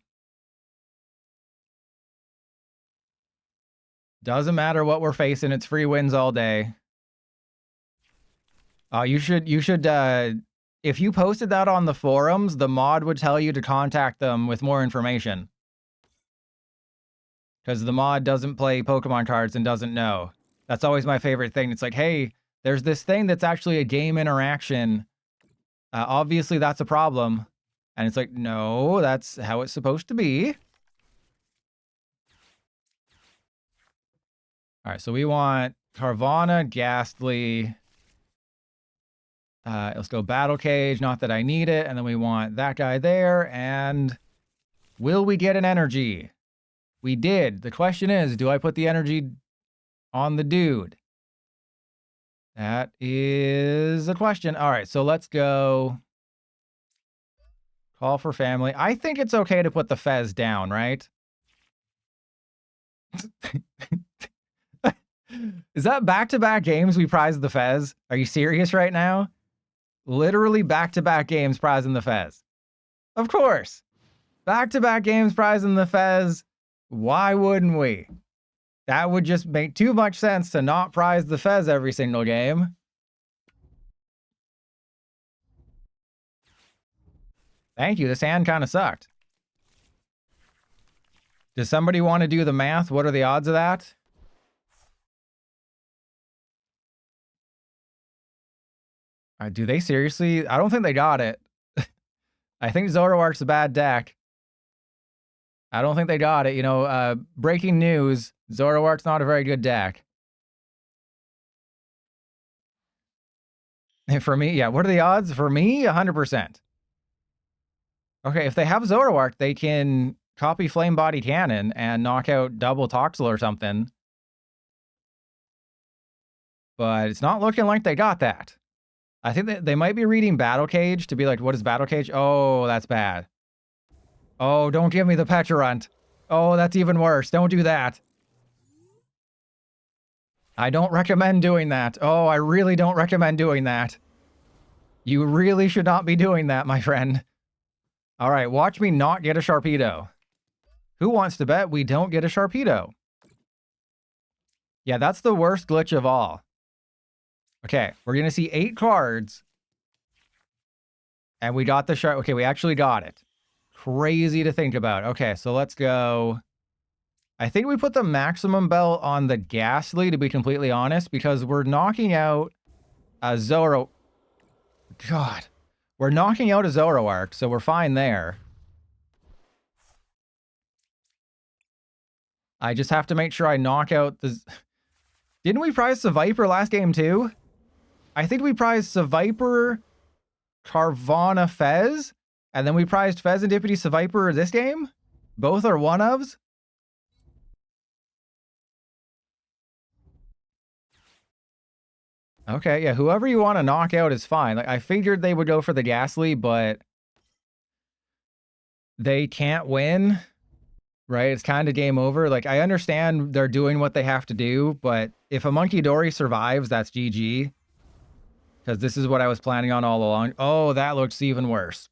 Doesn't matter what we're facing. It's free wins all day. You should, if you posted that on the forums, the mod would tell you to contact them with more information. Because the mod doesn't play Pokemon cards and doesn't know. That's always my favorite thing. It's like, hey, there's this thing that's actually a game interaction. Obviously, that's a problem. And it's like, no, that's how it's supposed to be. All right, so we want Carvana, Ghastly. Let's go Battle Cage, not that I need it. And then we want that guy there. And will we get an energy? We did. The question is, do I put the energy on the dude? That is a question. All right, so let's go. Call for family. I think it's okay to put the Fez down, right? Is that back-to-back games we prized the Fez? Are you serious right now? Literally back-to-back games prizing the Fez. Of course. Back-to-back games prizing the Fez. Why wouldn't we? That would just make too much sense to not prize the Fez every single game. Thank you. This hand kind of sucked. Does somebody want to do the math? What are the odds of that? Do they seriously? I don't think they got it. I think Zoroark's a bad deck. I don't think they got it. You know, breaking news, Zoroark's not a very good deck. And for me, yeah, what are the odds? For me, 100%. Okay, if they have Zoroark, they can copy Flame Body Cannon and knock out double Toxel or something. But it's not looking like they got that. I think that they might be reading Battle Cage to be like, what is Battle Cage? Oh, that's bad. Oh, don't give me the Pecharunt. Oh, that's even worse. Don't do that. I don't recommend doing that. Oh, I really don't recommend doing that. You really should not be doing that, my friend. All right, watch me not get a Sharpedo. Who wants to bet we don't get a Sharpedo? Yeah, that's the worst glitch of all. Okay, we're going to see 8 cards. And we got the Sharp. Okay, we actually got it. Crazy to think about. Okay, so let's go. I think we put the maximum belt on the Ghastly, to be completely honest, because we're knocking out a Zoro. God. We're knocking out a Zoroark, so we're fine there. I just have to make sure I knock out the... Didn't we prize Seviper last game too? I think we prized Seviper, Carvana, Fez, and then we prized Fez and Deputy Seviper this game? Both are one-ofs? Okay, yeah, whoever you want to knock out is fine. Like, I figured they would go for the Ghastly, but they can't win, right? It's kind of game over. Like, I understand they're doing what they have to do, but if a Monkey Dory survives, that's GG. Because this is what I was planning on all along. Oh, that looks even worse.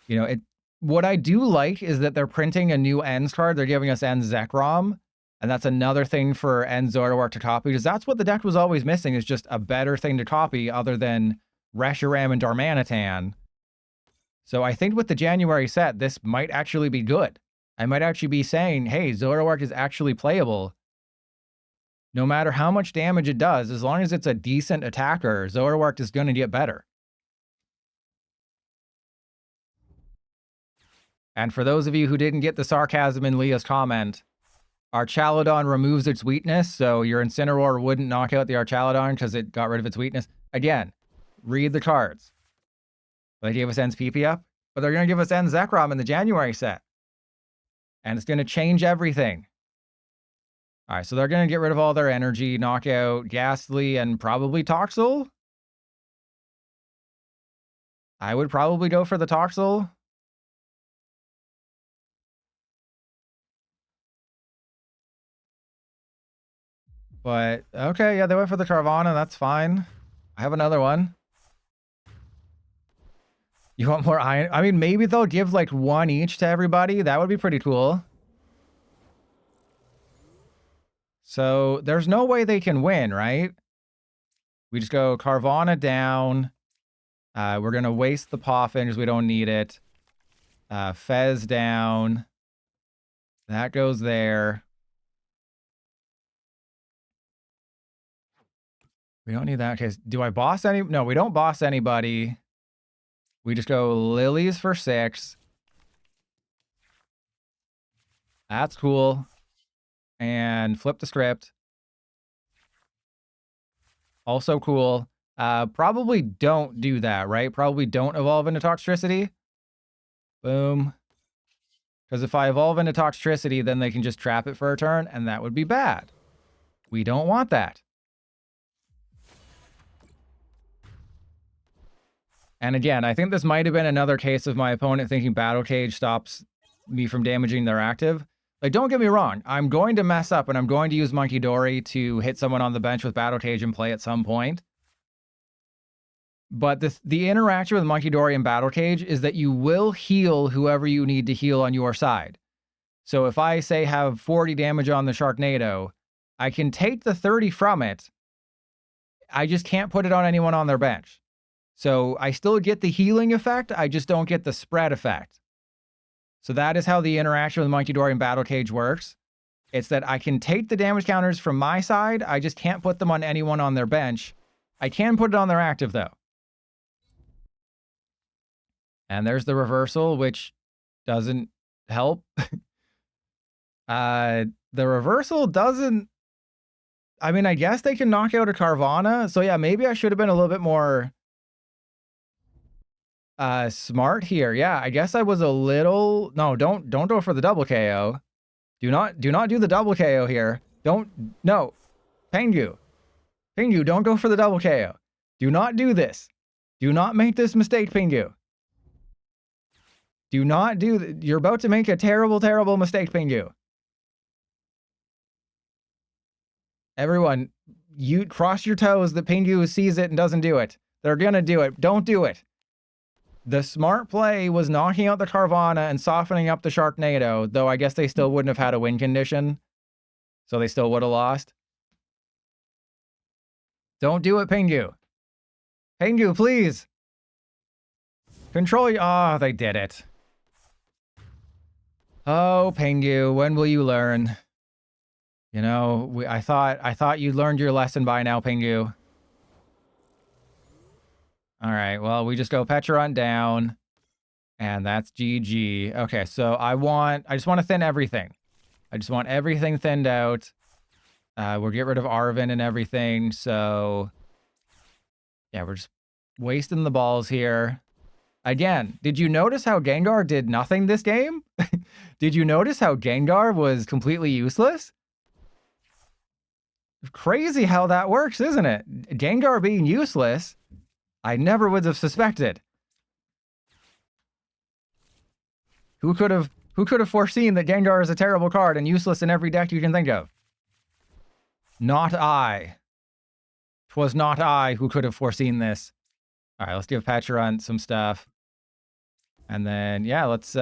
You know, what I do like is that they're printing a new Ends card. They're giving us Ends Zekrom. And that's another thing for Ends Zoroark to copy, because that's what the deck was always missing, is just a better thing to copy other than Reshiram and Darmanitan. So I think with the January set, this might actually be good. I might actually be saying, hey, Zoroark is actually playable. No matter how much damage it does, as long as it's a decent attacker, Zoroark is going to get better. And for those of you who didn't get the sarcasm in Leah's comment, Archaludon removes its weakness, so your Incineroar wouldn't knock out the Archaludon because it got rid of its weakness. Again, read the cards. They gave us Ends PP up, but they're going to give us Ends Zekrom in the January set. And it's going to change everything. All right, so they're going to get rid of all their energy, knock out Ghastly and probably Toxel. I would probably go for the Toxel. But, okay, yeah, they went for the Carvana. That's fine. I have another one. You want more iron? I mean, maybe they'll give like one each to everybody. That would be pretty cool. So there's no way they can win, right? We just go Carvana down. We're going to waste the Poffin because we don't need it. Fez down. That goes there. We don't need that. Okay, do I boss any? No, we don't boss anybody. We just go Lilies for 6. That's cool. And flip the script. Also cool. Probably don't do that, right? Probably don't evolve into Toxtricity. Boom. Because if I evolve into Toxtricity, then they can just trap it for a turn, and that would be bad. We don't want that. And again, I think this might have been another case of my opponent thinking Battle Cage stops me from damaging their active. Like, don't get me wrong. I'm going to mess up, and I'm going to use Monkey Dory to hit someone on the bench with Battle Cage and play at some point. But the interaction with Monkey Dory and Battle Cage is that you will heal whoever you need to heal on your side. So if I, say, have 40 damage on the Sharknado, I can take the 30 from it. I just can't put it on anyone on their bench. So I still get the healing effect, I just don't get the spread effect. So that is how the interaction with Monkey Dory and Battle Cage works. It's that I can take the damage counters from my side, I just can't put them on anyone on their bench. I can put it on their active, though. And there's the reversal, which doesn't help. The reversal doesn't... I mean, I guess they can knock out a Carvana. So yeah, maybe I should have been a little bit more... smart here. Yeah, I guess I was a little... No, don't go for the double KO. Do not do the double KO here. No. Pengu. Pengu, don't go for the double KO. Do not do this. Do not make this mistake, Pengu. Do not do... You're about to make a terrible, terrible mistake, Pengu. Everyone, you cross your toes that Pengu sees it and doesn't do it. They're gonna do it. Don't do it. The smart play was knocking out the Carvana and softening up the Sharknado, though I guess they still wouldn't have had a win condition. So they still would have lost. Don't do it, Pengu. Pengu, please. Control... Oh, they did it. Oh, Pingu, when will you learn? You know, I thought you learned your lesson by now, Pingu. All right, well, we just go Petron down, and that's GG. Okay, so I just want to thin everything. I just want everything thinned out. We'll get rid of Arvin and everything, so... Yeah, we're just wasting the balls here. Again, did you notice how Gengar did nothing this game? Did you notice how Gengar was completely useless? Crazy how that works, isn't it? Gengar being useless, I never would have suspected. Who could have foreseen that Gengar is a terrible card and useless in every deck you can think of? Not I. 'Twas not I who could have foreseen this. All right, let's give Patcheron some stuff. And then, yeah, let's,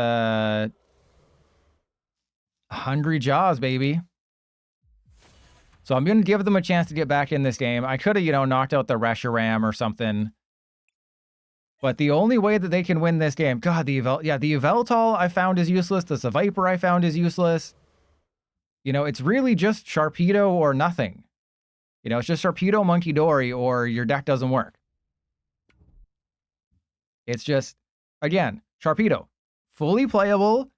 Hungry Jaws, baby. So I'm going to give them a chance to get back in this game. I could have, you know, knocked out the Reshiram or something. But the only way that they can win this game... God, the Yveltal I found is useless. The Seviper I found is useless. You know, it's really just Sharpedo or nothing. You know, it's just Sharpedo, Monkey Dory, or your deck doesn't work. It's just, again, Sharpedo. Fully playable.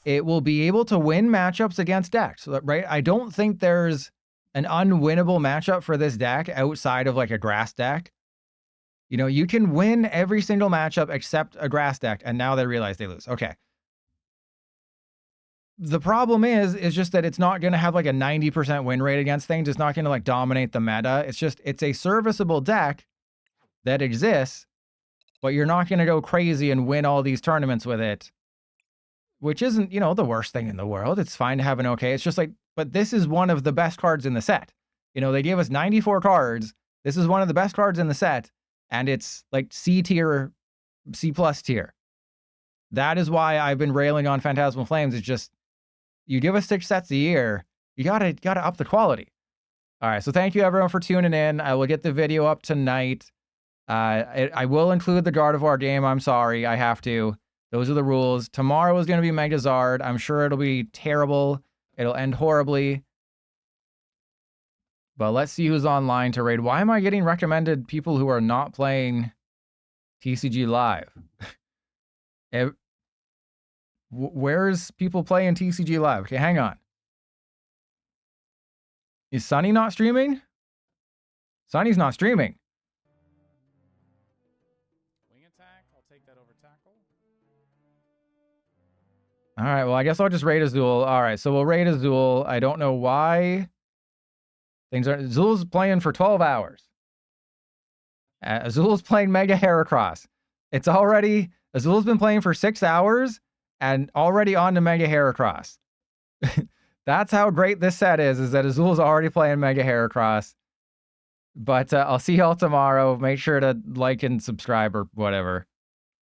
It will be able to win matchups against decks, right? I don't think there's an unwinnable matchup for this deck outside of like a grass deck. You know, you can win every single matchup except a grass deck, and now they realize they lose. Okay. The problem is just that it's not going to have like a 90% win rate against things. It's not going to like dominate the meta. It's a serviceable deck that exists, but you're not going to go crazy and win all these tournaments with it, which isn't, you know, the worst thing in the world. It's fine to have an okay. It's just like, but this is one of the best cards in the set. You know, they gave us 94 cards. This is one of the best cards in the set, and it's like C tier, C plus tier. That is why I've been railing on Phantasmal Flames. It's just, you give us 6 sets a year, you gotta up the quality. All right, so thank you everyone for tuning in. I will get the video up tonight. I will include the Gardevoir game. I'm sorry, I have to. Those are the rules. Tomorrow is going to be Megazard. I'm sure it'll be terrible. It'll end horribly. But let's see who's online to raid. Why am I getting recommended people who are not playing TCG Live? Where's people playing TCG Live? Okay, hang on. Is Sunny not streaming? Sunny's not streaming. Wing attack. I'll take that over tackle. All right, well, I guess I'll just raid Azul. All right, so we'll raid Azul. I don't know why things are... Azul's playing for 12 hours. Azul's playing Mega Heracross. It's already... Azul's been playing for 6 hours and already on to Mega Heracross. That's how great this set is that Azul's already playing Mega Heracross. But I'll see y'all tomorrow. Make sure to like and subscribe or whatever.